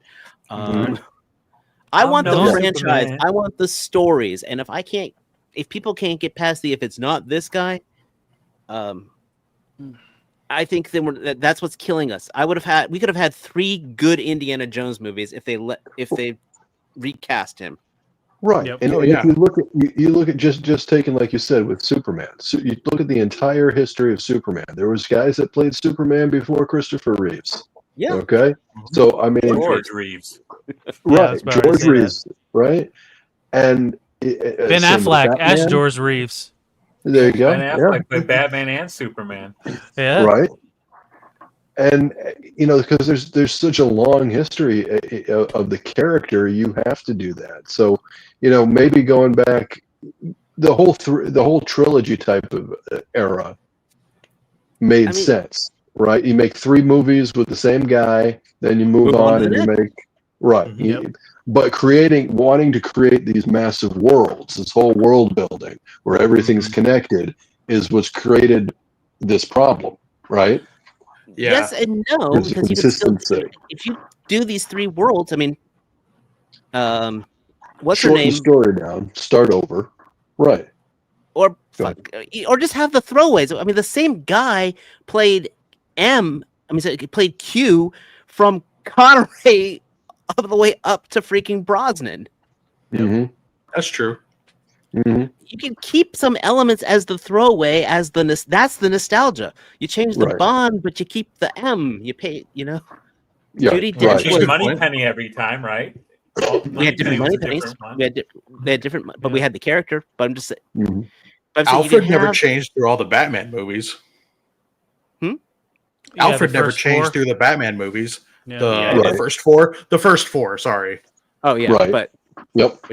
I want the franchise. Superman. I want the stories. And if people can't get past if it's not this guy, I think that's what's killing us. We could have had 3 good Indiana Jones movies if they recast him. Right. Yep. And, Oh, and yeah. if you look at just taking, like you said, with Superman. So you look at the entire history of Superman. There was guys that played Superman before Christopher Reeves. Yeah. Okay. So I mean, George Reeves. right, that's where I George say that. Reeves, right, and Ben same with Affleck as Batman. George Reeves. There you go. Ben Affleck played Batman and Superman. Yeah. Right. And because there's such a long history of the character, you have to do that. So, maybe going back the whole trilogy type of era made sense, right? You make 3 movies with the same guy, then you move on to and the you next. make right. But wanting to create these massive worlds, this whole world building where everything's connected, is what's created this problem, right? Yeah. Yes and no, There's because you can still, consistency. if you do these 3 worlds, I mean, what's her Shorten name? the story down, start over, right? Or just have the throwaways. I mean, the same guy played he played Q from Connery all the way up to freaking Brosnan. Mm-hmm. That's true. Mm-hmm. You can keep some elements as the throwaway, that's the nostalgia. You change the Right. Bond, but you keep the M. You pay, Yeah, Judi right. Dench Change was. Moneypenny every time, right? We had different money pennies. Different one. We had different, but we had the character. But I'm just saying. Mm-hmm. But I'm saying you Alfred can never have- changed through all the Batman movies. Yeah, Alfred the never first changed 4. through the Batman movies. Yeah. The first four. The first 4, sorry. Oh yeah, Right. but Yep.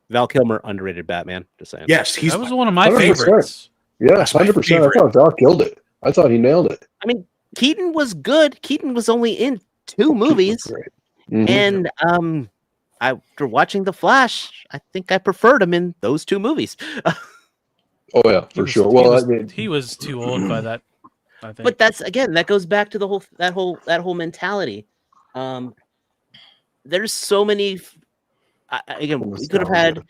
Val Kilmer underrated Batman. Just saying. Yes, That was one of my 100%. favorites. Yeah, That's my 100%. I favorite. thought Val killed it. I thought he nailed it. I mean, Keaton was good. Keaton was only in 2 movies, Great. Mhm. and after watching The Flash, I think I preferred him in those 2 movies. Oh yeah, for sure. Well, I mean, he was too old by that. I think. But that goes back to that whole mentality. There's so many. We could have had.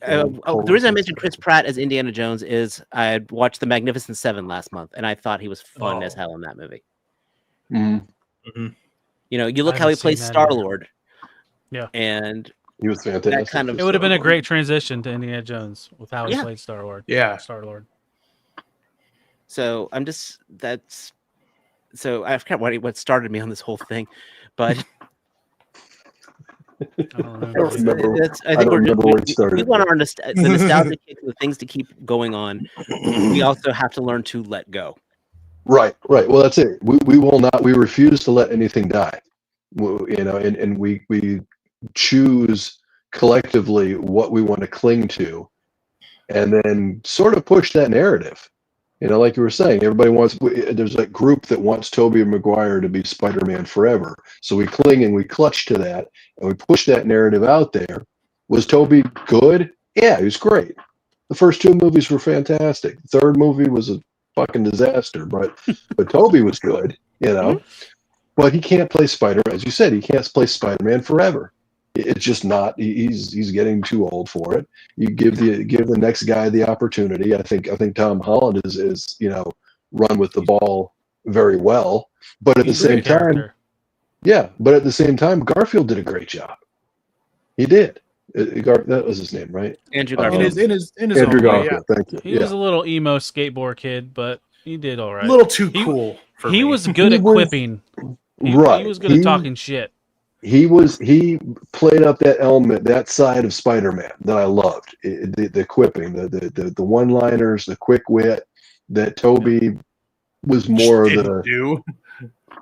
The reason I mentioned Chris Pratt as Indiana Jones is I had watched The Magnificent Seven last month, and I thought he was fun as hell in that movie. mhm. You look I how he haven't plays seen that Star either. Lord. Yeah. And he was fantastic. that kind of It would have been a Star-Lord. great transition to Indiana Jones with how he Yeah. played Star Lord. Yeah. Star Lord. So I'm just so I forgot what started me on this whole thing, but I don't I remember. don't remember. I think don't remember where it we started. want our the nostalgia kick, the things to keep going on. We also have to learn to let go. Right. Well, that's it. We will not. We refuse to let anything die. And we choose collectively what we want to cling to, and then sort of push that narrative. Like you were saying, everybody wants. There's that group that wants Tobey Maguire to be Spider-Man forever. So we cling and we clutch to that, and we push that narrative out there. Was Tobey good? Yeah, he was great. The first 2 movies were fantastic. The 3rd movie was a fucking disaster, but Tobey was good. But he can't play Spider-Man, as you said. He can't play Spider-Man forever. It's just not. He's getting too old for it. You give the next guy the opportunity. I think Tom Holland is run with the ball very well. But at the same time, But at the same time, Garfield did a great job. He did. That was his name, right? Andrew Garfield. In his Andrew own way, Garfield. Thank you. He was a little emo skateboard kid, but he did all right. A little too cool for me. He was good at quipping. He was good at talking shit. He played up that element, that side of Spider-Man that I loved. The quipping, the one-liners, the quick wit. That Tobey was more of the. Do.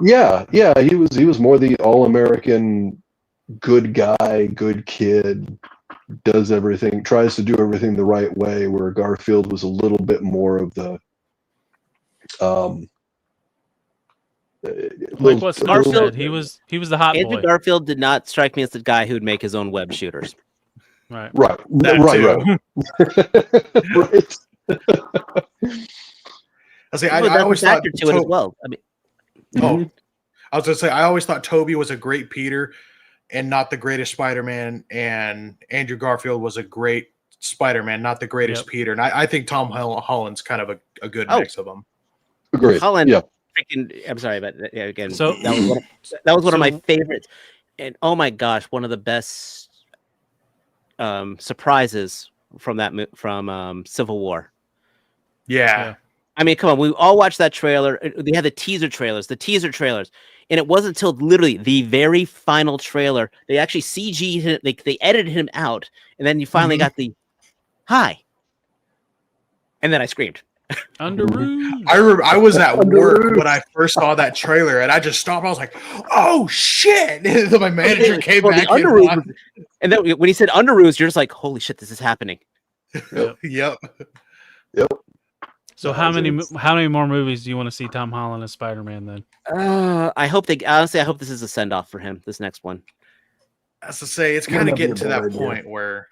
Yeah, he was more the all-American good guy, good kid, does everything, tries to do everything the right way, where Garfield was a little bit more of the like what Scott said, he was the hot Andrew boy. Garfield did not strike me as the guy who'd make his own web shooters. Right. Right. I say, But I that's always a thought factor to it as well. I mean, I was gonna say I always thought Tobey was a great Peter and not the greatest Spider-Man, and Andrew Garfield was a great Spider-Man, not the greatest Peter. And I think Tom Holland's kind of a good mix of them. Agreed. Cullen, Yeah. freaking. I'm sorry, but again, So- that was one of my so- favorites. And oh my gosh, one of the best surprises from from Civil War. Yeah. I mean, come on, we all watched that trailer. They had the teaser trailers, and it wasn't until literally the very final trailer they actually CG'd him, they edited him out, and then you finally got the hi, and then I screamed. Under Rouge. I was at work when I first saw that trailer, and I just stopped. I was like, "Oh shit!" And then my manager came Well, back the Under Rouge and then when he said Under Rouge, you're just like, "Holy shit, this is happening." Yep. So how many more movies do you want to see Tom Holland as Spider-Man then? I hope this is a send off for him. This next one. As to say, it's kind of getting to that point where.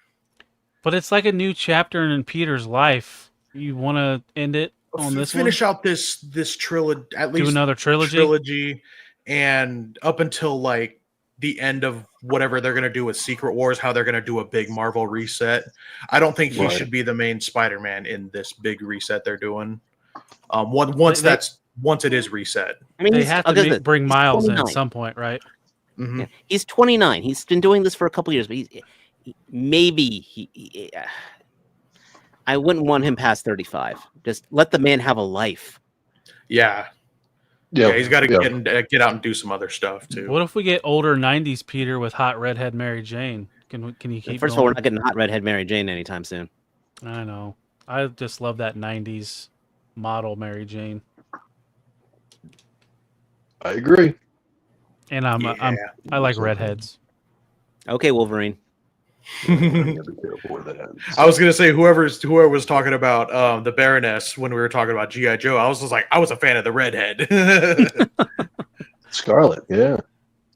But it's like a new chapter in Peter's life. You want to end it on this finish one? out this trilogy, at least do another trilogy, and up until like the end of whatever they're gonna do with Secret Wars, how they're gonna do a big Marvel reset. I don't think he should be the main Spider-Man in this big reset they're doing. Once it is reset. I mean, they have to bring Miles in at some point, right? Mm-hmm. Yeah. He's 29. He's been doing this for a couple years, but I wouldn't want him past 35. Just let the man have a life. Yeah. He's got to get out and do some other stuff too. What if we get older '90s Peter with hot redhead Mary Jane? Can you keep? First of all, we're not getting hot redhead Mary Jane anytime soon. I know. I just love that '90s model Mary Jane. I agree. And I like redheads. Okay, Wolverine. I was gonna say whoever was talking about the Baroness when we were talking about G.I. Joe, I was just like, I was a fan of the redhead. Scarlet, yeah.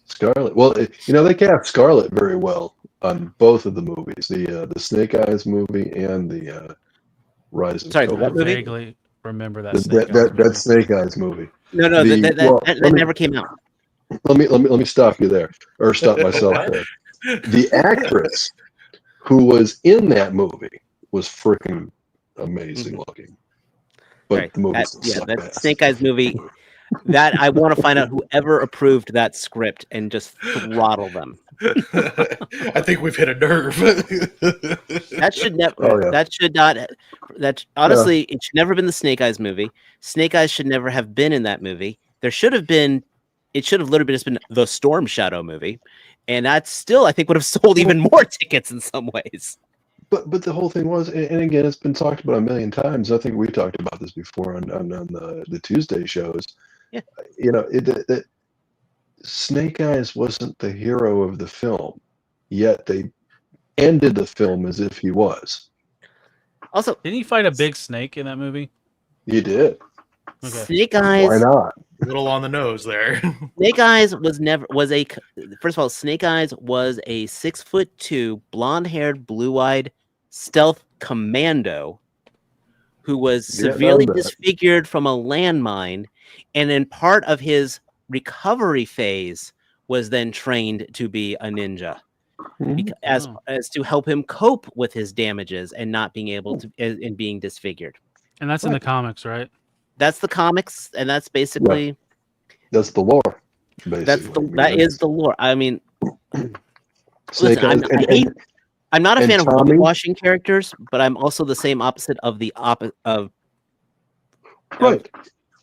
Scarlet. Well, they cast Scarlet very well on both of the movies, the Snake Eyes movie and the Rise of Sorry, Cobra. what movie? Vaguely remember that. That Snake Eyes movie. No, that never came out. Let me stop you there, or stop myself there. The actress who was in that movie was freaking amazing looking. But the movie that Snake Eyes movie, that I want to find out whoever approved that script and just throttle them. I think we've hit a nerve. That should never. That should not. That honestly, it should never have been the Snake Eyes movie. Snake Eyes should never have been in that movie. There should have been. It should have literally just been the Storm Shadow movie, and that still, I think, would have sold even more tickets in some ways. But the whole thing was, and again, it's been talked about a million times. I think we talked about this before on the Tuesday shows. Yeah. That Snake Eyes wasn't the hero of the film, yet they ended the film as if he was. Also, didn't he fight a big snake in that movie? He did. Okay. Snake Eyes. Why not? A little on the nose there. Snake Eyes was first of all, Snake Eyes was a 6'2", blonde-haired, blue-eyed stealth commando who was severely disfigured from a landmine, and in part of his recovery phase was then trained to be a ninja. As to help him cope with his damages and not being able to and being disfigured. And that's in the comics, right? That's the comics, and that's basically that's the lore. Basically, that is the lore. I mean, Snake listen, Eyes, I'm not a fan of Tommy? washing characters, but I'm also the same opposite of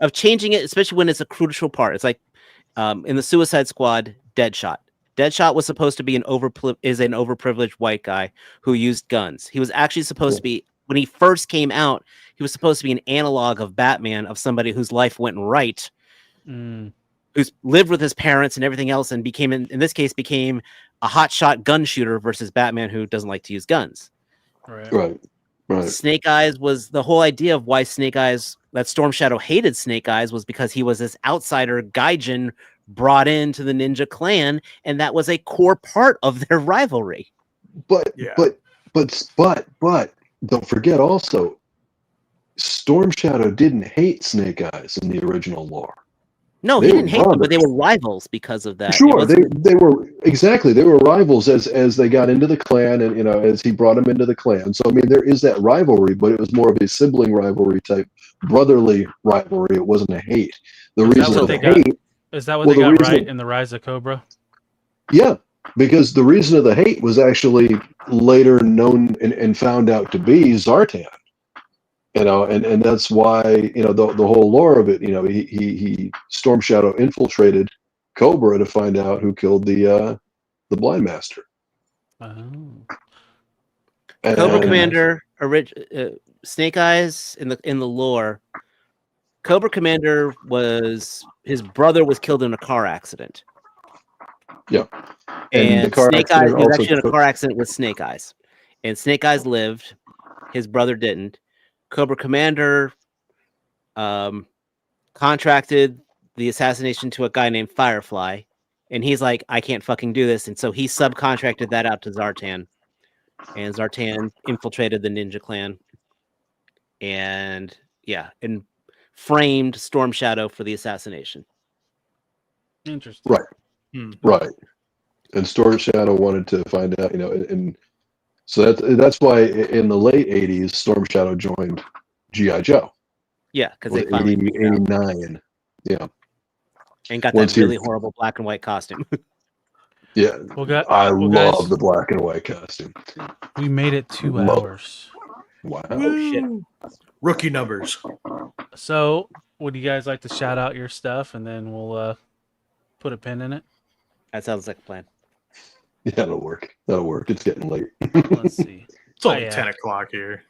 of changing it, especially when it's a crucial part. It's like in the Suicide Squad, Deadshot. Deadshot was supposed to be an overprivileged white guy who used guns. He was actually supposed to be, when he first came out, he was supposed to be an analog of Batman, of somebody whose life went right, who's lived with his parents and everything else, and became, in this case, became a hotshot gun shooter versus Batman, who doesn't like to use guns. Right. Snake Eyes was the whole idea of why Snake Eyes, that Storm Shadow hated Snake Eyes, was because he was this outsider gaijin brought into the ninja clan, and that was a core part of their rivalry. But don't forget also, Storm Shadow didn't hate Snake Eyes in the original lore. No, he didn't hate them, but they were rivals because of that. Sure, they were rivals as they got into the clan, and as he brought them into the clan. So I mean, there is that rivalry, but it was more of a sibling rivalry type brotherly rivalry. It wasn't a hate. The Is that reason what of they the hate. Is that what Well, they the got reason- right in the Rise of Cobra? Yeah, because the reason of the hate was actually later known and found out to be Zartan. And that's why, the whole lore of it, he Storm Shadow infiltrated Cobra to find out who killed the Blind Master. Cobra Commander, Snake Eyes in the lore. Cobra Commander his brother was killed in a car accident. Yeah, And the car Snake Eyes accident was also actually in a took- car accident with Snake Eyes, and Snake Eyes lived. His brother didn't. Cobra Commander contracted the assassination to a guy named Firefly, and he's like, I can't fucking do this, and so he subcontracted that out to Zartan, and Zartan infiltrated the Ninja Clan, and framed Storm Shadow for the assassination. Interesting. Right, right. And Storm Shadow wanted to find out, and so that's why in the late '80s, Storm Shadow joined G.I. Joe. Yeah, because Well, they finally 89. Yeah. And got Once that really he- horrible black and white costume. Yeah. I love guys, the black and white costume. We made it 2 Love it. hours. Wow. Oh shit. Rookie numbers. So, would you guys like to shout out your stuff, and then we'll put a pin in it? That sounds like a plan. Yeah, that'll work. That'll work. It's getting late. Let's see. It's only yeah. 10 o'clock here.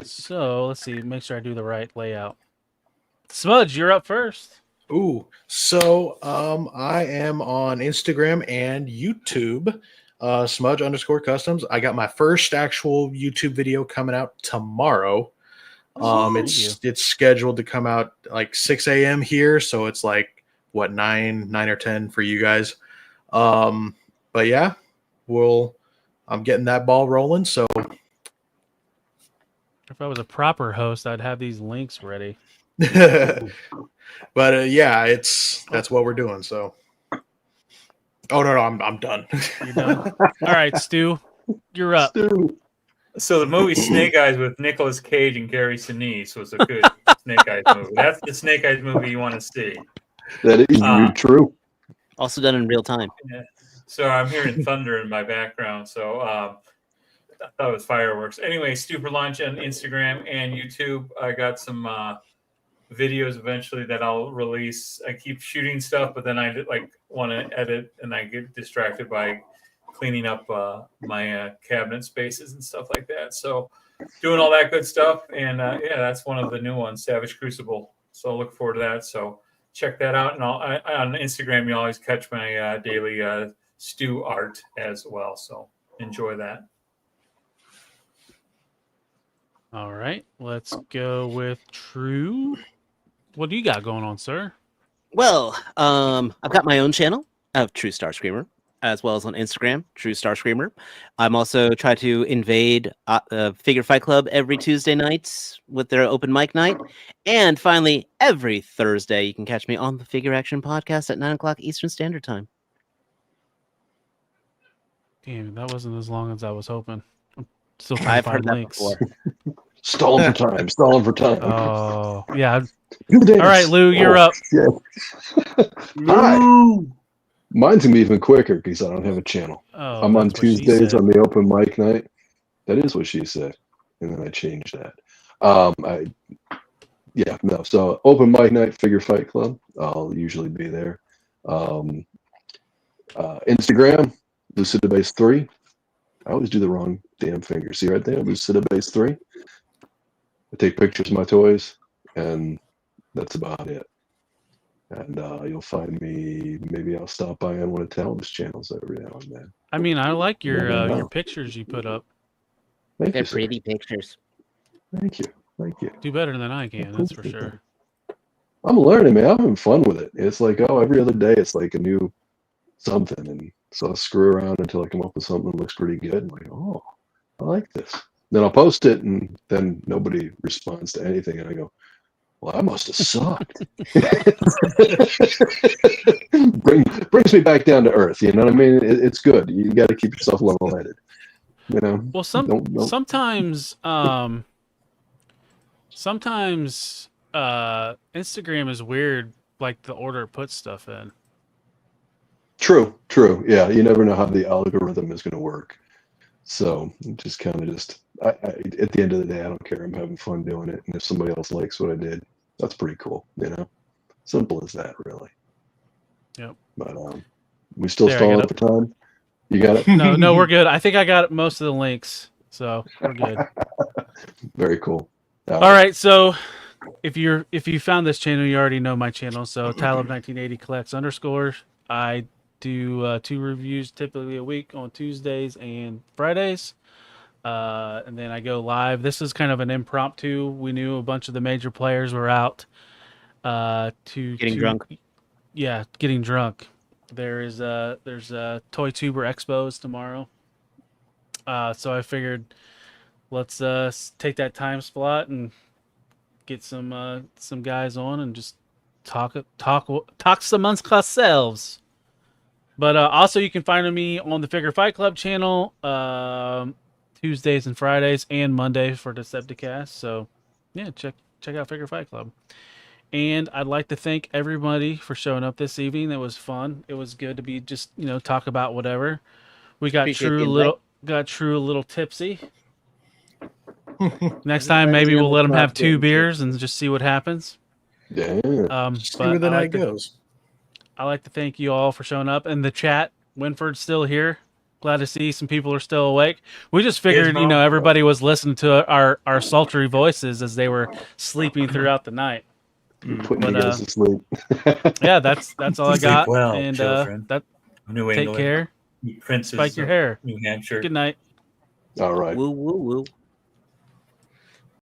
So let's see. Make sure I do the right layout. Smudge, you're up first. Ooh, so I am on Instagram and YouTube, Smudge_Customs. I got my first actual YouTube video coming out tomorrow. It's scheduled to come out like 6 a.m. here, so it's like what 9 or 10 for you guys. But yeah, I'm getting that ball rolling. So If I was a proper host, I'd have these links ready. but yeah, that's what we're doing. So oh no, I'm done. You done? All right, Stu, you're up. So the movie Snake Eyes with Nicolas Cage and Gary Sinise was a good Snake Eyes movie. That's the Snake Eyes movie you want to see. That is true. Also done in real time. Yeah. So I'm hearing thunder in my background. So I thought it was fireworks. Anyway, Stu for Lunch on Instagram and YouTube. I got some videos eventually that I'll release. I keep shooting stuff, but then I want to edit, and I get distracted by cleaning up my cabinet spaces and stuff like that. So doing all that good stuff. And that's one of the new ones, Savage Crucible. So I look forward to that. So check that out. And on Instagram, you always catch my daily Stu art as well. So enjoy that. All right, let's go with True. What do you got going on, sir? Well, I've got my own channel of True Star Screamer, as well as on Instagram, True Star Screamer. I'm also trying to invade Figure Fight Club every Tuesday nights with their open mic night. And finally, every Thursday, you can catch me on the Figure Action Podcast at 9 o'clock Eastern Standard Time. Damn, that wasn't as long as I was hoping. I'm still trying I've to heard find that links. before. Stalling for time. Stalling for time. Oh, yeah. Do the dance. All right, Lou, you're up. Yeah. Hi. Mine's gonna be even quicker because I don't have a channel. Oh, I'm on that's what she Tuesdays said. on the open mic night. That is what she said, and then I changed that. So open mic night, Figure Fight Club. I'll usually be there. Instagram, Lucidabase 3. I always do the wrong damn finger. See right there, Lucidabase 3. I take pictures of my toys, and that's about it. And you'll find me. Maybe I'll stop by on one of Talon's channels every now and then. I mean, I like Never your know. pictures you put up. Thank They're you, sir. pretty pictures. Thank you. Thank you. Do better than I can, that's for sure. I'm learning, man. I'm having fun with it. It's like, every other day it's like a new something. And so I'll screw around until I come up with something that looks pretty good. I'm like, oh, I like this. Then I'll post it, and then nobody responds to anything. And I go, well, I must have sucked. Brings me back down to earth. You know what I mean? It's good. You got to keep yourself level-headed. You know. Well, Don't- sometimes sometimes Instagram is weird, like the order it puts stuff in. True. Yeah, you never know how the algorithm is going to work. So just kind of at the end of the day, I don't care. I'm having fun doing it, and if somebody else likes what I did, that's pretty cool. Simple as that, really. Yep. But we still There, I stalling got for time. You got it? No, we're good. I think I got most of the links, so we're good. Very cool. All right, so if you found this channel, you already know my channel. So Talib1980 collects underscores. I do 2 reviews typically a week on Tuesdays and Fridays, and then I go live. This is kind of an impromptu. We knew a bunch of the major players were out Getting drunk. Yeah, getting drunk. There's Toy Tuber Expos tomorrow. So I figured let's take that time slot and get some guys on and just talk amongst ourselves. But also you can find me on the Figure Fight Club channel Tuesdays and Fridays and Monday for Decepticast. So yeah, check out Figure Fight Club. And I'd like to thank everybody for showing up this evening. It was fun. It was good to be just, talk about whatever. We got True a little tipsy. Next time, maybe we'll let him have 2 beers and just see what happens. Yeah. See where the night goes. I like to thank you all for showing up. And the chat, Winford's still here. Glad to see some people are still awake. We just figured, everybody was listening to our sultry voices as they were sleeping throughout the night. Putting you guys to sleep. Yeah, that's all I got. Well, and children. Take care. Prince's Spike your hair. New Hampshire. Good night. All right. Woo woo woo.